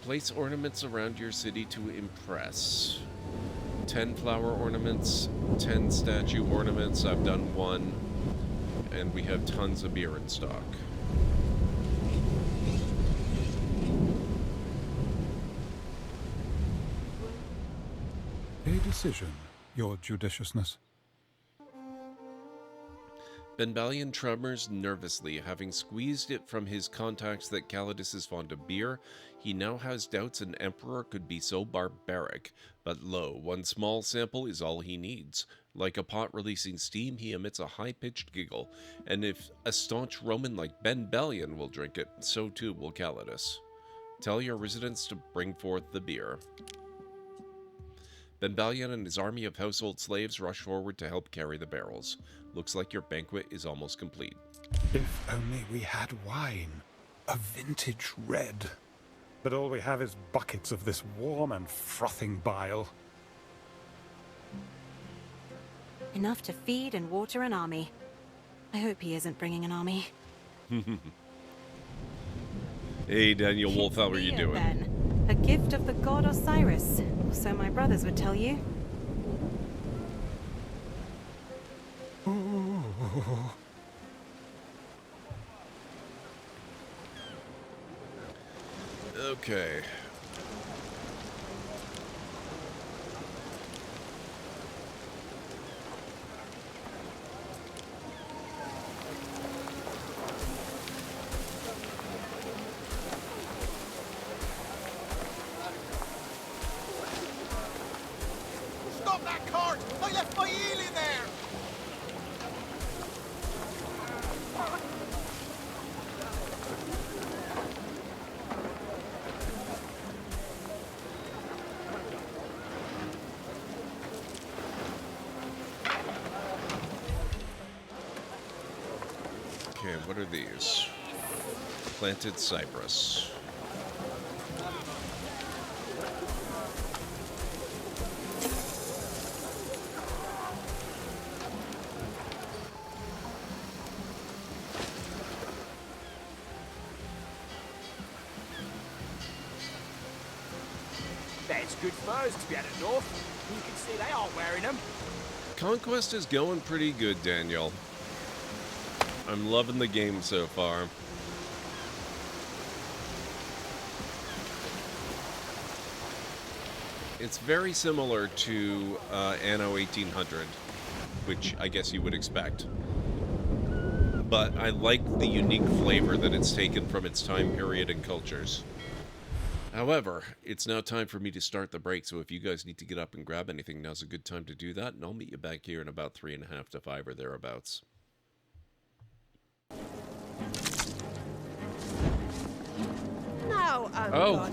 Place ornaments around your city to impress. 10 flower ornaments, 10 statue ornaments. I've done 1. And we have tons of beer in stock. A decision, your judiciousness. Benbalion tremors nervously, having squeezed it from his contacts that Calidus is fond of beer. He now has doubts an emperor could be so barbaric. But lo, 1 small sample is all he needs. Like a pot releasing steam, he emits a high-pitched giggle. And if a staunch Roman like Benbalion will drink it, so too will Calidus. Tell your residents to bring forth the beer. Benbalion and his army of household slaves rush forward to help carry the barrels. Looks like your banquet is almost complete. If only we had wine. A vintage red. But all we have is buckets of this warm and frothing bile. Enough to feed and water an army. I hope he isn't bringing an army. Hey, Daniel Wolf, how are you doing? Then. A gift of the god Osiris, or so my brothers would tell you. Okay. Stop that cart! I left my eel in there! Okay, what are these? Planted cypress. That's good furs to be out of north. You can see they aren't wearing them. Conquest is going pretty good, Daniel. I'm loving the game so far. It's very similar to Anno 1800, which I guess you would expect. But I like the unique flavor that it's taken from its time period and cultures. However, it's now time for me to start the break, so if you guys need to get up and grab anything, now's a good time to do that, and I'll meet you back here in about 3.5 to 5 or thereabouts. No, oh,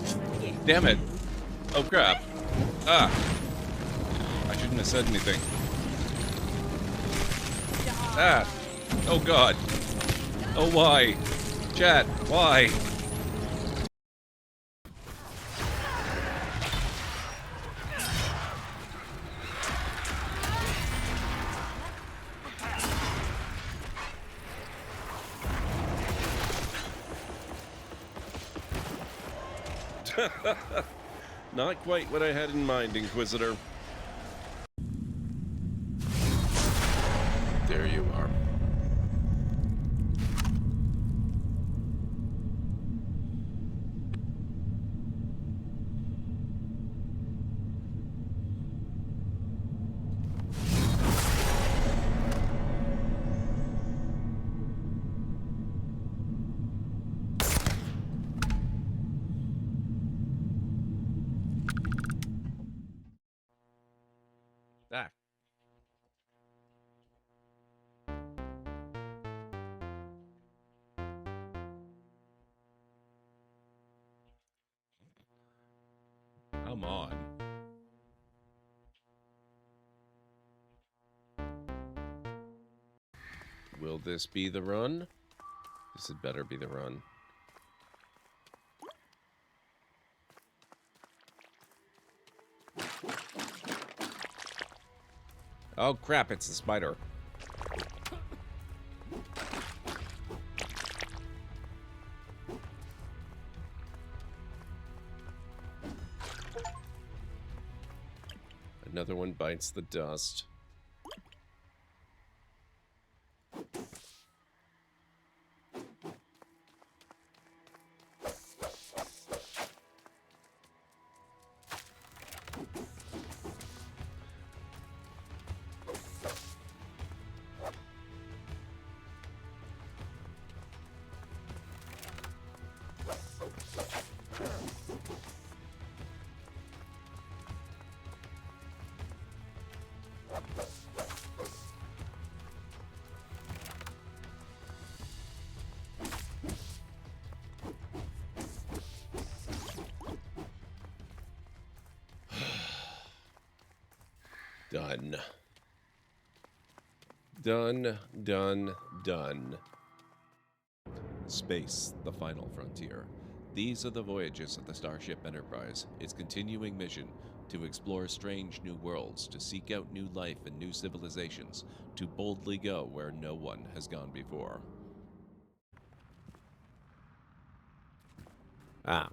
damn it. Oh, crap. Ah. I shouldn't have said anything. Ah. Oh, God. Oh, why? Chat, why? Not quite what I had in mind, Inquisitor. There you are. Ah. Come on. Will this be the run? This had better be the run. Oh crap, it's the spider. Another one bites the dust. Done. Done, done, done. Space, the final frontier. These are the voyages of the Starship Enterprise, its continuing mission to explore strange new worlds, to seek out new life and new civilizations, to boldly go where no one has gone before. Ah.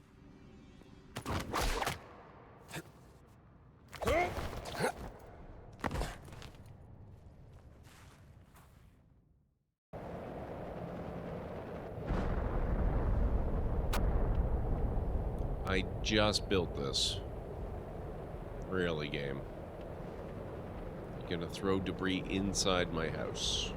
I just built this. Really, game. You're gonna throw debris inside my house.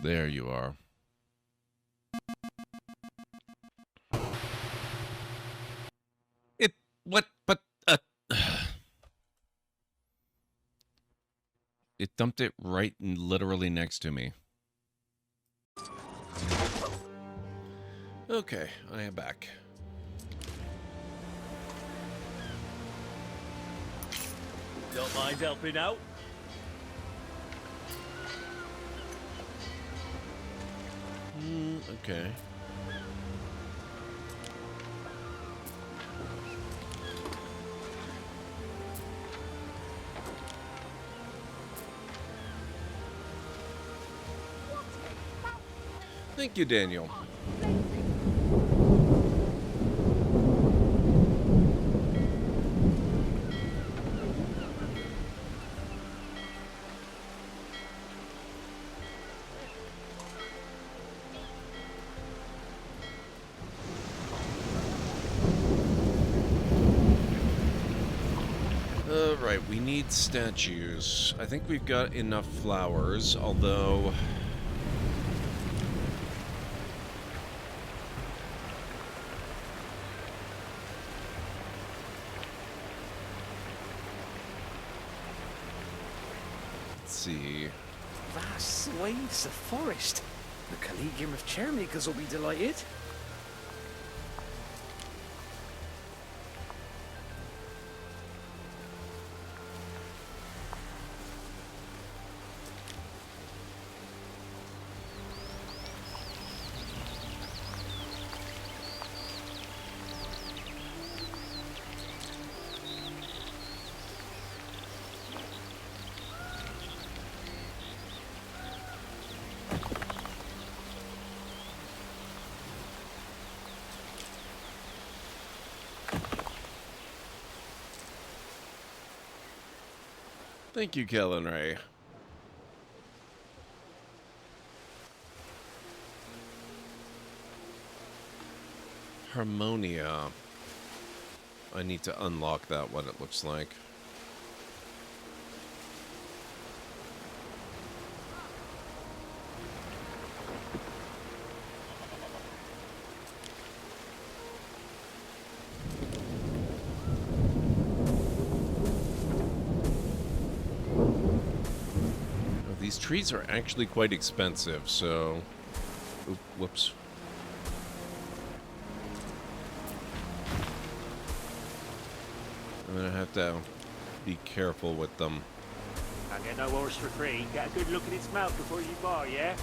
There you are. It dumped it right and literally next to me. Okay, I am back. Don't mind helping out? Okay. Thank you, Daniel. Right, we need statues. I think we've got enough flowers, although... Let's see... Vast swathes of forest. The Collegium of Chairmakers will be delighted. Thank you, Kellen Ray. Harmonia. I need to unlock that, what it looks like. These trees are actually quite expensive, so... Oop, whoops. I'm gonna have to be careful with them. Can't get no horse for free. Get a good look at its mouth before you buy, yeah?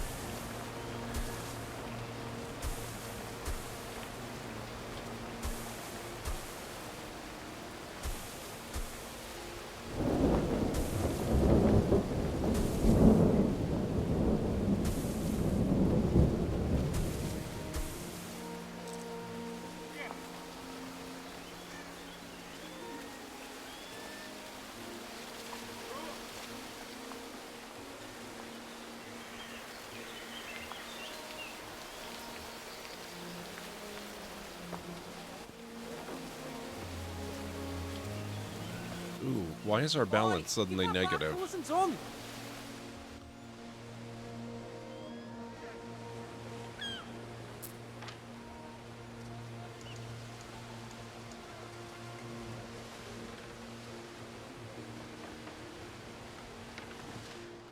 Ooh, why is our balance suddenly negative? I wasn't on.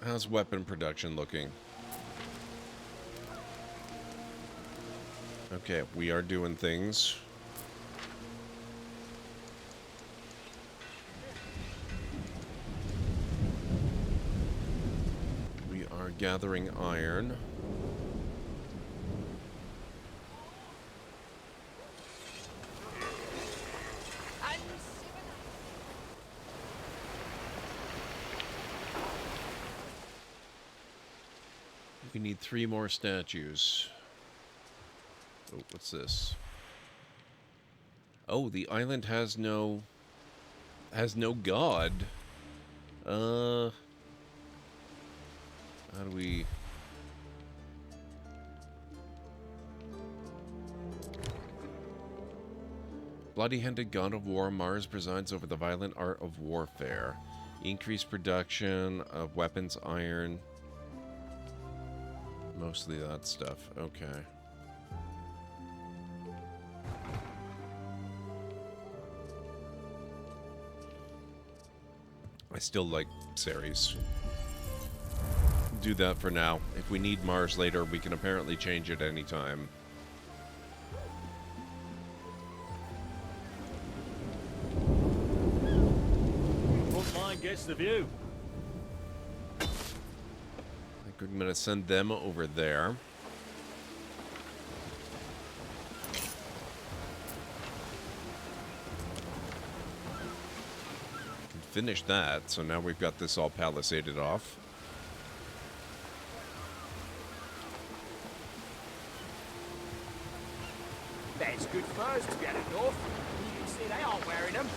How's weapon production looking? Okay, we are doing things. We are gathering iron. We need 3 more statues. Oh, what's this? Oh, the island has no god. How do we... Bloody-handed god of war, Mars presides over the violent art of warfare. Increased production of weapons, iron. Mostly that stuff. Okay. I still like Ceres. Do that for now. If we need Mars later, we can apparently change it anytime. Front line gets the view. I think I'm gonna send them over there. Finish that, so now we've got this all palisaded off. There's good furs to be had at North. You can see they aren't wearing them.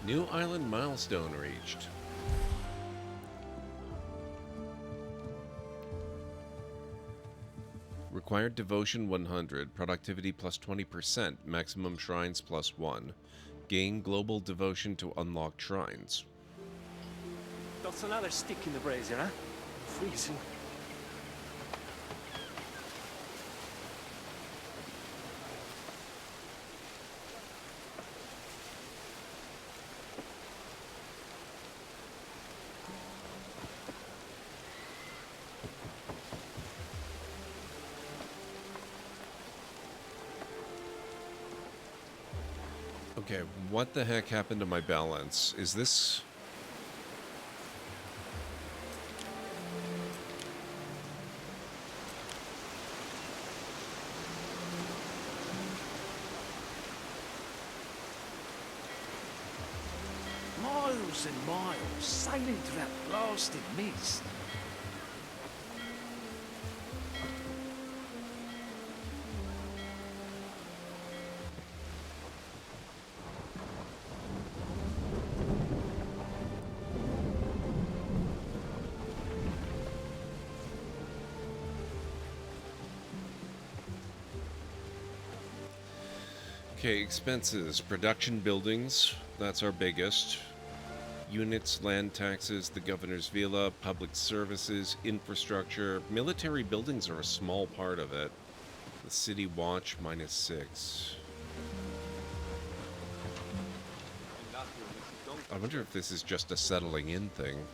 New island milestone reached. Required devotion 100, productivity plus 20%, maximum shrines plus 1. Gain global devotion to unlock shrines. That's another stick in the brazier, huh? Freezing. Okay, what the heck happened to my balance? Is this... 1,000 miles sailing through that blasted mist. Okay, expenses. Production buildings, that's our biggest. Units, land taxes, the governor's villa, public services, infrastructure. Military buildings are a small part of it. The city watch, -6. I wonder if this is just a settling in thing.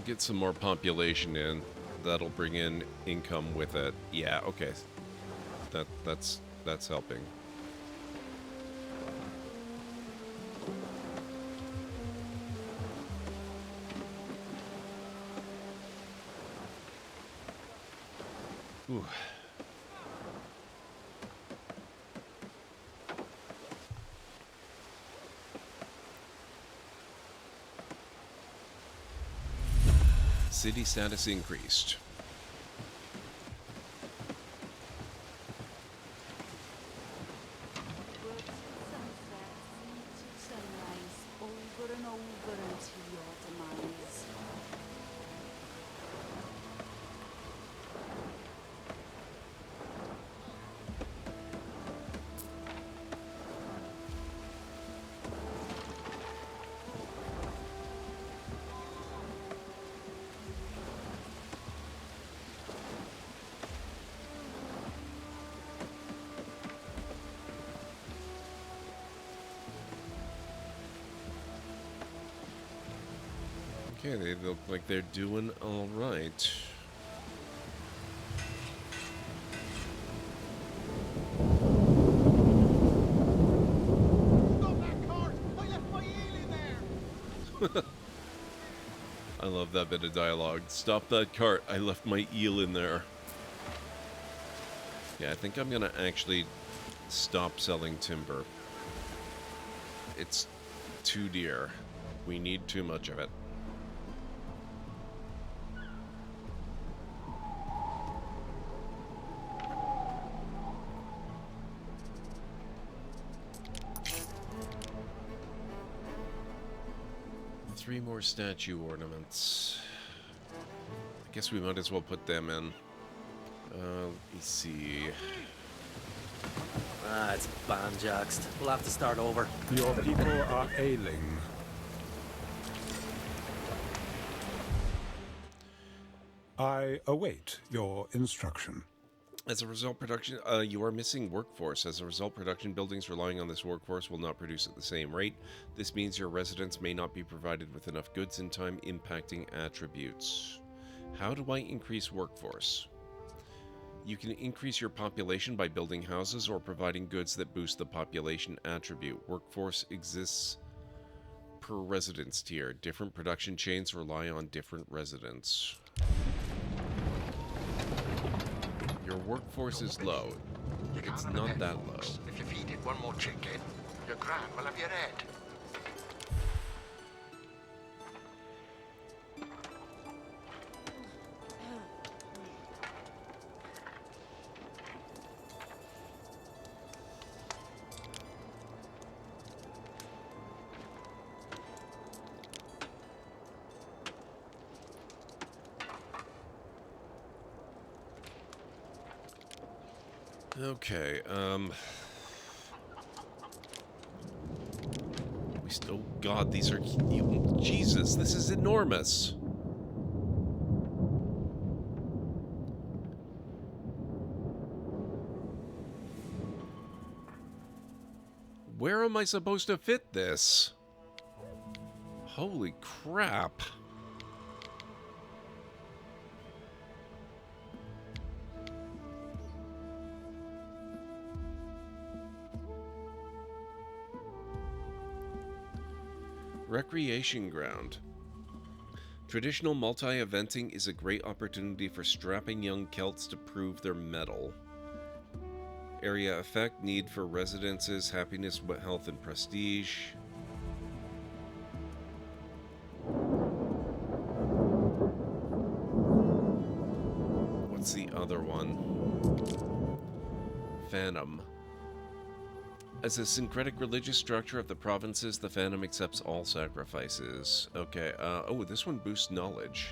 Get some more population in. That'll bring in income with it. Yeah, okay. That's helping. Ooh. City status increased. Over and over until your demise. Okay, they look like they're doing all right. Stop that cart! I left my eel in there! I love that bit of dialogue. Stop that cart, I left my eel in there. Yeah, I think I'm gonna actually stop selling timber. It's too dear. We need too much of it. Three more statue ornaments. I guess we might as well put them in. Let me see. Ah, it's banjaxed. We'll have to start over. Your people are ailing. I await your instruction. As a result, you are missing workforce. As a result, production buildings relying on this workforce will not produce at the same rate. This means your residents may not be provided with enough goods in time, impacting attributes. How do I increase workforce? You can increase your population by building houses or providing goods that boost the population attribute. Workforce exists per residence tier. Different production chains rely on different residents. Your workforce is low. It's not that low. If you feed it one more chicken, your gran will have your head. Okay, we still God, these are... Jesus, this is enormous. Where am I supposed to fit this? Holy crap. Recreation ground. Traditional multi-eventing is a great opportunity for strapping young Celts to prove their mettle. Area effect, need for residences, happiness, health, and prestige. What's the other one? Phantom. As a syncretic religious structure of the provinces, the Phantom accepts all sacrifices. Okay, oh, this one boosts knowledge.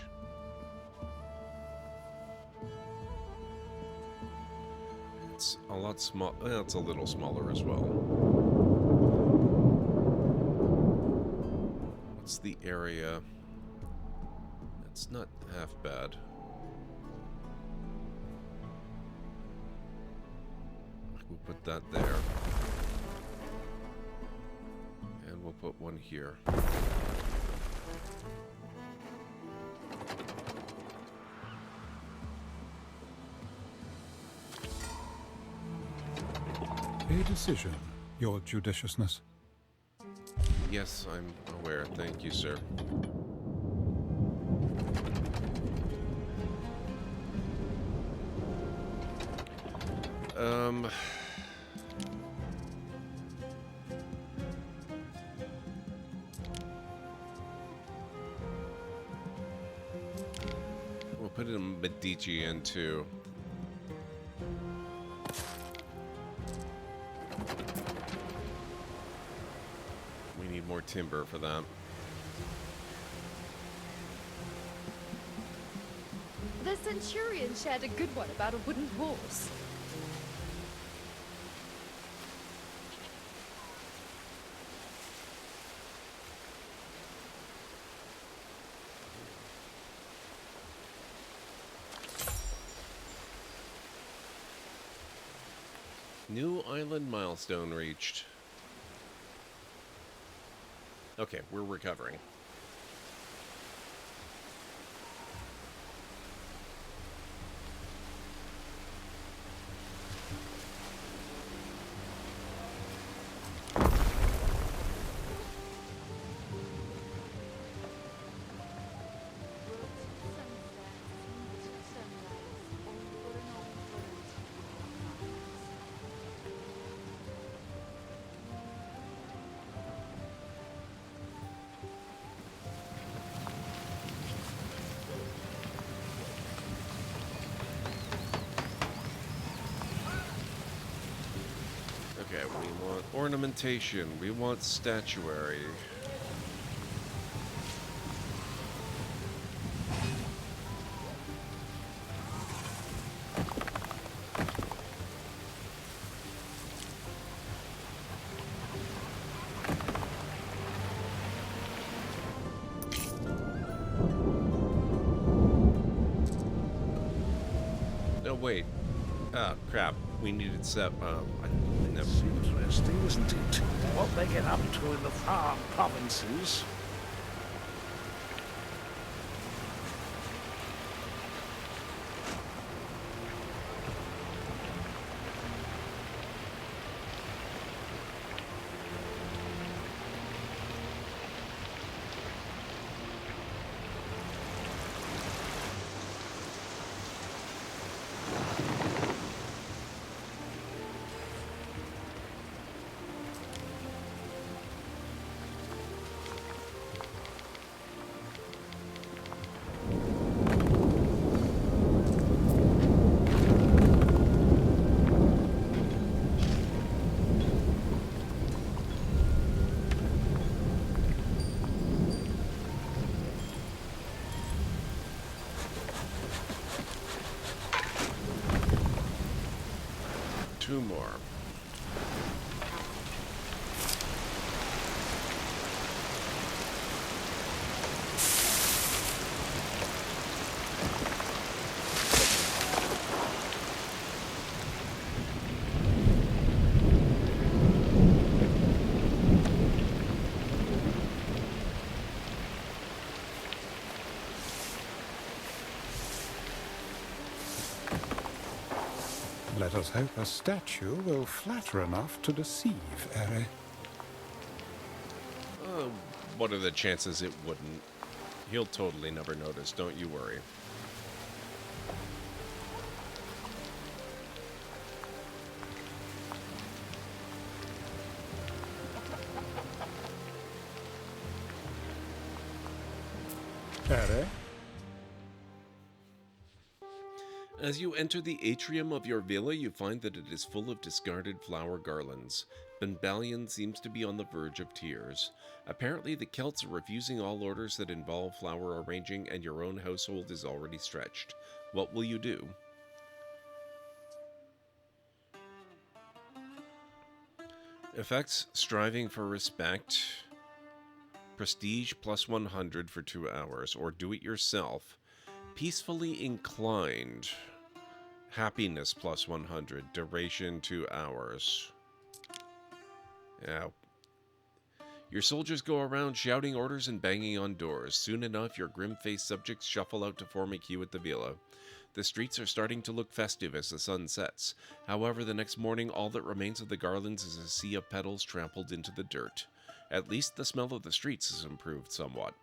It's a lot small. It's a little smaller as well. What's the area? It's not half bad. We'll put that there. And we'll put one here. A decision, Your Judiciousness. Yes, I'm aware. Thank you, sir. We'll put it in Medici in too. We need more timber for that. The Centurion shared a good one about a wooden horse. New island milestone reached. Okay, we're recovering. Okay, we want ornamentation, we want statuary. No, wait. Ah, crap. We needed set. It's interesting, isn't it? What they get up to in the far provinces. Two more. let us hope a statue will flatter enough to deceive Eri. What are the chances it wouldn't? He'll totally never notice, don't you worry. Eri? As you enter the atrium of your villa, you find that it is full of discarded flower garlands. Benbalion seems to be on the verge of tears. Apparently, the Celts are refusing all orders that involve flower arranging, and your own household is already stretched. What will you do? Effects: striving for respect. Prestige plus 100 for 2 hours, or do it yourself. Peacefully inclined. Happiness plus 100. Duration 2 hours. Yeah. Your soldiers go around shouting orders and banging on doors. Soon enough, your grim-faced subjects shuffle out to form a queue at the villa. The streets are starting to look festive as the sun sets. However, the next morning, all that remains of the garlands is a sea of petals trampled into the dirt. At least the smell of the streets has improved somewhat.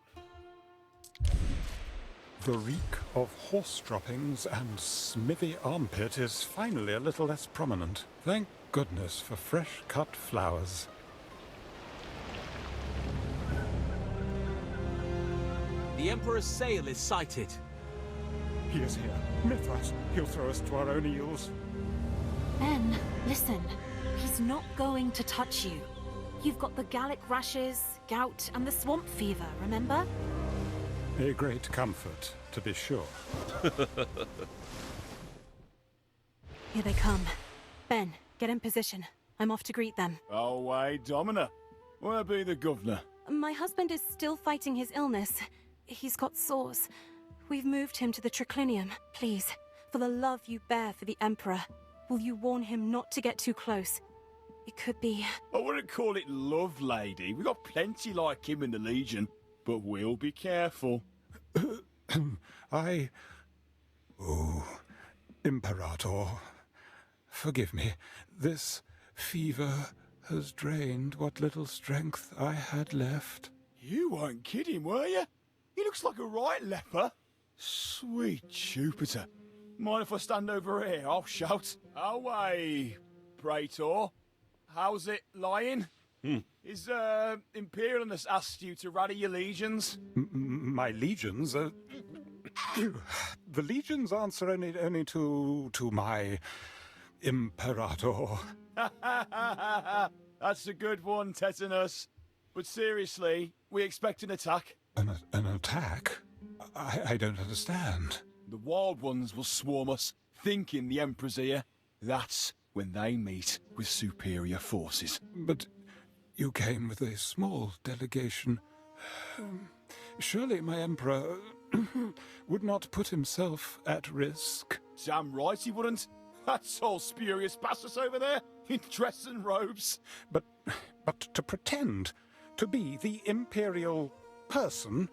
The reek of horse droppings and smithy armpit is finally a little less prominent. Thank goodness for fresh-cut flowers. The Emperor's sail is sighted. He is here. Mithras, he'll throw us to our own eels. Ben, listen. He's not going to touch you. You've got the Gallic rashes, gout, and the swamp fever, remember? A great comfort, to be sure. Here they come. Ben, get in position. I'm off to greet them. Oh, wait, Domina. Where be the governor? My husband is still fighting his illness. He's got sores. We've moved him to the triclinium. Please, for the love you bear for the Emperor, will you warn him not to get too close? It could be... I wouldn't call it love, lady. We got plenty like him in the Legion, but we'll be careful. Oh, Imperator, forgive me. This fever has drained what little strength I had left. You weren't kidding, were you? He looks like a right leper. Sweet Jupiter. Mind if I stand over here? I'll shout. Away, Praetor. How's it lying? Is Imperialness asked you to rally your legions? My legions? The legions answer only to my Imperator. That's a good one, Tetanus. But seriously, we expect an attack. An attack? I don't understand. The Wild Ones will swarm us, thinking the Emperor's here. That's when they meet with superior forces. But you came with a small delegation. Surely my Emperor would not put himself at risk. Damn right he wouldn't. That's all spurious bastards over there, in dress and robes. But to pretend to be the Imperial person,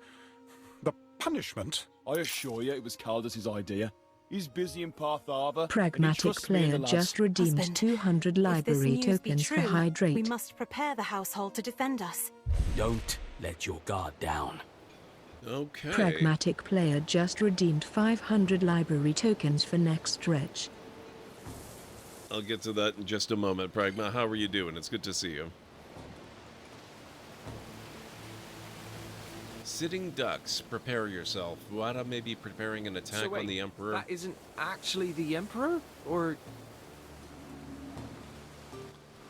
the punishment... I assure you it was Caldus' idea. He's busy in Partharva. Pragmatic player just redeemed Husband, 200 library tokens true, for Hydrate. We must prepare the household to defend us. Don't let your guard down. Okay. Pragmatic player just redeemed 500 library tokens for next stretch. I'll get to that in just a moment. Pragma, how are you doing? It's good to see you. Sitting ducks, prepare yourself. Wada may be preparing an attack So wait, on the Emperor. That isn't actually the Emperor? Or...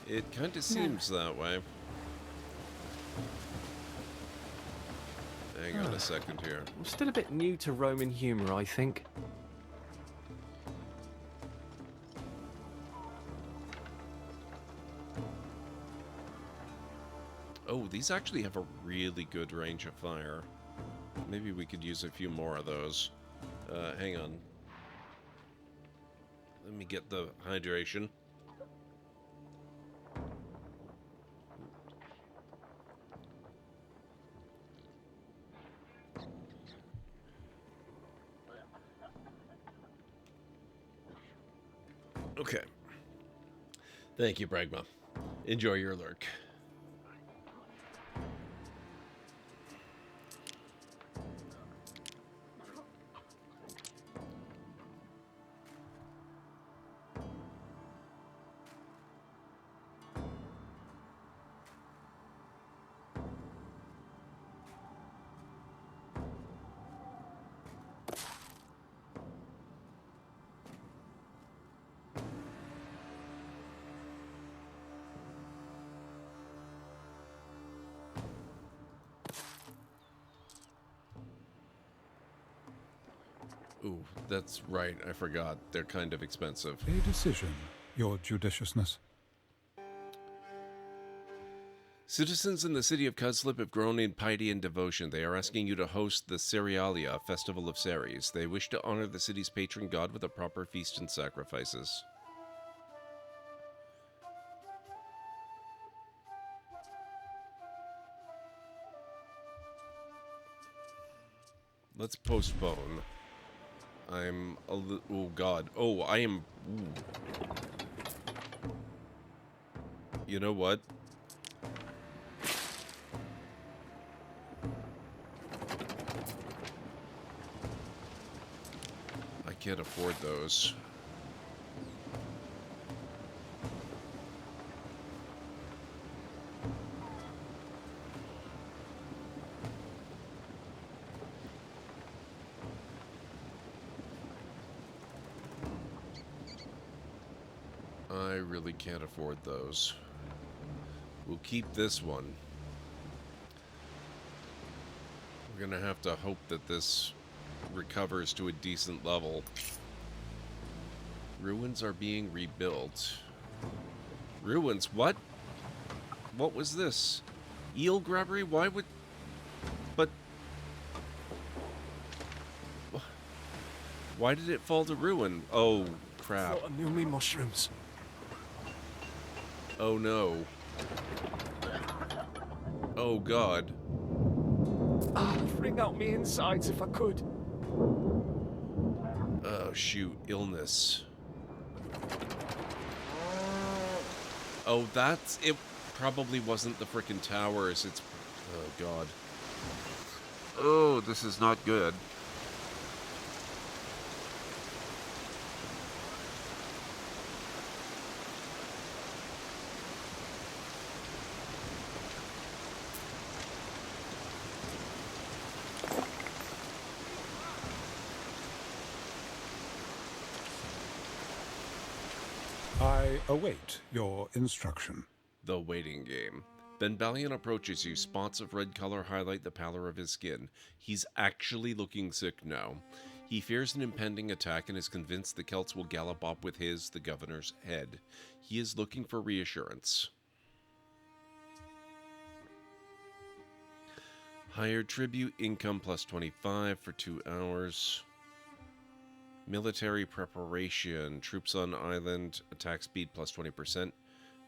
It kind of seems that way. Hang on a second here. I'm still a bit new to Roman humor, I think. Oh, these actually have a really good range of fire. Maybe we could use a few more of those. Hang on. Let me get the hydration. Okay. Thank you, Bragma. Enjoy your lurk. Ooh, that's right. I forgot. They're kind of expensive. A decision, your judiciousness. Citizens in the city of Cudslip have grown in piety and devotion. They are asking you to host the Cerealia, Festival of Ceres. They wish to honor the city's patron god with a proper feast and sacrifices. Let's postpone. I'm a little... Oh, God. Oh, I am... Ooh. You know what? I can't afford those. I really can't afford those. We'll keep this one. We're gonna have to hope that this recovers to a decent level. Ruins are being rebuilt. Ruins? What? What was this? Eel grabbery? Why would... But... Why did it fall to ruin? Oh, crap. What are newly mushrooms? Oh no. Oh god. Bring out me insides if I could. Oh shoot, illness. Oh, that's... It probably wasn't the frickin' towers, it's... Oh god. Oh, this is not good. I await your instruction. The waiting game. Benbalion approaches you. Spots of red color highlight the pallor of his skin. He's actually looking sick now. He fears an impending attack and is convinced the Celts will gallop up with his, the governor's, head. He is looking for reassurance. Higher tribute, income plus 25 for 2 hours. Military preparation, troops on island, attack speed plus 20%,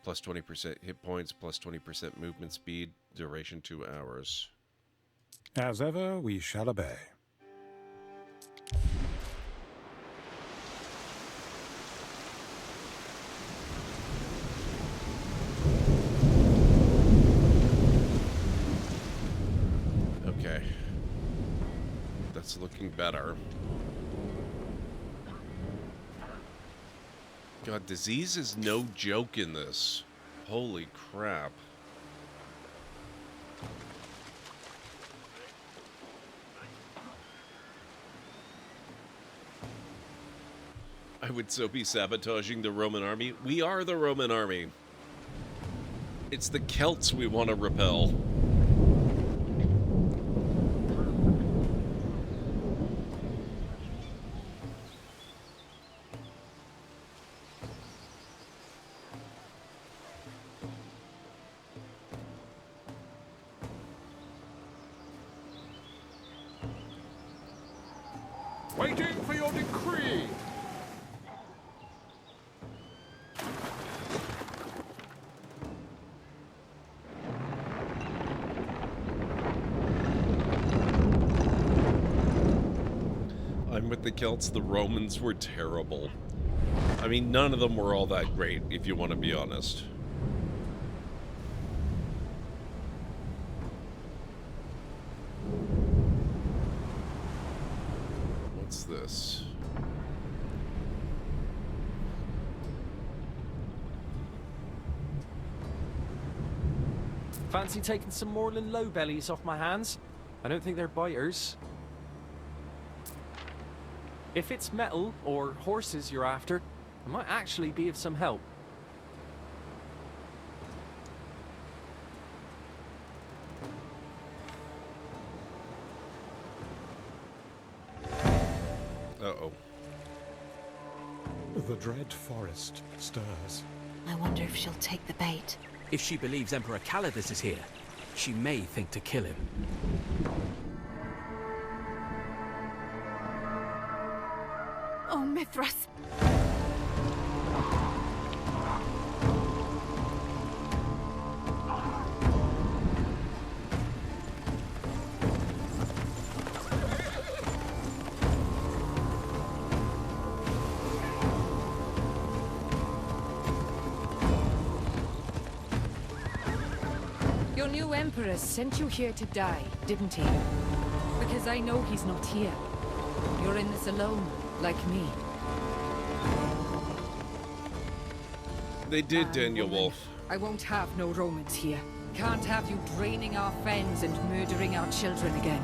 plus 20% hit points, plus 20% movement speed, duration 2 hours. As ever, we shall obey. Okay. That's looking better. God, disease is no joke in this. Holy crap. I would so be sabotaging the Roman army. We are the Roman army. It's the Celts we want to repel. Waiting for your decree. I'm with the Celts. The Romans were terrible. I mean, none of them were all that great, if you want to be honest. What's this? Fancy taking some Moorland low-bellies off my hands? I don't think they're biters. If it's metal or horses you're after, I might actually be of some help. Uh-oh. The dread forest stirs. I wonder if she'll take the bait. If she believes Emperor Calidus is here, she may think to kill him. Oh, Mithras! Your new Emperor sent you here to die, didn't he? Because I know he's not here. You're in this alone, like me. They did, Daniel Wolf. I won't have no Romans here. Can't have you draining our fens and murdering our children again.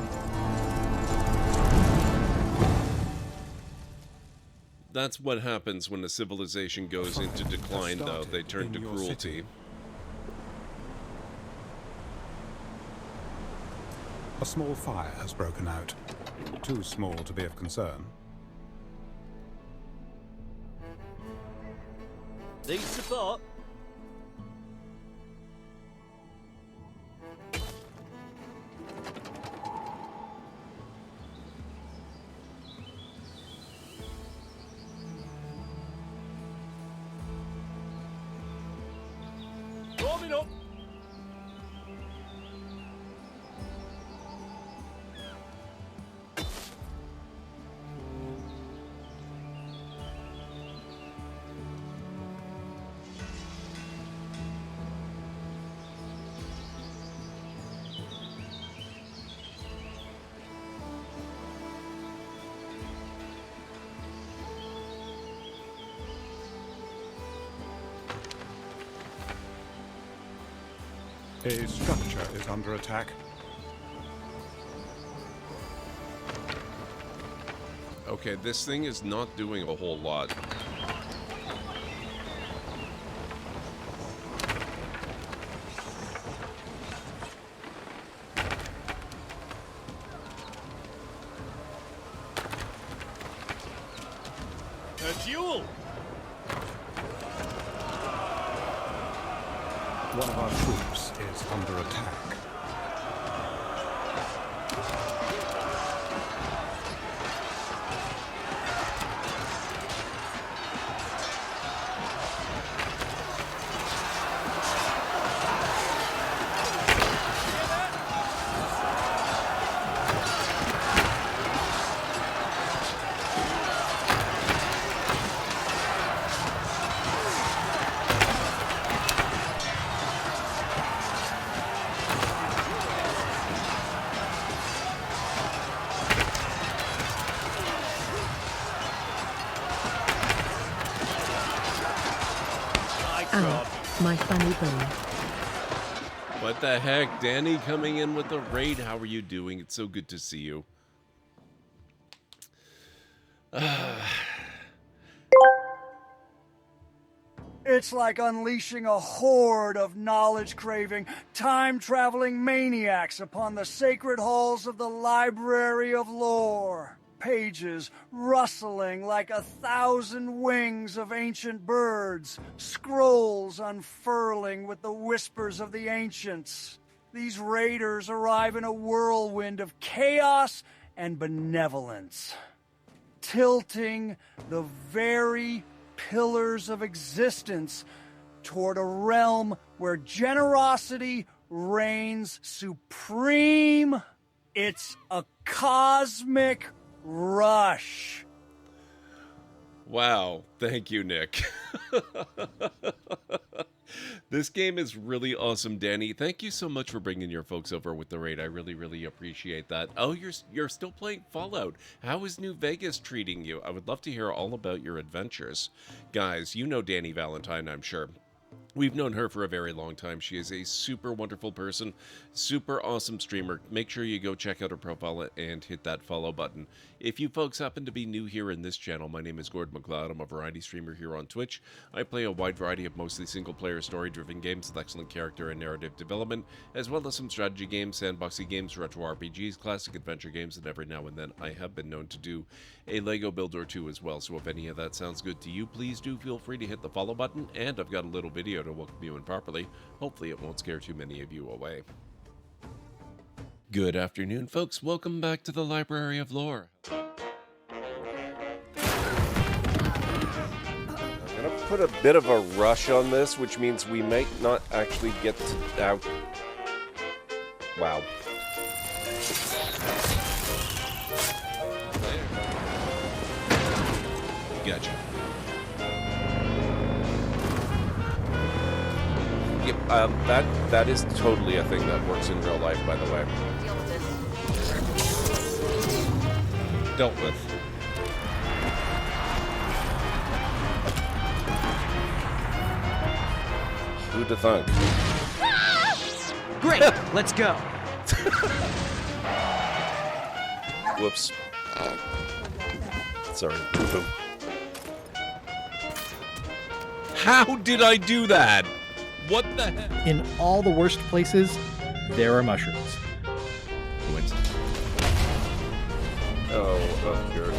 That's what happens when a civilization goes into decline, though. They turn to cruelty. A small fire has broken out. Too small to be of concern. Need support? Warming up! A structure is under attack. Okay, this thing is not doing a whole lot. A duel! One of our troops is under attack. My funny bone. What the heck? Danny coming in with a raid. How are you doing? It's so good to see you. It's like unleashing a horde of knowledge-craving, time-traveling maniacs upon the sacred halls of the Library of Lore. Pages rustling like 1,000 wings of ancient birds, scrolls unfurling with the whispers of the ancients. These raiders arrive in a whirlwind of chaos and benevolence, tilting the very pillars of existence toward a realm where generosity reigns supreme. It's a cosmic rush. Wow, thank you, Nick. This game is really awesome, Danny. Thank you so much for bringing your folks over with the raid. I really, really appreciate that. Oh, you're still playing Fallout. How is New Vegas treating you? I would love to hear all about your adventures. Guys, you know DaniValentyne, I'm sure. We've known her for a very long time. She is a super wonderful person, super awesome streamer. Make sure you go check out her profile and hit that follow button. If you folks happen to be new here in this channel, my name is GordMcLeod. I'm a variety streamer here on Twitch. I play a wide variety of mostly single-player story-driven games with excellent character and narrative development, as well as some strategy games, sandboxy games, retro RPGs, classic adventure games, and every now and then I have been known to do a Lego build or two as well. So if any of that sounds good to you, please do feel free to hit the follow button, and I've got a little video to welcome you in properly. Hopefully it won't scare too many of you away. Good afternoon, folks. Welcome back to the Library of Lore. I'm gonna put a bit of a rush on this, which means we might not actually get to out. Wow. Gotcha. Yep, that is totally a thing that works in real life, by the way. Deal with this. Dealt with. Who'd have thunk? Great, let's go. Whoops. Sorry. Boom. How did I do that? What the heck? In all the worst places, there are mushrooms. Oh, good.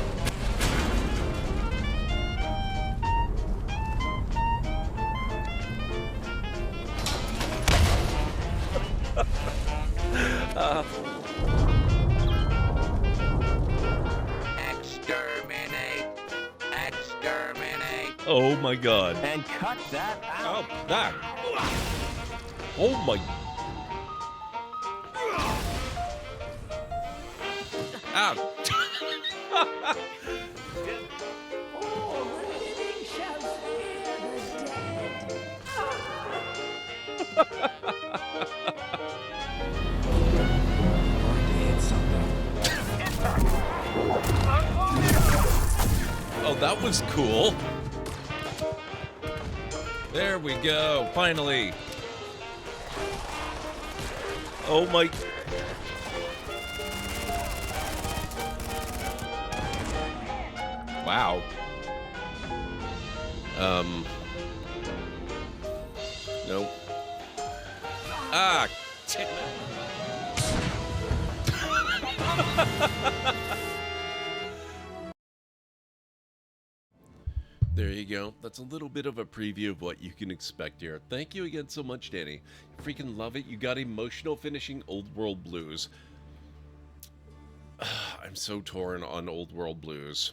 Exterminate! Exterminate! Oh my god. And cut that out! Oh, that. Oh my. Ow. Oh, that was cool. There we go, finally. Oh my. Wow. Nope. Ah. There you go. That's a little bit of a preview of what you can expect here. Thank you again so much, Danny. Freaking love it. You got emotional finishing Old World Blues. I'm so torn on Old World Blues.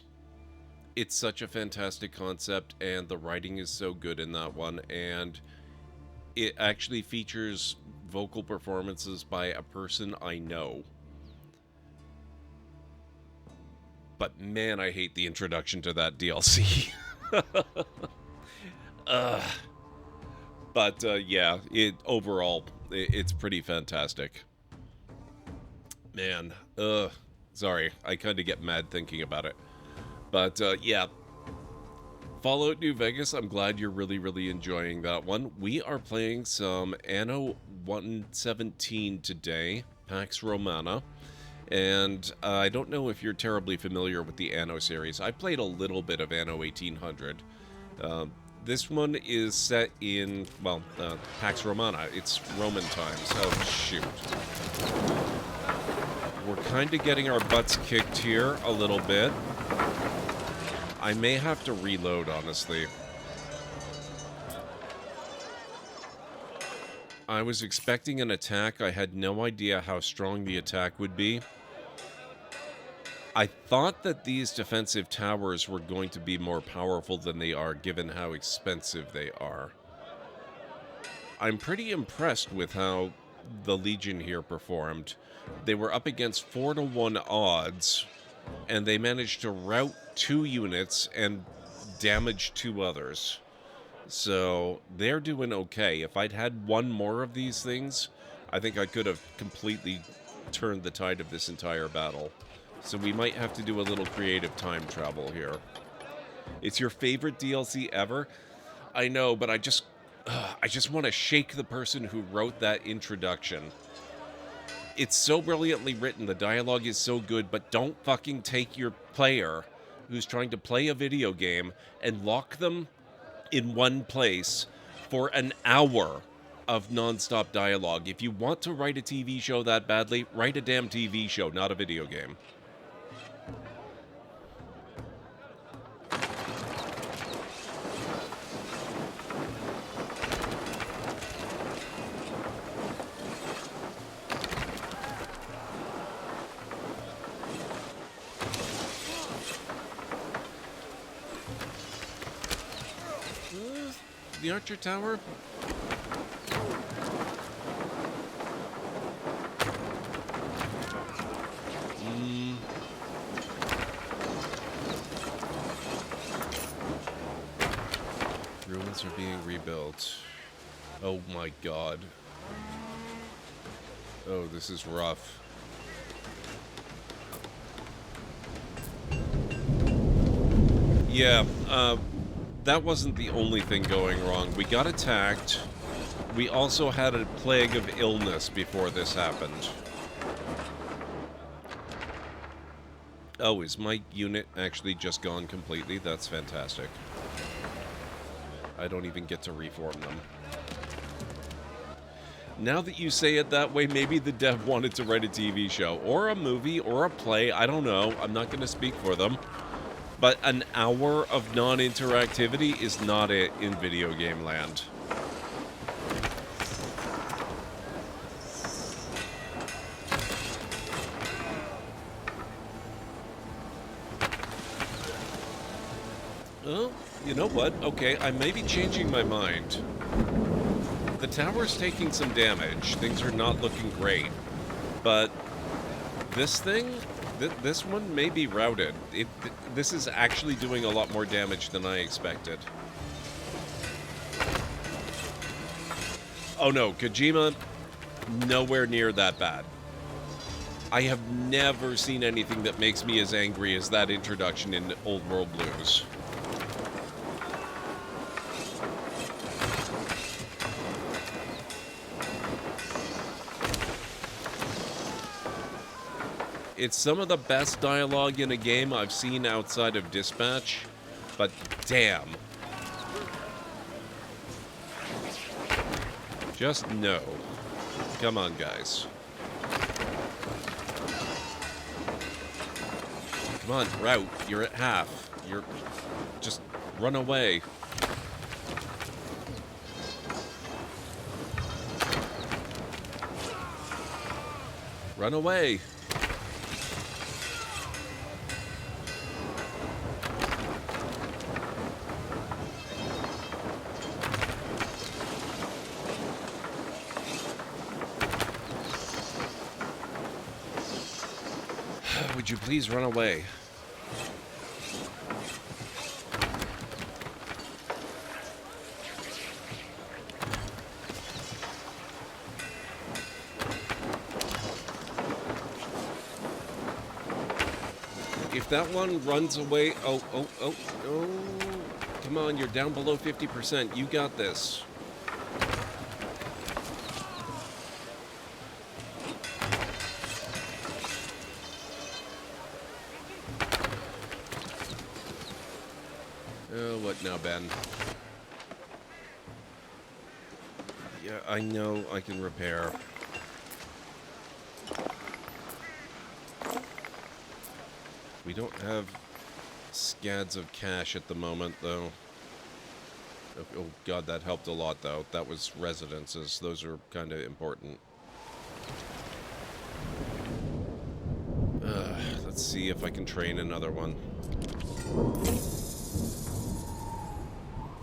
It's such a fantastic concept, and the writing is so good in that one, and it actually features vocal performances by a person I know. But man, I hate the introduction to that DLC. But yeah, overall, it's pretty fantastic. Man, sorry, I kind of get mad thinking about it. But yeah, Fallout New Vegas, I'm glad you're really, really enjoying that one. We are playing some Anno 117 today, Pax Romana. And I don't know if you're terribly familiar with the Anno series. I played a little bit of Anno 1800. This one is set in, well, Pax Romana. It's Roman times. Oh, shoot. We're kind of getting our butts kicked here a little bit. I may have to reload, honestly. I was expecting an attack. I had no idea how strong the attack would be. I thought that these defensive towers were going to be more powerful than they are, given how expensive they are. I'm pretty impressed with how the Legion here performed. They were up against 4-to-1 odds, and they managed to rout 2 units and damage two others. So they're doing okay. If I'd had one more of these things, I think I could have completely turned the tide of this entire battle. So we might have to do a little creative time travel here. It's your favorite DLC ever? I know, but I just want to shake the person who wrote that introduction. It's so brilliantly written, the dialogue is so good, but don't fucking take your player who's trying to play a video game and lock them in one place for an hour of non-stop dialogue. If you want to write a TV show that badly, write a damn TV show, not a video game. The Archer Tower? Ruins are being rebuilt. Oh my god. Oh, this is rough. Yeah, that wasn't the only thing going wrong. We got attacked. We also had a plague of illness before this happened. Oh, is my unit actually just gone completely? That's fantastic. I don't even get to reform them. Now that you say it that way, maybe the dev wanted to write a TV show, or a movie, or a play, I don't know. I'm not going to speak for them. But an hour of non-interactivity is not it in video game land. Oh, you know what? Okay, I may be changing my mind. The tower's taking some damage. Things are not looking great. But this thing... This one may be routed. This is actually doing a lot more damage than I expected. Oh no, Kojima, nowhere near that bad. I have never seen anything that makes me as angry as that introduction in Old World Blues. It's some of the best dialogue in a game I've seen outside of Dispatch, but damn. Just no. Come on, guys. Come on, route. You're at half. You're... just run away. Run away. Would you please run away? If that one runs away... Oh. Come on, you're down below 50%. You got this. Oh, what now, Ben? Yeah, I know I can repair. We don't have scads of cash at the moment, though. Oh god, that helped a lot, though. That was residences. Those are kind of important. Let's see if I can train another one.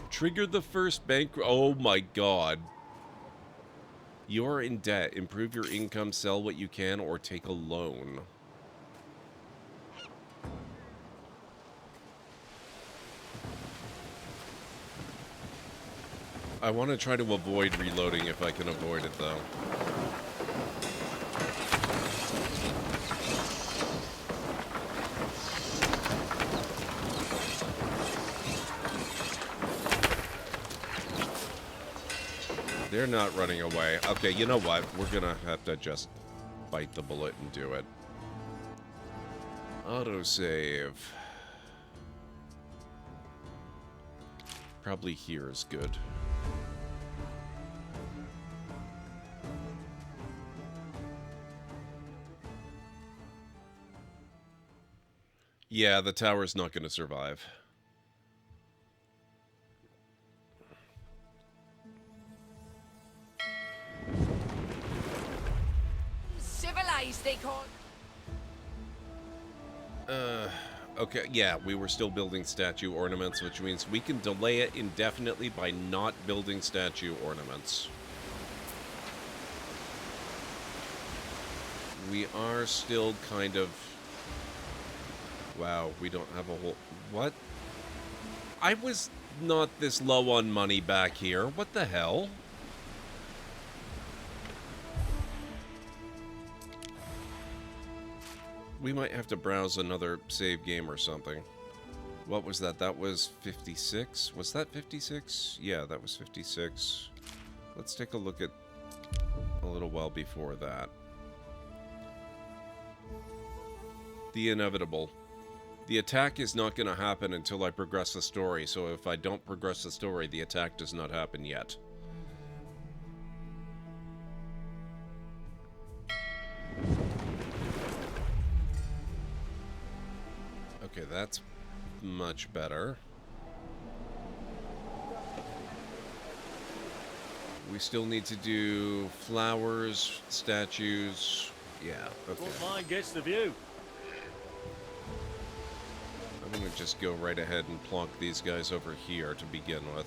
Triggered the first bank... Oh my god. You're in debt. Improve your income, sell what you can, or take a loan. I want to try to avoid reloading if I can avoid it, though. They're not running away. Okay, you know what? We're gonna have to just bite the bullet and do it. Autosave. Probably here is good. Yeah, the tower's not gonna survive. Civilized, they call. Okay, yeah, we were still building statue ornaments, which means we can delay it indefinitely by not building statue ornaments. We are still kind of... Wow, we don't have a whole... What? I was not this low on money back here. What the hell? We might have to browse another save game or something. What was that? That was 56? Was that 56? Yeah, that was 56. Let's take a look at a little while before that. The inevitable. The attack is not going to happen until I progress the story, so if I don't progress the story, the attack does not happen yet. Okay, that's much better. We still need to do flowers, statues. Yeah, okay. Mine gets the view. I'm gonna just go right ahead and plonk these guys over here to begin with.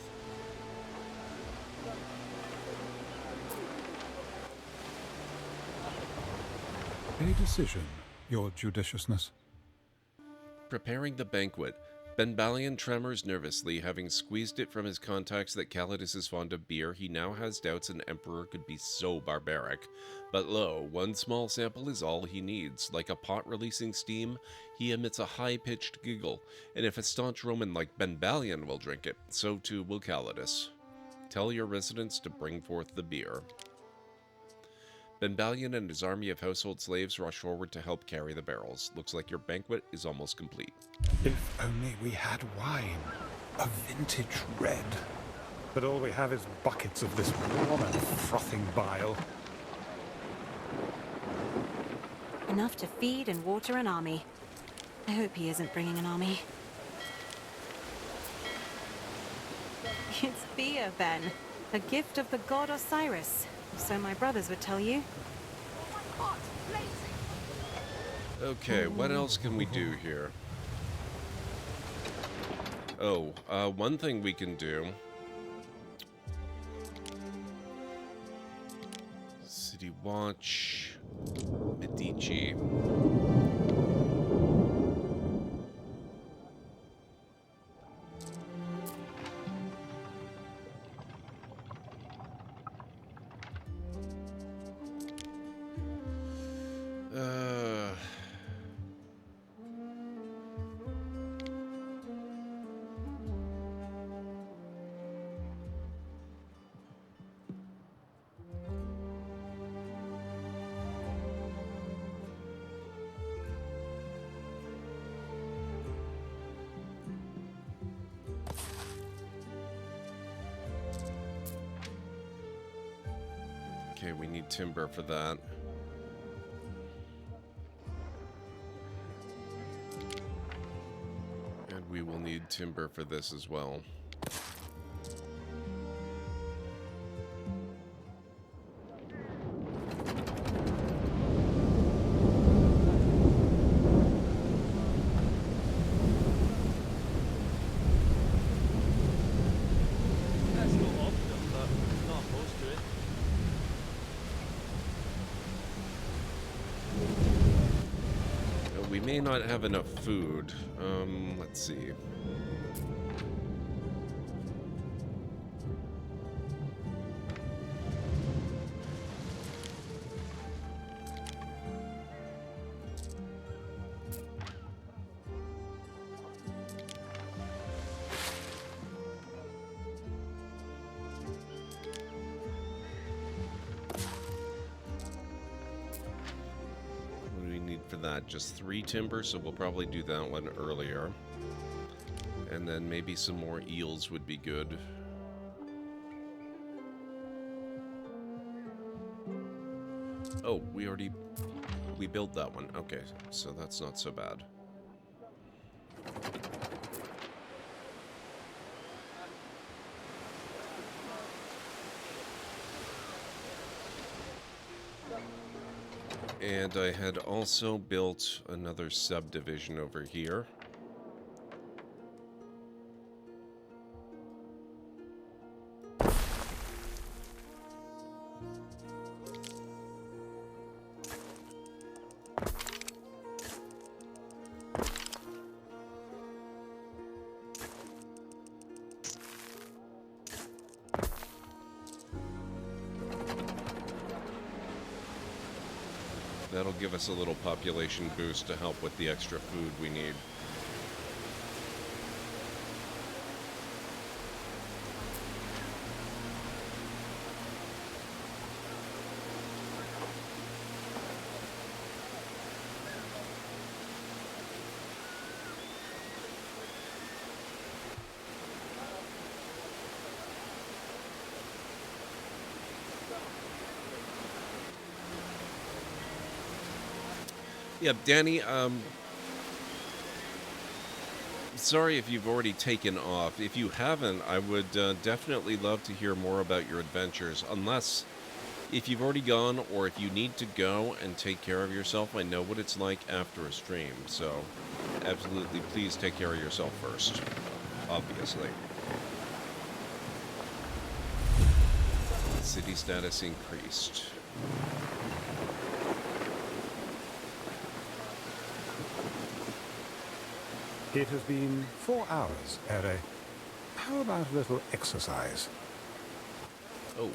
A decision, your judiciousness. Preparing the banquet. Benbalion tremors nervously, having squeezed it from his contacts that Calidus is fond of beer. He now has doubts an emperor could be so barbaric. But lo, one small sample is all he needs. Like a pot releasing steam, he emits a high-pitched giggle, and if a staunch Roman like Benbalion will drink it, so too will Calidus. Tell your residents to bring forth the beer. Benbalion and his army of household slaves rush forward to help carry the barrels. Looks like your banquet is almost complete. If only we had wine. A vintage red. But all we have is buckets of this warm and frothing bile. Enough to feed and water an army. I hope he isn't bringing an army. It's beer, Ben. A gift of the god Osiris. So my brothers would tell you. Okay, what else can we do here? Oh, one thing we can do. City Watch. Medici. Okay, we need timber for that. And we will need timber for this as well. We may not have enough food. Let's see. that? Just 3 timber, so we'll probably do that one earlier. And then maybe some more eels would be good. Oh, we built that one. Okay, so that's not so bad. And I had also built another subdivision over here. That'll give us a little population boost to help with the extra food we need. Yeah, Danny, sorry if you've already taken off. If you haven't, I would definitely love to hear more about your adventures. Unless, if you've already gone, or if you need to go and take care of yourself, I know what it's like after a stream. So, absolutely, please take care of yourself first, obviously. City status increased. It has been 4 hours, Ere. How about a little exercise? Oh.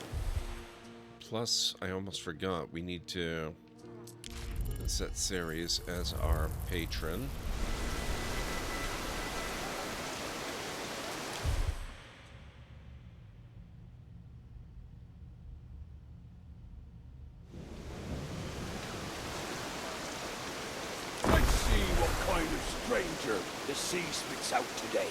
Plus, I almost forgot, we need to set Ceres as our patron. Stranger the sea spits out today.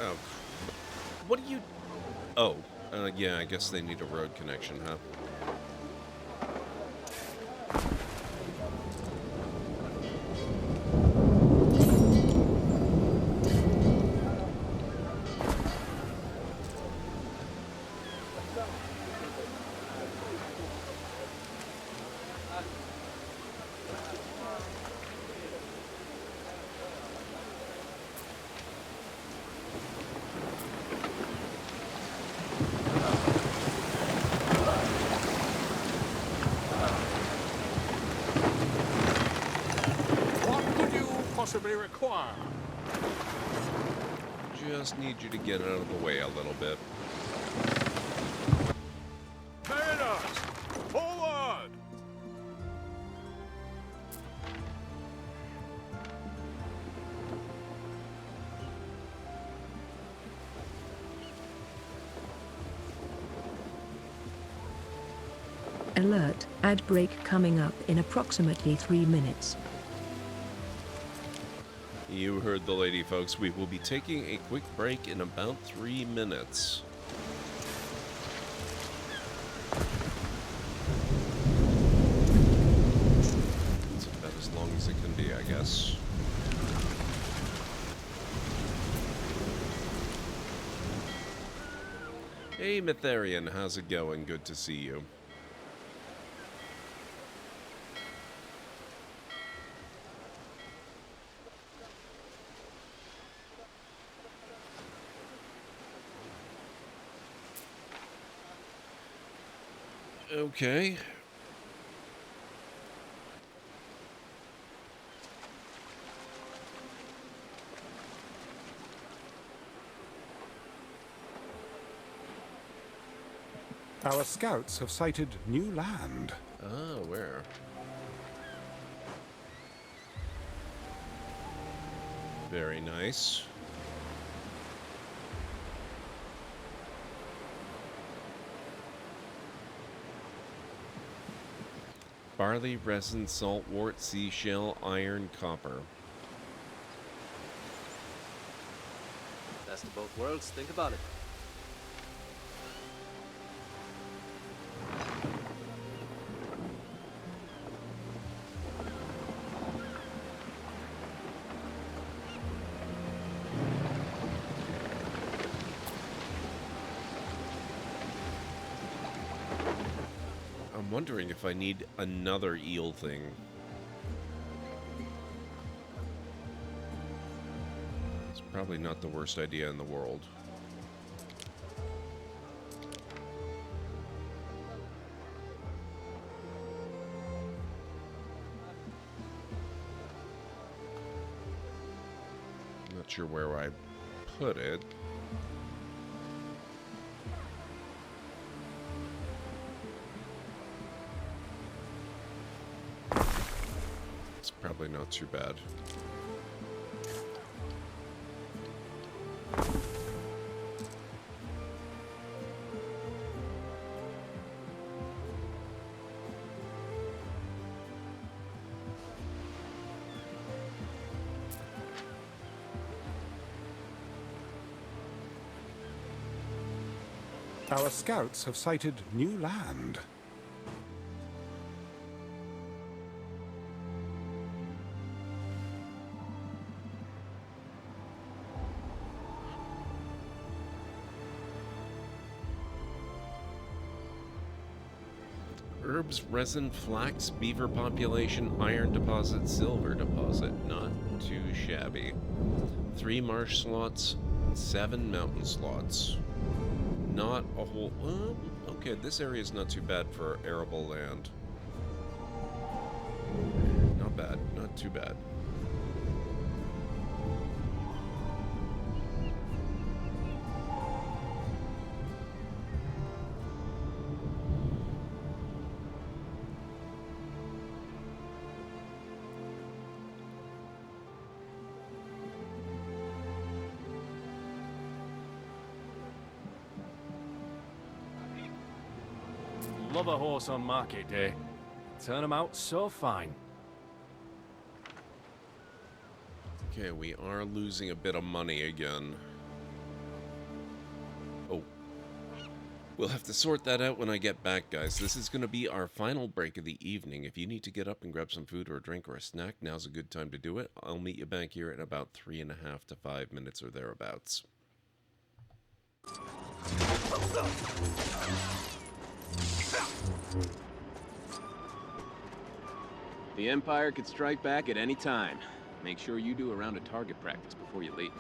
Oh. What do you... Oh. Yeah, I guess they need a road connection, huh? Possibly require. Just need you to get out of the way a little bit. Mariners, forward! Alert, ad break coming up in approximately 3 minutes. You heard the lady, folks. We will be taking a quick break in about 3 minutes. It's about as long as it can be, I guess. Hey, Mytharian, how's it going? Good to see you. Okay. Our scouts have sighted new land. Oh, where? Very nice. Barley, resin, salt, wort, seashell, iron, copper. Best of both worlds, think about it. I'm wondering if I need another eel thing. It's probably not the worst idea in the world. I'm not sure where I put it. Probably not too bad. Our scouts have sighted new land. Herbs, resin, flax, beaver population, iron deposit, silver deposit. Not too shabby. 3 marsh slots, 7 mountain slots. Not a whole... okay, this area is not too bad for arable land. Not bad, not too bad. Love a horse on market day. Turn 'em out so fine. Okay, we are losing a bit of money again. Oh. We'll have to sort that out when I get back, guys. This is going to be our final break of the evening. If you need to get up and grab some food or a drink or a snack, now's a good time to do it. I'll meet you back here in about 3.5 to 5 minutes or thereabouts. The Empire could strike back at any time. Make sure you do a round of target practice before you leave.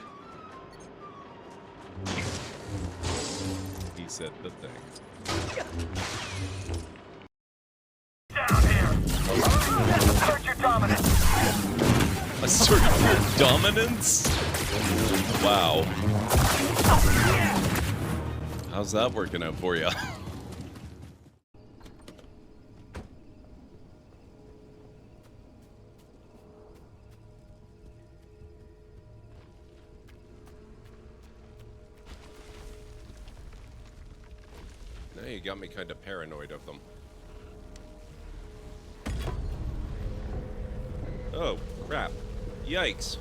He said the thing. Down here! Assert your dominance! Assert your dominance? Wow. How's that working out for you? Now you got me kind of paranoid of them. Oh, crap. Yikes.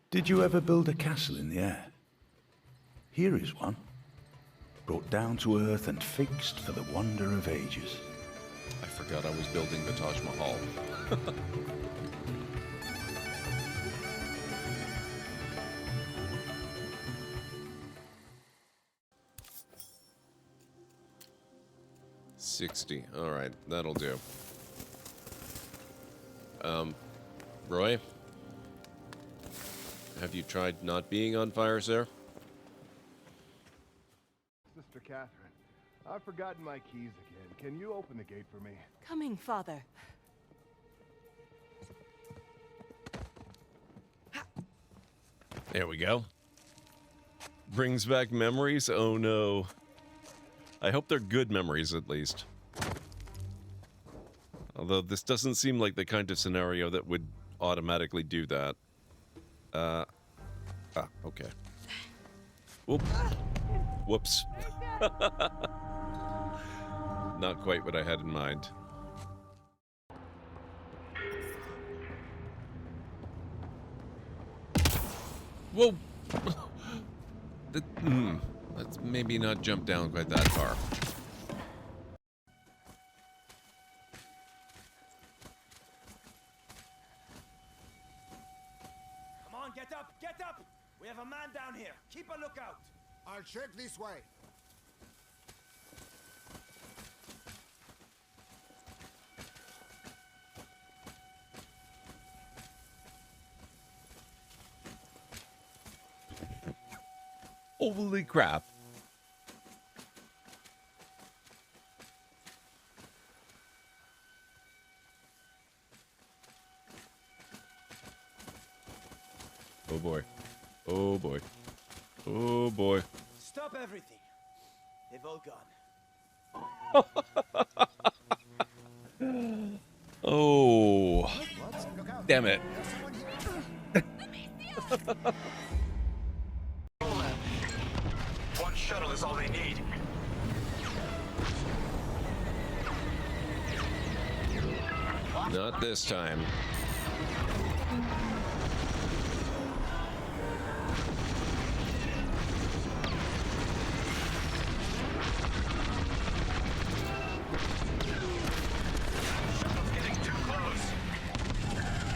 Did you ever build a castle in the air? Here is one. Brought down to earth and fixed for the wonder of ages. I forgot I was building the Taj Mahal. $60. Alright, that'll do. Roy? Have you tried not being on fire, sir? Sister Catherine, I've forgotten my keys again. Can you open the gate for me? Coming, Father. There we go. brings back memories? Oh no. I hope they're good memories at least. Although this doesn't seem like the kind of scenario that would automatically do that. Okay. Whoop. Whoops. Not quite what I had in mind. Whoa! Let's maybe not jump down quite that far. Come on, get up! Get up! We have a man down here. Keep a lookout. I'll check this way. Holy crap. Oh boy. Oh boy. Oh boy. Stop everything. They've all gone. Oh. Damn it. One shuttle is all they need. Not this time. Getting too close.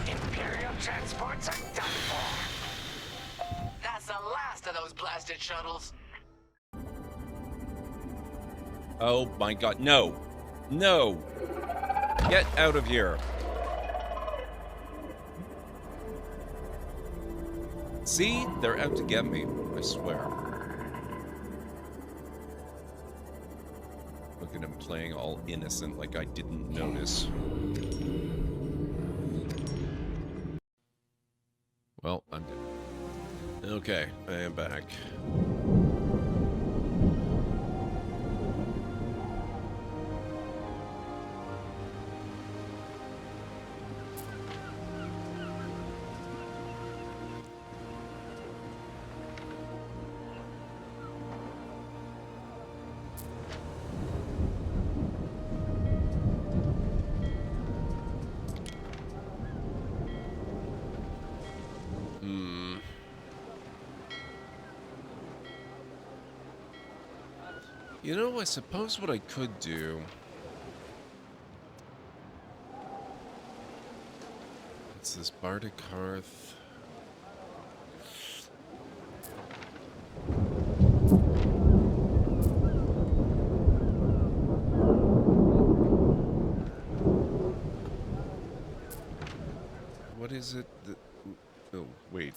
Imperial transports are done for. That's the last of those blasted shuttles. Oh my god, no. No. Get out of here. See? They're out to get me, I swear. Look at him playing all innocent like I didn't notice. Well, I'm dead. Okay, I am back. You know, I suppose what I could do... It's this Bardic Hearth. What is it that... Oh, wait.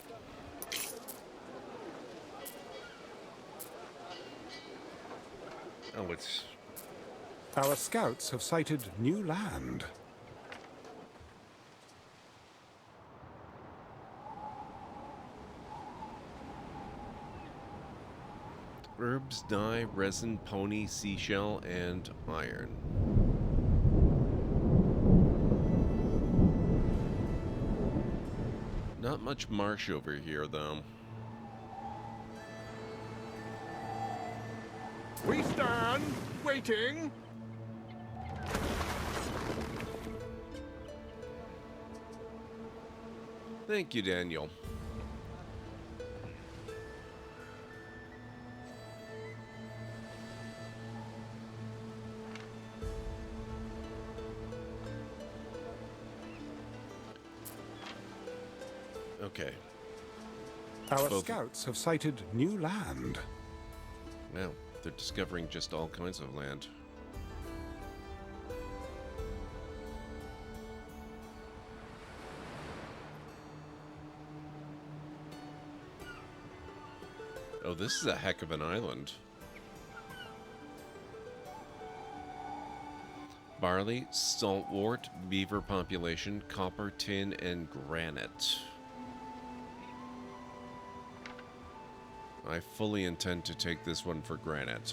Oh, it's... Our scouts have sighted new land. Herbs, dye, resin, pony, seashell, and iron. Not much marsh over here, though. We stand, waiting. Thank you, Daniel. Okay. Our scouts have sighted new land. Wow, they're discovering just all kinds of land. Oh, this is a heck of an island. Barley, saltwort, beaver population, copper, tin, and granite. I fully intend to take this one for granted.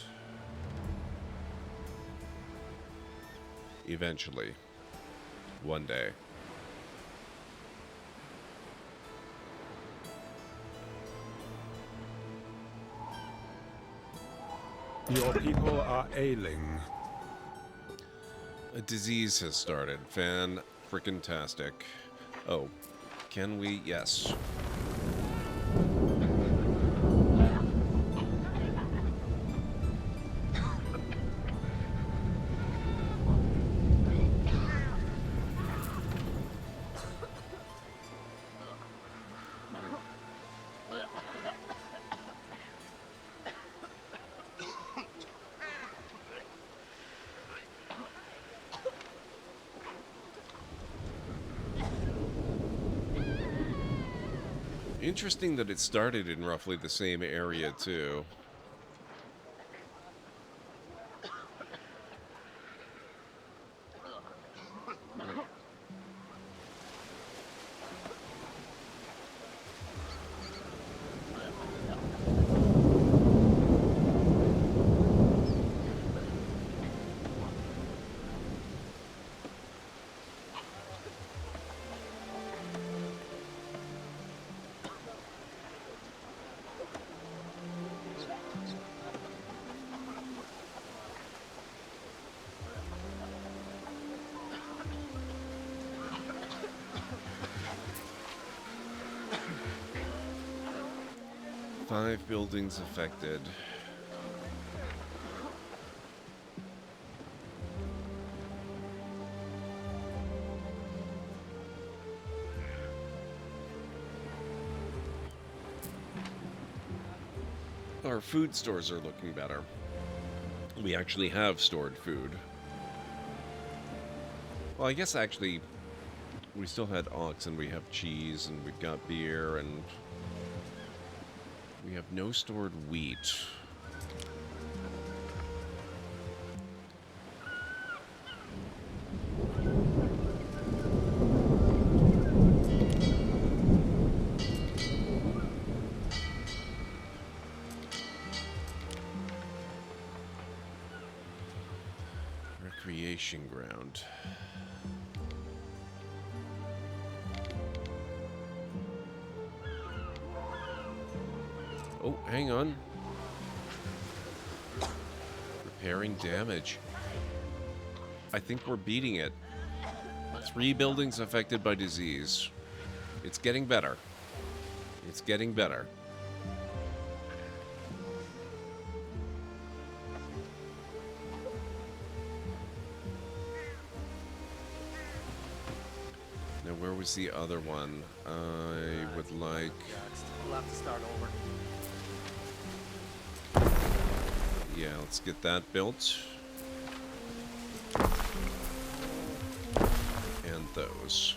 Eventually. One day. Your people are ailing. A disease has started. Fan-frickin-tastic. Oh, can we? Yes. Interesting that it started in roughly the same area, too. Five buildings affected. Our food stores are looking better. We actually have stored food. Well, I guess actually we still had ox and we have cheese and we've got beer and we have no stored wheat. Recreation ground. Oh, hang on. Repairing damage. I think we're beating it. 3 buildings affected by disease. It's getting better. It's getting better. Now, where was the other one? I would like... We'll have to start over. Yeah, let's get that built. And those.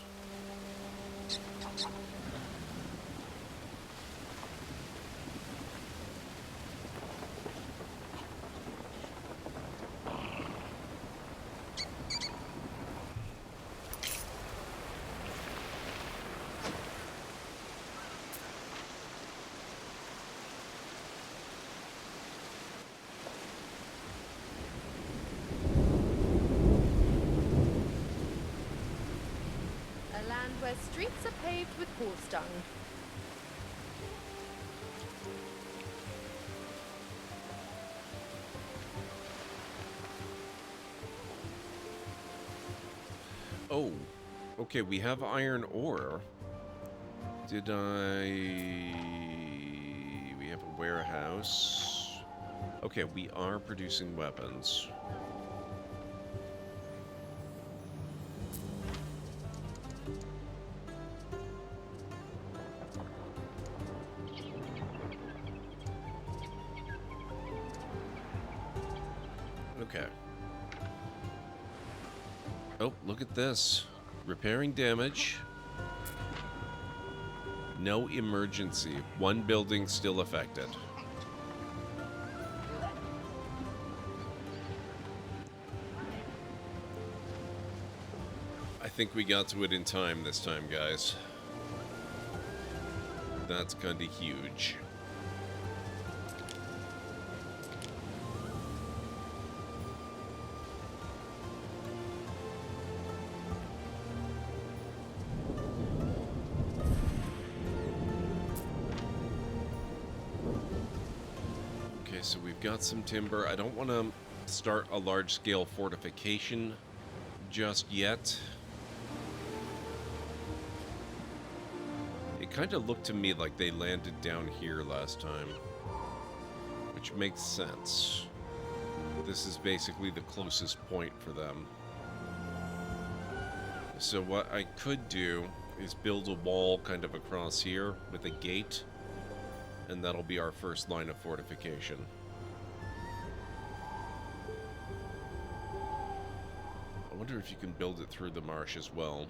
Where streets are paved with horse dung. Oh, okay, we have iron ore. Did I... We have a warehouse. Okay, we are producing weapons. Okay. Oh, look at this. Repairing damage. No emergency. 1 building still affected. I think we got to it in time this time, guys. That's kinda huge. so we've got some timber. I don't want to start a large-scale fortification just yet. It kind of looked to me like they landed down here last time, which makes sense. This is basically the closest point for them. So what I could do is build a wall kind of across here with a gate, and that'll be our first line of fortification. I wonder if you can build it through the marsh as well.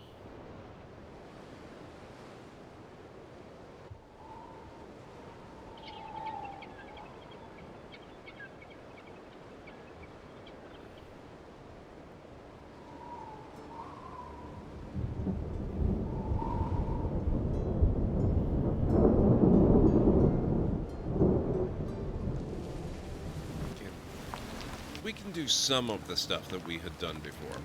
We can do some of the stuff that we had done before.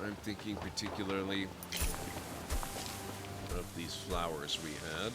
I'm thinking particularly of these flowers we had.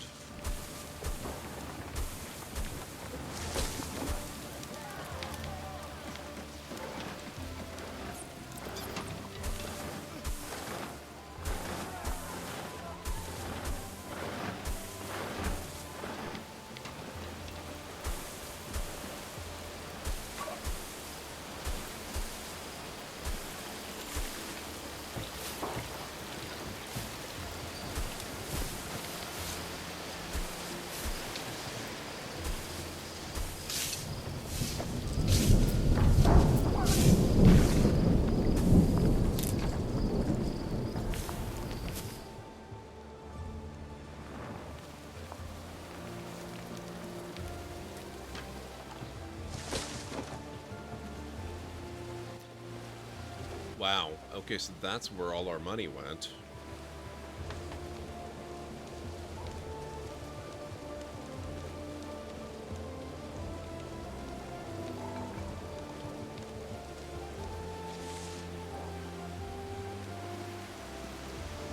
Wow, okay, so that's where all our money went.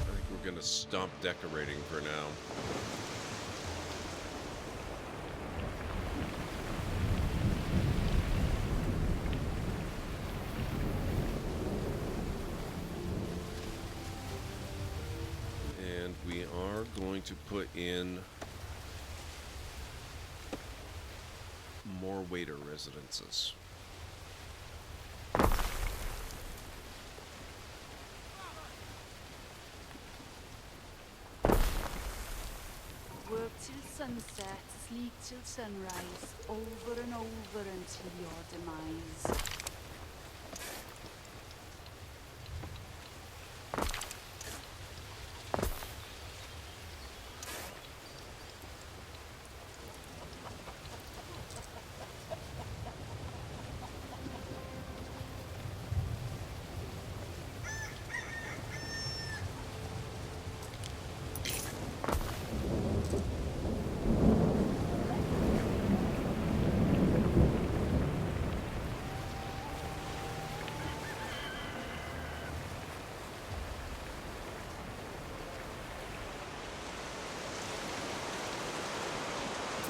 I think we're gonna stop decorating for now. To put in more waiter residences. Work till sunset, sleep till sunrise, over and over until your demise.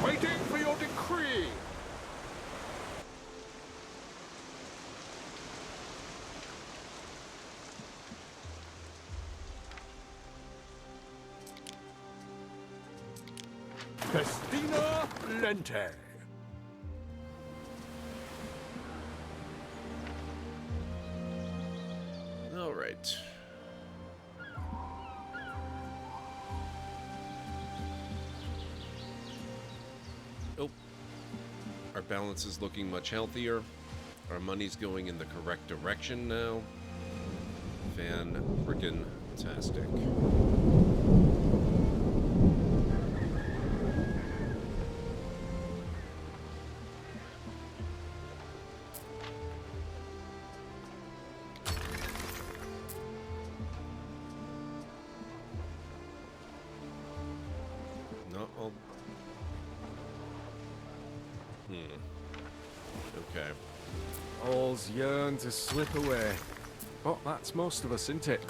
Waiting for your decree! Festina Lente. All right. Oh, our balance is looking much healthier. Our money's going in the correct direction now. Fan-frickin-tastic. Okay. All's yearn to slip away. But that's most of us, isn't it?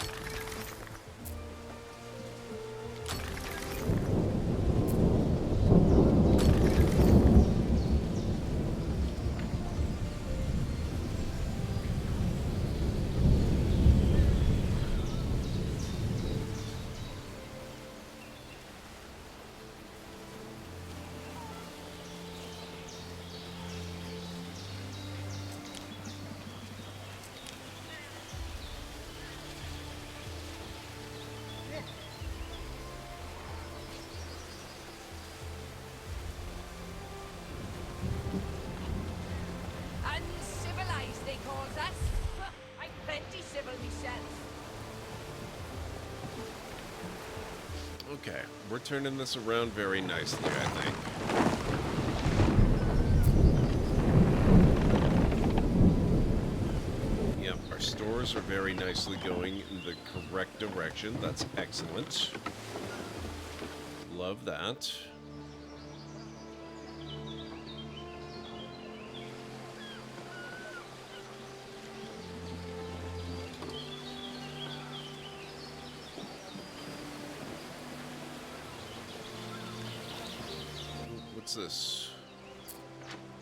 Okay, we're turning this around very nicely, I think. Yep, our stores are very nicely going in the correct direction. That's excellent. Love that. What's this?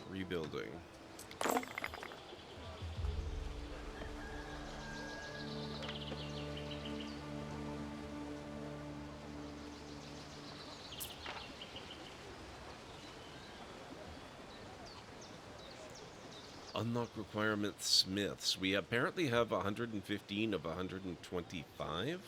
Rebuilding. Unlock requirement smiths. We apparently have 115 of 125.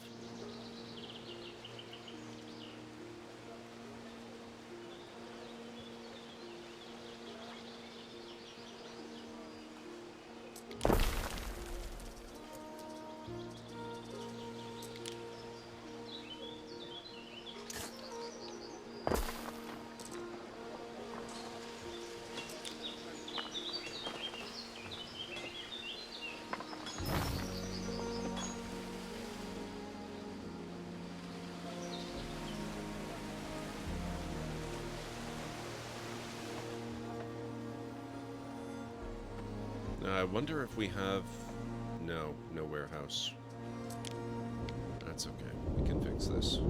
I wonder if we have... No warehouse. That's okay. We can fix this.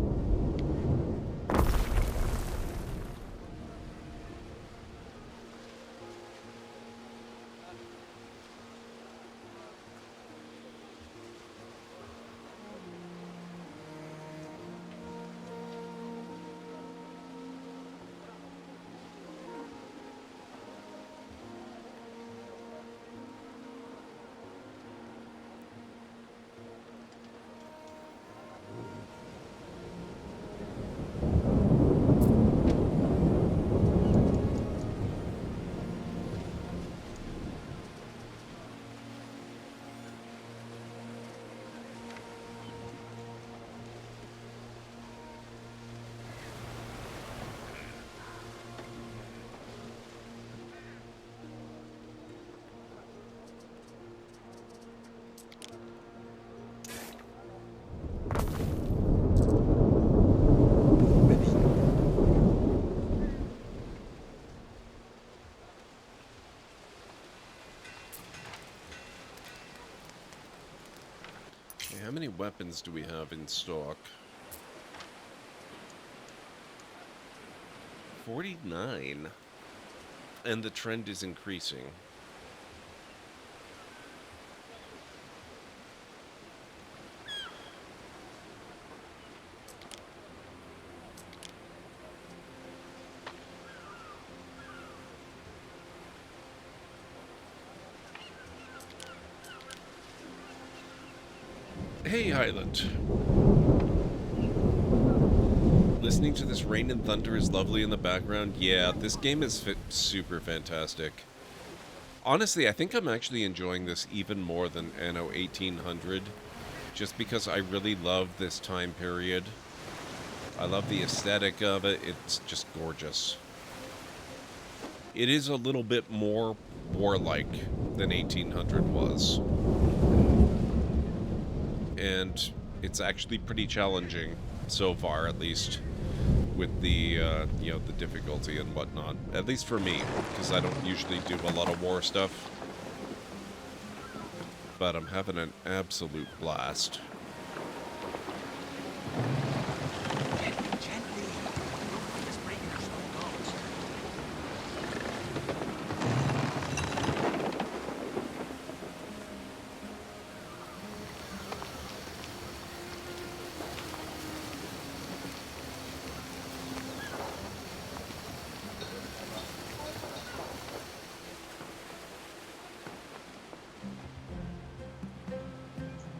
How many weapons do we have in stock? 49. And the trend is increasing. Hey, Highland. Listening to this rain and thunder is lovely in the background. Yeah, this game is super fantastic. Honestly, I think I'm actually enjoying this even more than Anno 1800, just because I really love this time period. I love the aesthetic of it. It's just gorgeous. It is a little bit more warlike than 1800 was. And it's actually pretty challenging, so far at least, with the, you know, the difficulty and whatnot. At least for me, because I don't usually do a lot of war stuff. But I'm having an absolute blast.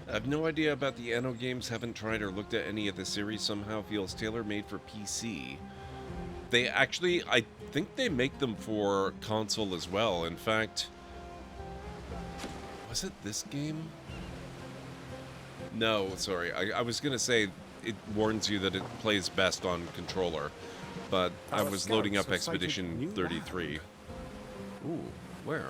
I have no idea about the Anno games, haven't tried or looked at any of the series, somehow feels tailor-made for PC. They actually, I think they make them for console as well. In fact, was it this game? No, sorry, I was gonna say, it warns you that it plays best on controller. But I was loading up Expedition 33. Ooh, where?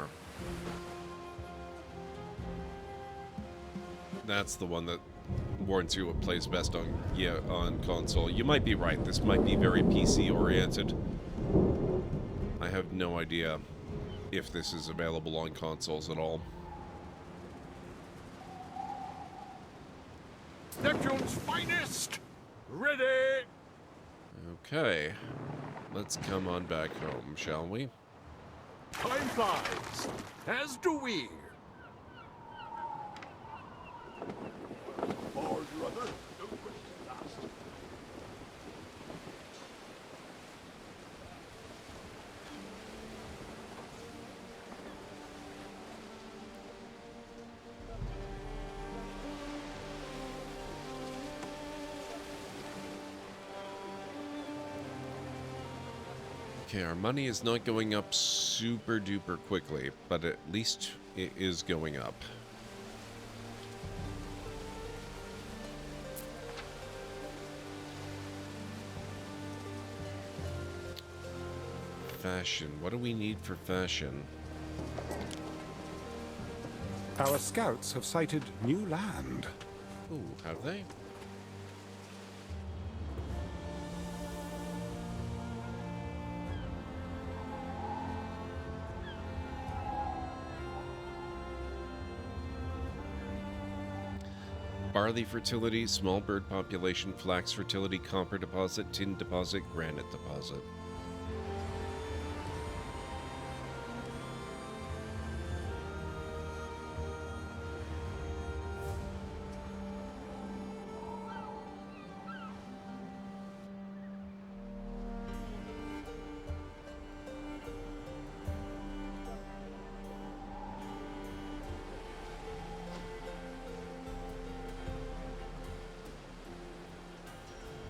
That's the one that warns you it plays best on console. You might be right. This might be very PC oriented. I have no idea if this is available on consoles at all. Neptune's finest! Ready! Okay. Let's come on back home, shall we? Time flies, as do we. Forward, brother. Don't wait too fast. Okay, our money is not going up super duper quickly, but at least it is going up. Fashion. What do we need for fashion? Our scouts have sighted new land. Ooh, have they? Barley fertility, small bird population, flax fertility, copper deposit, tin deposit, granite deposit.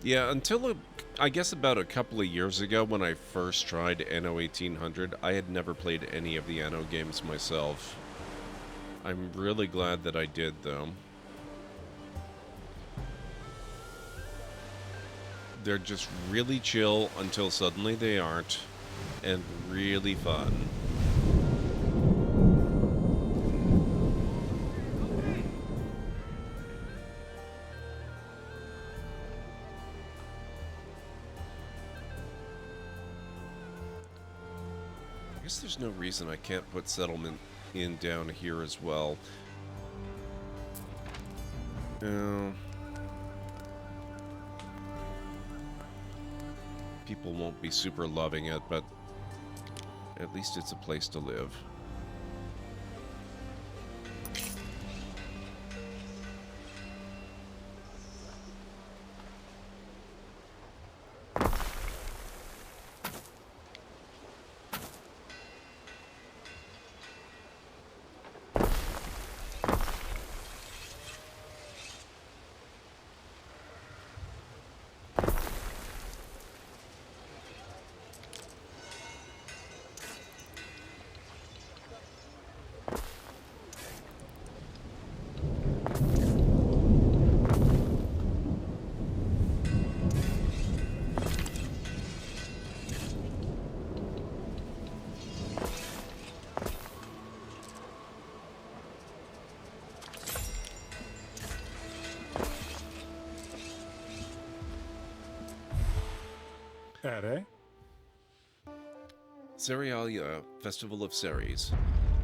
Yeah, until I guess about a couple of years ago when I first tried Anno 1800, I had never played any of the Anno games myself. I'm really glad that I did, though. They're just really chill until suddenly they aren't, and really fun. There's no reason I can't put settlement in down here as well. People won't be super loving it, but at least it's a place to live. Cerealia, Festival of Ceres.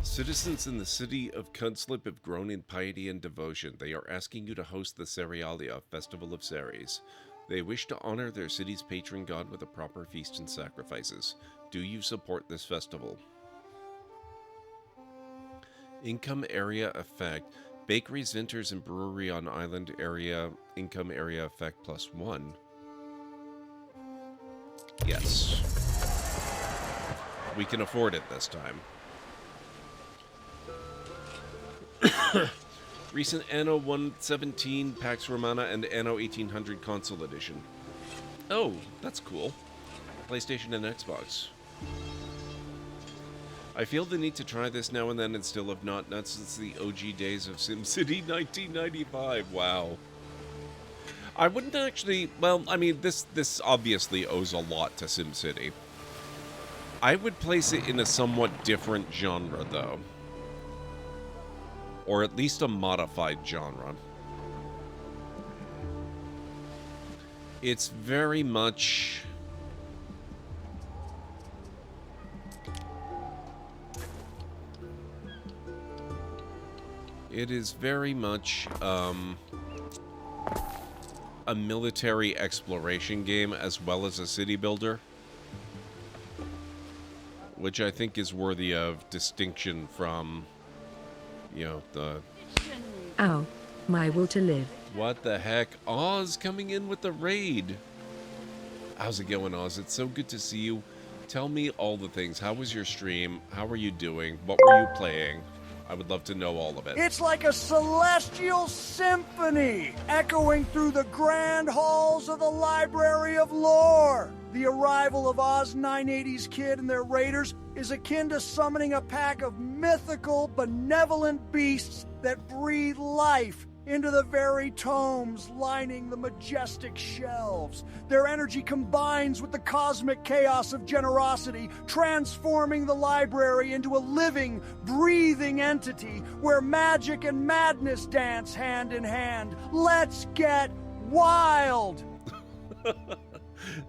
Citizens in the city of Cudslip have grown in piety and devotion. They are asking you to host the Cerealia, Festival of Ceres. They wish to honor their city's patron god with a proper feast and sacrifices. Do you support this festival? Income area effect. Bakeries, vintners, and brewery on island area. Income area effect +1. Yes. We can afford it this time. Recent Anno 117, Pax Romana, and Anno 1800 Console Edition. Oh, that's cool. PlayStation and Xbox. I feel the need to try this now and then and still have not since the OG days of SimCity 1995. Wow. I wouldn't actually... Well, I mean, this obviously owes a lot to SimCity. I would place it in a somewhat different genre, though. Or at least a modified genre. It's very much... It is very much, a military exploration game as well as a city builder, which I think is worthy of distinction from, you know, the... Ow. My will to live. What the heck? Oz coming in with the raid. How's it going, Oz? It's so good to see you. Tell me all the things. How was your stream? How are you doing? What were you playing? I would love to know all of it. It's like a celestial symphony, echoing through the grand halls of the Library of Lore. The arrival of OzNinetiesKid and their raiders is akin to summoning a pack of mythical, benevolent beasts that breathe life into the very tomes lining the majestic shelves. Their energy combines with the cosmic chaos of generosity, transforming the library into a living, breathing entity where magic and madness dance hand in hand. Let's get wild!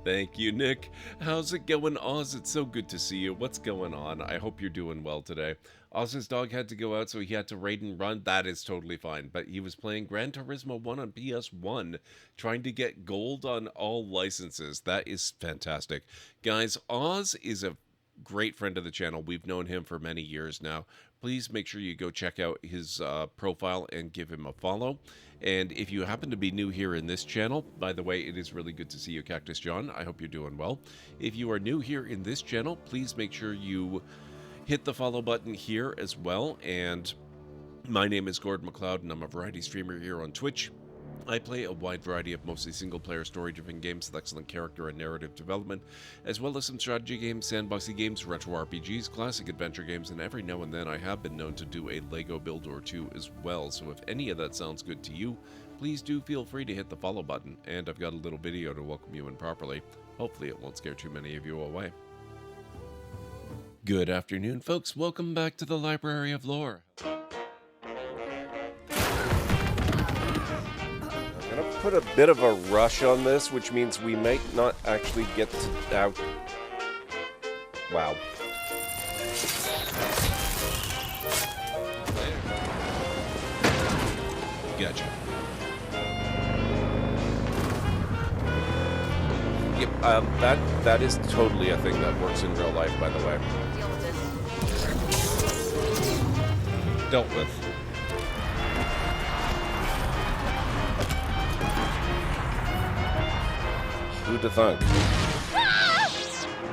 Thank you, Nick. How's it going, Oz? It's so good to see you. What's going on? I hope you're doing well today. Oz's dog had to go out, so he had to raid and run. That is totally fine. But he was playing Gran Turismo 1 on PS1, trying to get gold on all licenses. That is fantastic. Guys, Oz is a great friend of the channel. We've known him for many years now. Please make sure you go check out his profile and give him a follow. And if you happen to be new here in this channel, by the way, it is really good to see you, Cactus John. I hope you're doing well. If you are new here in this channel, please make sure you hit the follow button here as well. And my name is GordMcLeod, and I'm a variety streamer here on Twitch. I play a wide variety of mostly single-player story-driven games with excellent character and narrative development, as well as some strategy games, sandboxy games, retro RPGs, classic adventure games, and every now and then I have been known to do a LEGO build or two as well. So if any of that sounds good to you, please do feel free to hit the follow button. And I've got a little video to welcome you in properly. Hopefully it won't scare too many of you away. Good afternoon, folks. Welcome back to the Library of Lore. Put a bit of a rush on this, which means we might not actually get to out. Wow. Gotcha. Yep, that is totally a thing that works in real life, by the way. Dealt with. Who'd have thunk?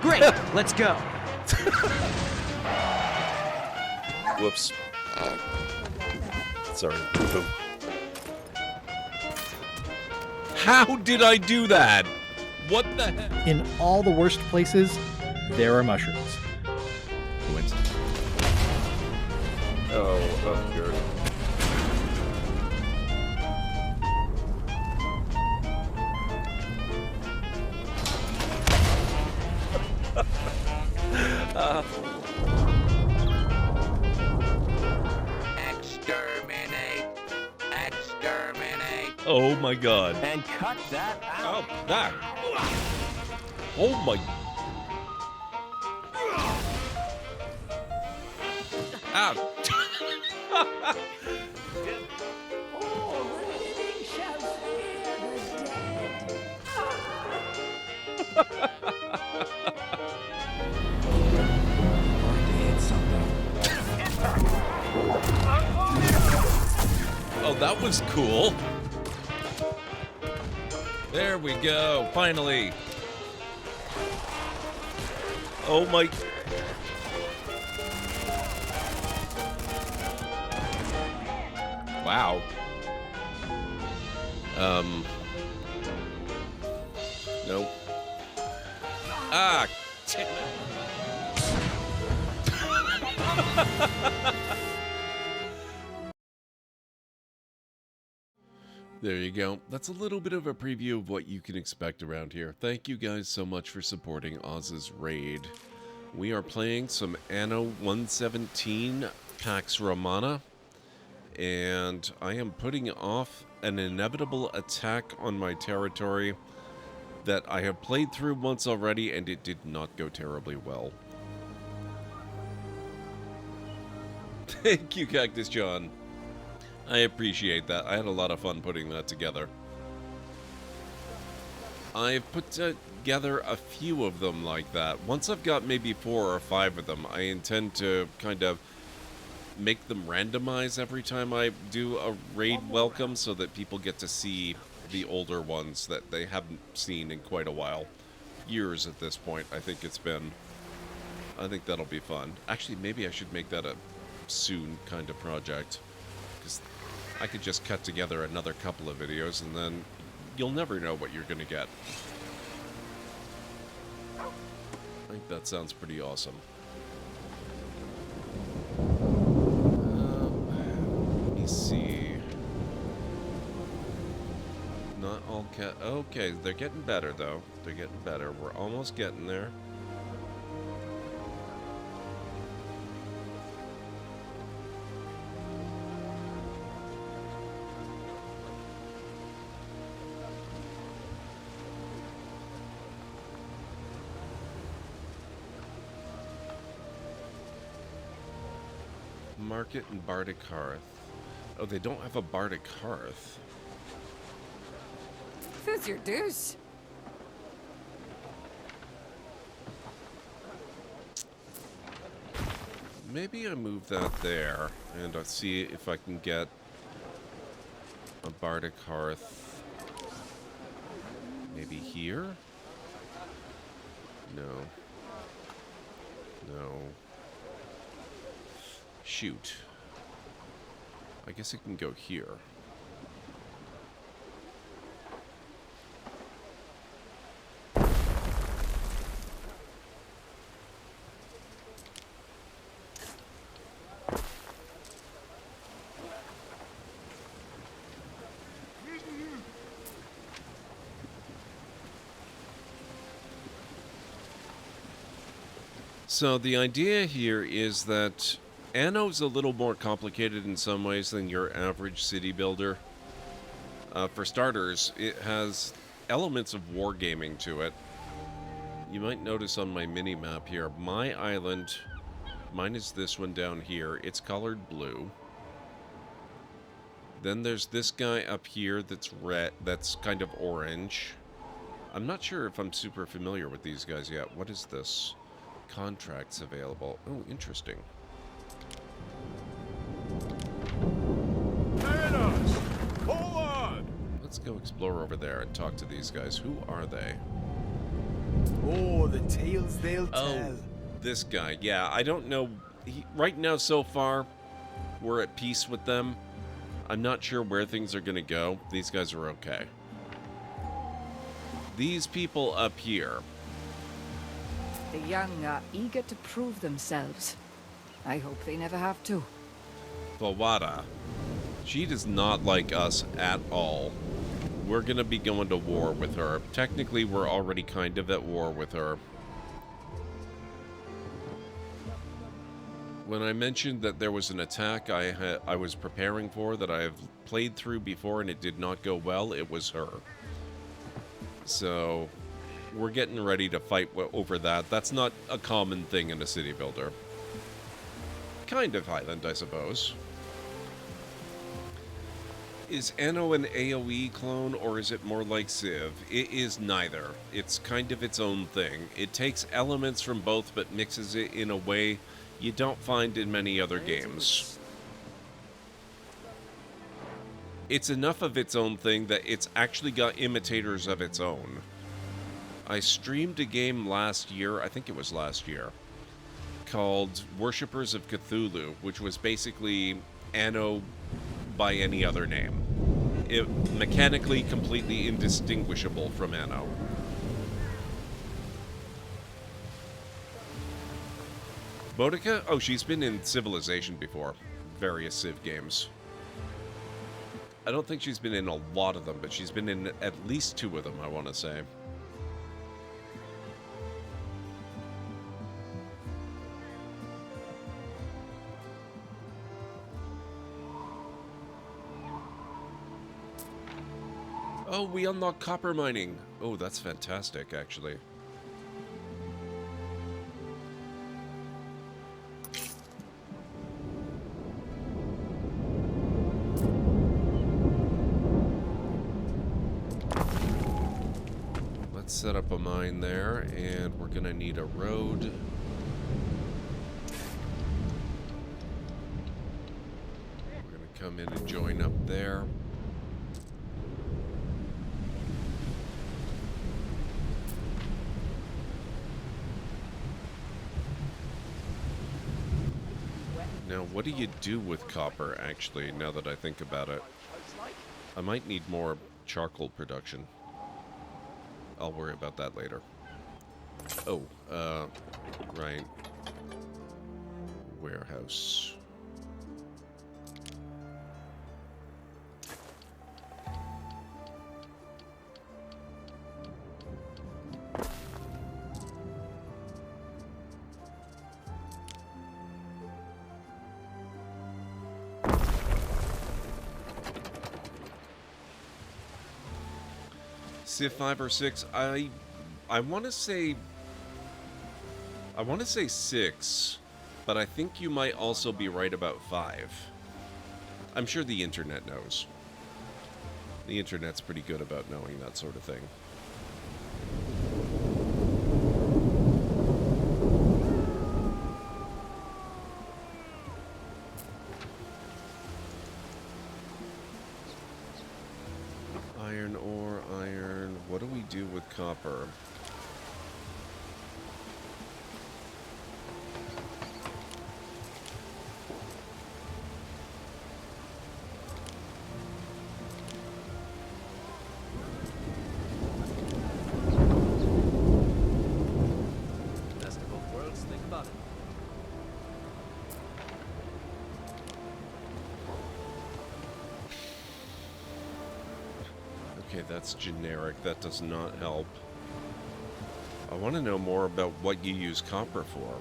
Great, let's go. Whoops. Sorry. Boom. How did I do that? What the heck? In all the worst places, there are mushrooms. Coincidence. Oh, good. Exterminate! Exterminate! Oh my god. And cut that out! Oh, that! Oh my... Ow! Oh, that was cool. There we go, finally. Oh my... Wow. Nope. Ah! There you go. That's a little bit of a preview of what you can expect around here. Thank you guys so much for supporting Oz's raid. We are playing some Anno 117 Pax Romana, and I am putting off an inevitable attack on my territory that I have played through once already, and it did not go terribly well. Thank you, Cactus John. I appreciate that. I had a lot of fun putting that together. I've put together a few of them like that. Once I've got maybe 4 or 5 of them, I intend to kind of make them randomize every time I do a raid welcome so that people get to see the older ones that they haven't seen in quite a while. Years at this point, I think it's been. I think that'll be fun. Actually, maybe I should make that a soon kind of project, because I could just cut together another couple of videos and then you'll never know what you're gonna get. I think that sounds pretty awesome. Let me see. Not all cat. Okay, they're getting better though. They're getting better. We're almost getting there. Market and Bardic Hearth. Oh, they don't have a Bardic Hearth. Who's your deuce? Maybe I move that there, and I'll see if I can get a Bardic Hearth. Maybe here? No. No. Shoot. I guess it can go here. So the idea here is that Anno's a little more complicated in some ways than your average city builder. For starters, it has elements of wargaming to it. You might notice on my mini-map here, my island, mine is this one down here, it's colored blue. Then there's this guy up here that's red, that's kind of orange. I'm not sure if I'm super familiar with these guys yet. What is this? Contracts available. Oh, interesting. Let's go explore over there and talk to these guys. Who are they? Oh, the tales they'll tell. Oh, this guy. Yeah, I don't know. Right now, so far, we're at peace with them. I'm not sure where things are going to go. These guys are okay. These people up here. The young are eager to prove themselves. I hope they never have to. Fawada. She does not like us at all. We're going to be going to war with her. Technically, we're already kind of at war with her. When I mentioned that there was an attack I was preparing for that I have played through before and it did not go well, it was her. So, we're getting ready to fight over that. That's not a common thing in a city builder. Kind of Highland, I suppose. Is Anno an AoE clone, or is it more like Civ? It is neither. It's kind of its own thing. It takes elements from both, but mixes it in a way you don't find in many other games. It's enough of its own thing that it's actually got imitators of its own. I streamed a game last year, I think it was last year, called Worshippers of Cthulhu, which was basically Anno by any other name. It mechanically completely indistinguishable from Anno. Boudica? Oh, she's been in Civilization before. Various Civ games. I don't think she's been in a lot of them, but she's been in at least 2 of them, I want to say. Oh, we unlock copper mining. Oh, that's fantastic, actually. Let's set up a mine there, and we're gonna need a road. We're gonna come in and join up there. Now, what do you do with copper, actually, now that I think about it? I might need more charcoal production. I'll worry about that later. Oh, right. Warehouse. Civ 5 or 6, I want to say 6, but I think you might also be right about 5. I'm sure the internet knows. The internet's pretty good about knowing that sort of thing. Iron ore, iron. What do we do with copper? Best of both worlds, think about it. Okay, that's generic. That does not help. I want to know more about what you use copper for.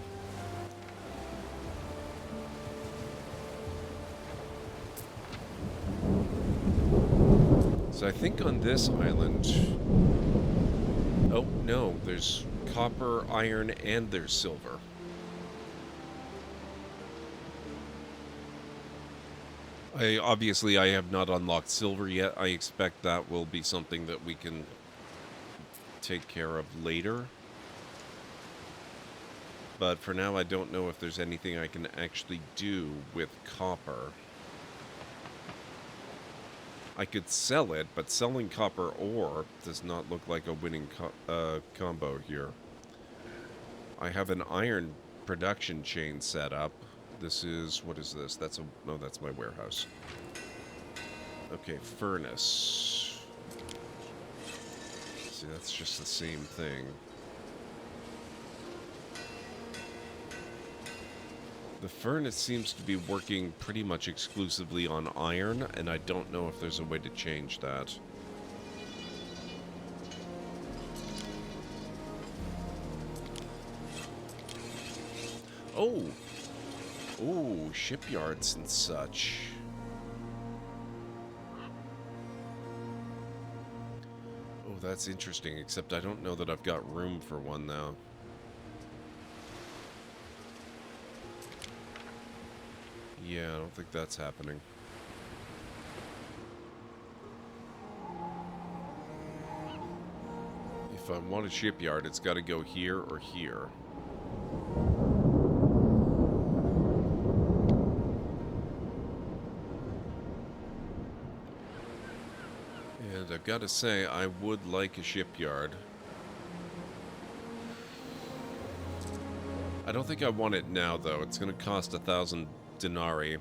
So I think on this island... Oh, no, there's copper, iron, and there's silver. Obviously, I have not unlocked silver yet. I expect that will be something that we can take care of later. But for now, I don't know if there's anything I can actually do with copper. I could sell it, but selling copper ore does not look like a winning combo here. I have an iron production chain set up. This is, what is this? That's a, no, that's my warehouse. Okay, furnace. See, that's just the same thing. The furnace seems to be working pretty much exclusively on iron, and I don't know if there's a way to change that. Oh! Ooh, shipyards and such. Oh, that's interesting, except I don't know that I've got room for one now. Yeah, I don't think that's happening. If I want a shipyard, it's got to go here or here. And I've got to say, I would like a shipyard. I don't think I want it now, though. It's going to cost 1,000 denarii,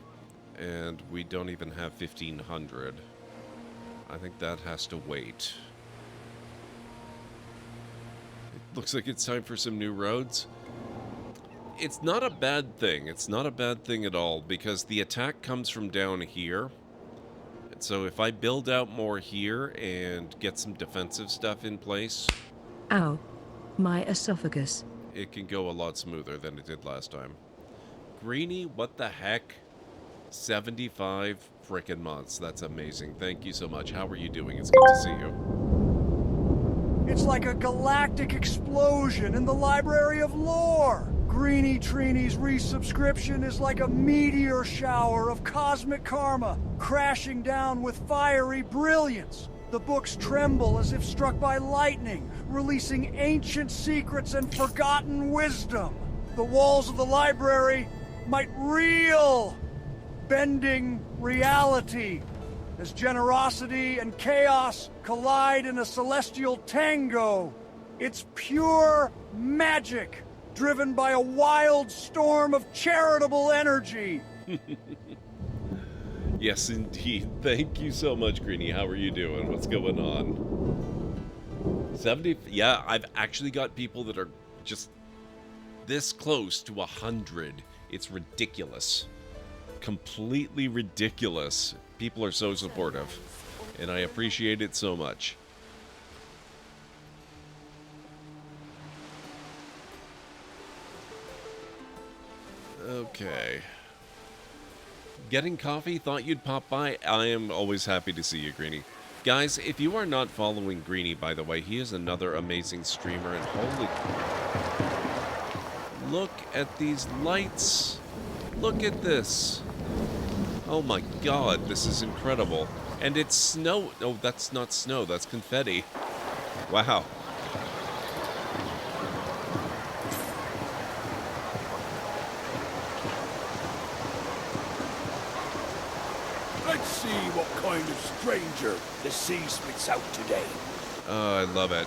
and we don't even have 1,500. I think that has to wait. It looks like it's time for some new roads. It's not a bad thing. It's not a bad thing at all, because the attack comes from down here. So if I build out more here and get some defensive stuff in place... Ow. My esophagus. It can go a lot smoother than it did last time. Greenie, what the heck? 75 frickin' months. That's amazing. Thank you so much. How are you doing? It's good to see you. It's like a galactic explosion in the Library of Lore. Greenie Trini's resubscription is like a meteor shower of cosmic karma, crashing down with fiery brilliance. The books tremble as if struck by lightning, releasing ancient secrets and forgotten wisdom. The walls of the library might reel, bending reality as generosity and chaos collide in a celestial tango. It's pure magic, driven by a wild storm of charitable energy. Yes, indeed. Thank you so much, Greenie. How are you doing? What's going on? 70... Yeah, I've actually got people that are just this close to 100. It's ridiculous. Completely ridiculous. People are so supportive, and I appreciate it so much. Okay. Getting coffee? Thought you'd pop by? I am always happy to see you, Greenie. Guys, if you are not following Greenie, by the way, he is another amazing streamer, and holy... Look at these lights! Look at this! Oh my god, this is incredible. And it's snow... Oh, that's not snow, that's confetti. Wow. Let's see what kind of stranger the sea spits out today. Oh, I love it.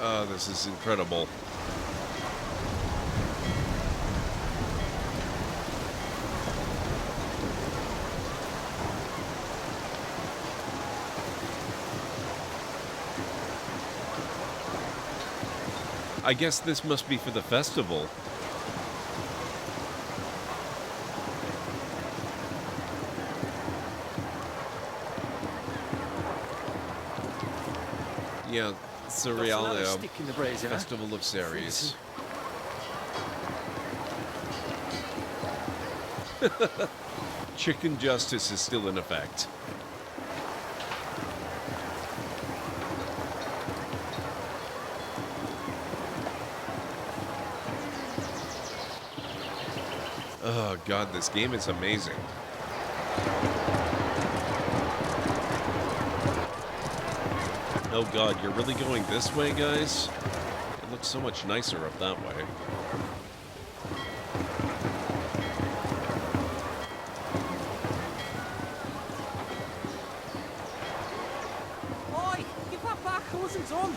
Oh, this is incredible. I guess this must be for the festival. Yeah, Surreal Festival of Series. Chicken justice is still in effect. Oh god, this game is amazing. Oh god, you're really going this way, guys? It looks so much nicer up that way. Oi! Give that back, I wasn't done!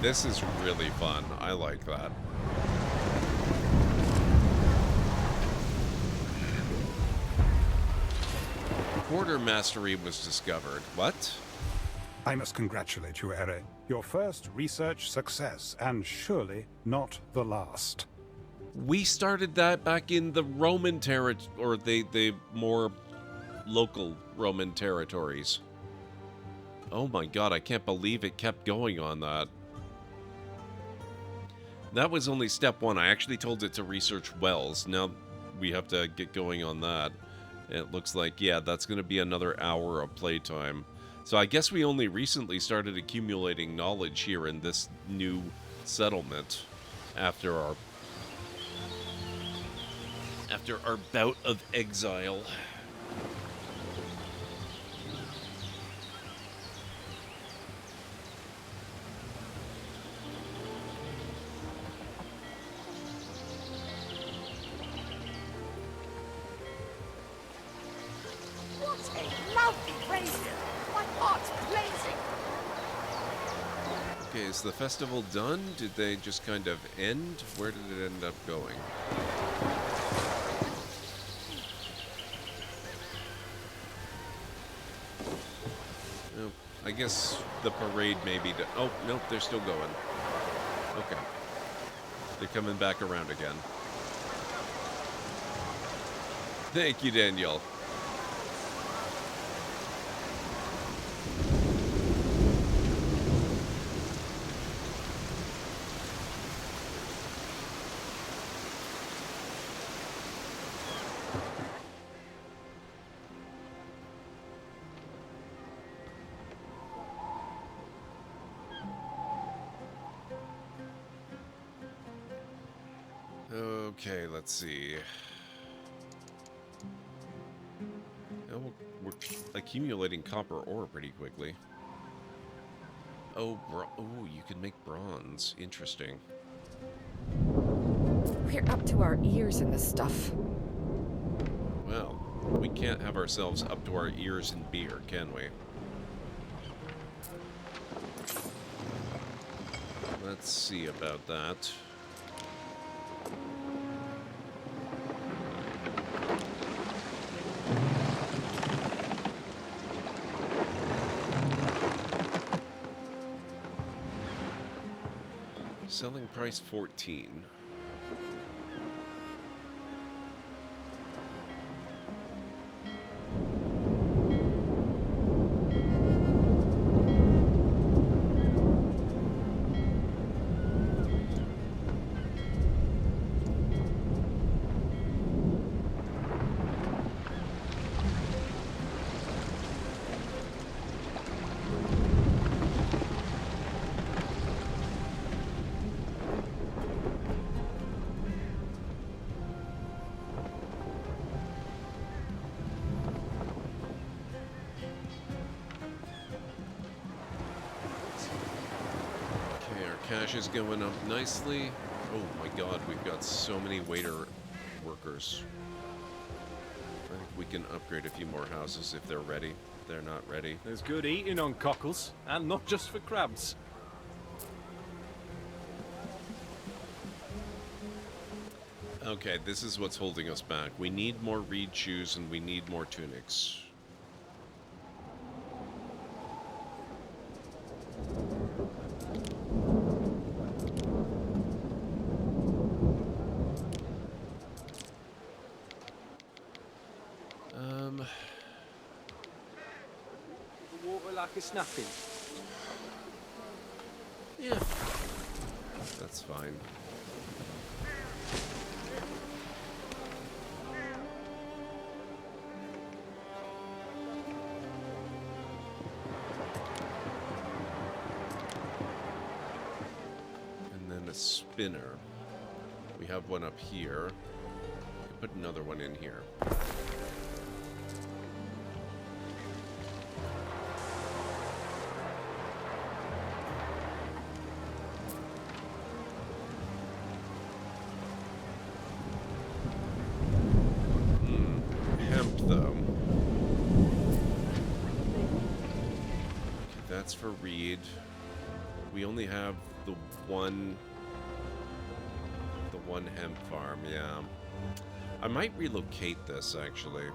This is really fun. I like that. Quarter mastery was discovered. What? I must congratulate you, Ere. Your first research success, and surely not the last. We started that back in the Roman territory, or the more local Roman territories. Oh my god, I can't believe it kept going on that. That was only step one. I actually told it to research wells. Now we have to get going on that. It looks like, yeah, that's going to be another hour of playtime. So I guess we only recently started accumulating knowledge here in this new settlement after our bout of exile. Okay, is the festival done? Did they just kind of end? Where did it end up going? Oh, I guess the parade may be done. Oh, nope, they're still going. Okay. They're coming back around again. Thank you, Daniel. Okay, let's see. Oh, we're accumulating copper ore pretty quickly. Oh, you can make bronze. Interesting. We're up to our ears in this stuff. Well, we can't have ourselves up to our ears in beer, can we? Let's see about that. Selling price 14. Cash is going up nicely. Oh my god, we've got so many waiter workers. I think we can upgrade a few more houses if they're ready. If they're not ready. There's good eating on Cockles, and not just for crabs. Okay, this is what's holding us back. We need more reed shoes and we need more tunics. The water like a snapping. Yeah. That's fine. And then a spinner. We have one up here. We can put another one in here. That's for Reed. We only have the one hemp farm, yeah. I might relocate this, actually.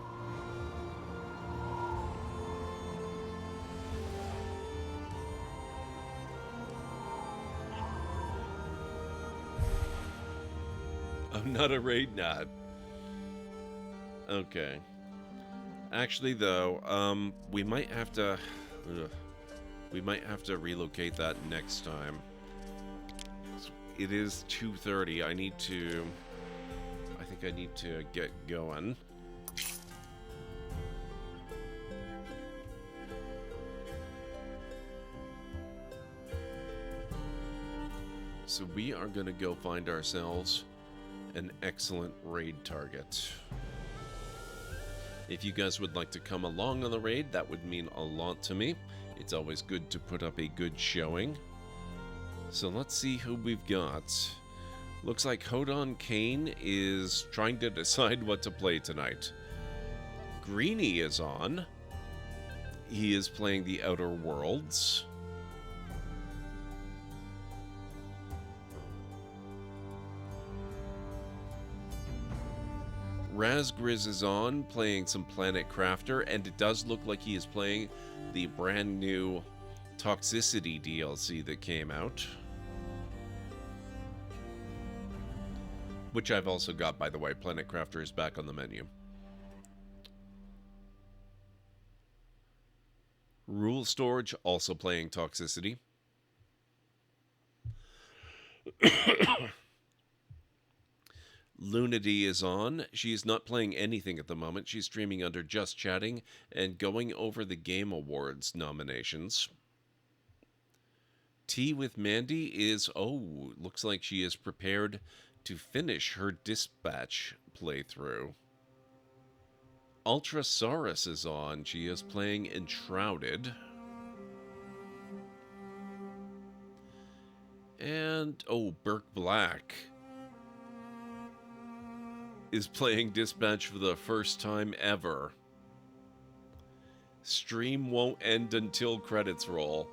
I'm not a raid nut. Okay. Actually, though, we might have to... we might have to relocate that next time. It is 2:30. I think I need to get going. So we are going to go find ourselves an excellent raid target. If you guys would like to come along on the raid, that would mean a lot to me. It's always good to put up a good showing. So let's see who we've got. Looks like Hodon Kane is trying to decide what to play tonight. Greenie is on. He is playing the Outer Worlds. Razgriz is on, playing some Planet Crafter, and it does look like he is playing the brand new Toxicity DLC that came out. Which I've also got, by the way. Planet Crafter is back on the menu. Rule Storage also playing Toxicity. Lunity is on. She is not playing anything at the moment. She's streaming under Just Chatting and going over the Game Awards nominations. Tea with Mandy is, looks like she is prepared to finish her Dispatch playthrough. Ultrasaurus is on. She is playing Enshrouded. And, Burke Black is playing Dispatch for the first time ever. Stream won't end until credits roll.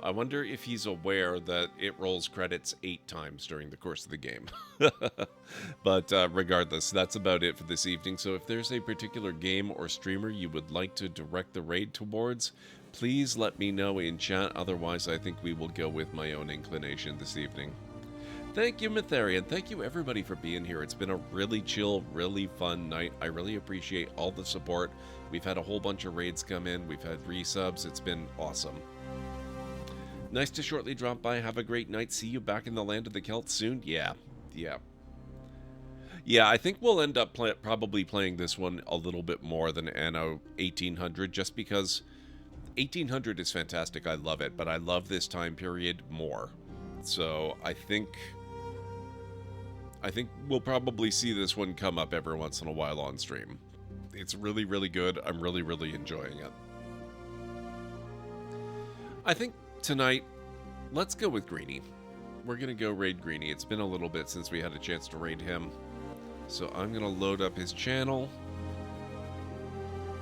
I wonder if he's aware that it rolls credits 8 times during the course of the game. But regardless, that's about it for this evening. So if there's a particular game or streamer you would like to direct the raid towards, please let me know in chat. Otherwise, I think we will go with my own inclination this evening. Thank you, Mytharian. Thank you, everybody, for being here. It's been a really chill, really fun night. I really appreciate all the support. We've had a whole bunch of raids come in. We've had resubs. It's been awesome. Nice to shortly drop by. Have a great night. See you back in the land of the Celts soon. Yeah, I think we'll end up probably playing this one a little bit more than Anno 1800, just because 1800 is fantastic. I love it, but I love this time period more. So I think we'll probably see this one come up every once in a while on stream. It's really, really good. I'm really, really enjoying it. I think tonight, let's go with Greenie. We're going to go raid Greenie. It's been a little bit since we had a chance to raid him. So I'm going to load up his channel.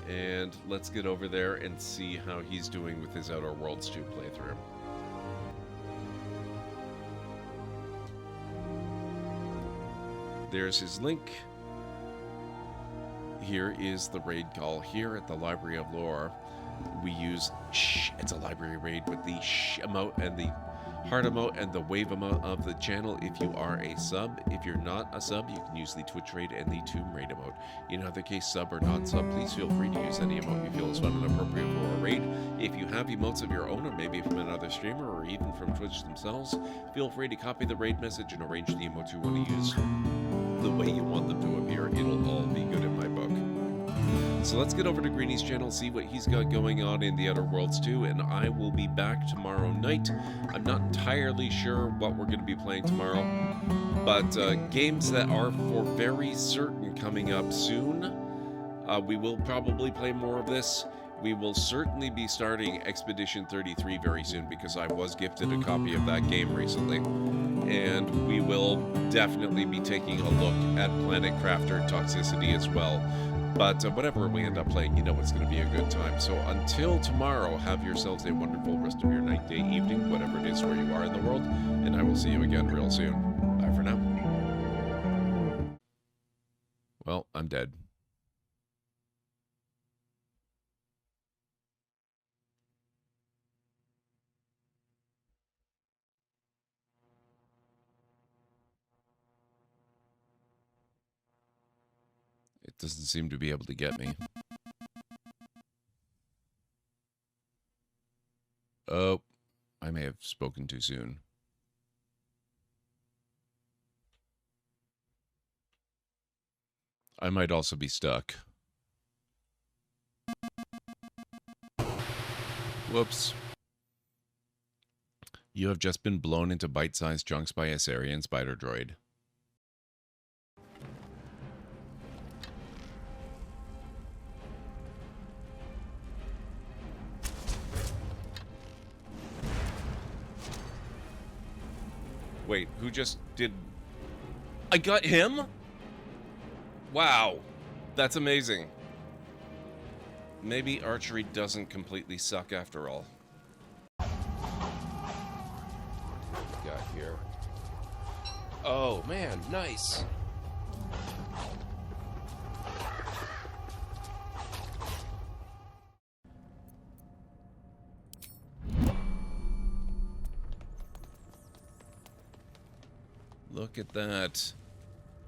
And let's get over there and see how he's doing with his Outer Worlds 2 playthrough. There's his link. Here is the raid call. Here at the Library of Lore, we use shh. It's a library raid with the shh emote and the heart emote and the wave emote of the channel if you are a sub. If you're not a sub, you can use the Twitch raid and the Tomb raid emote. In either case, sub or non-sub, please feel free to use any emote you feel is fun and appropriate for a raid. If you have emotes of your own, or maybe from another streamer, or even from Twitch themselves, feel free to copy the raid message and arrange the emotes you want to use the way you want them to appear. It'll all be good in my book. So let's get over to Greenie's channel, see what he's got going on in the Outer Worlds 2, and I will be back tomorrow night. I'm not entirely sure what we're going to be playing tomorrow, but games that are for very certain coming up soon. We will probably play more of this. We will certainly be starting Expedition 33 very soon, because I was gifted a copy of that game recently. And we will definitely be taking a look at Planet Crafter Toxicity as well. But whatever we end up playing, you know it's going to be a good time. So until tomorrow, have yourselves a wonderful rest of your night, day, evening, whatever it is where you are in the world. And I will see you again real soon. Bye for now. Well, I'm dead. It doesn't seem to be able to get me. Oh, I may have spoken too soon. I might also be stuck. Whoops. You have just been blown into bite-sized chunks by a Sarian spider droid. Wait, who just did... I got him? Wow. That's amazing. Maybe archery doesn't completely suck after all. What we got here? Oh, man, nice. Look at that.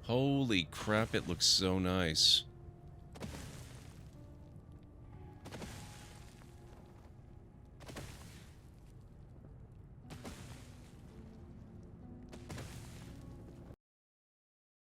Holy crap, it looks so nice.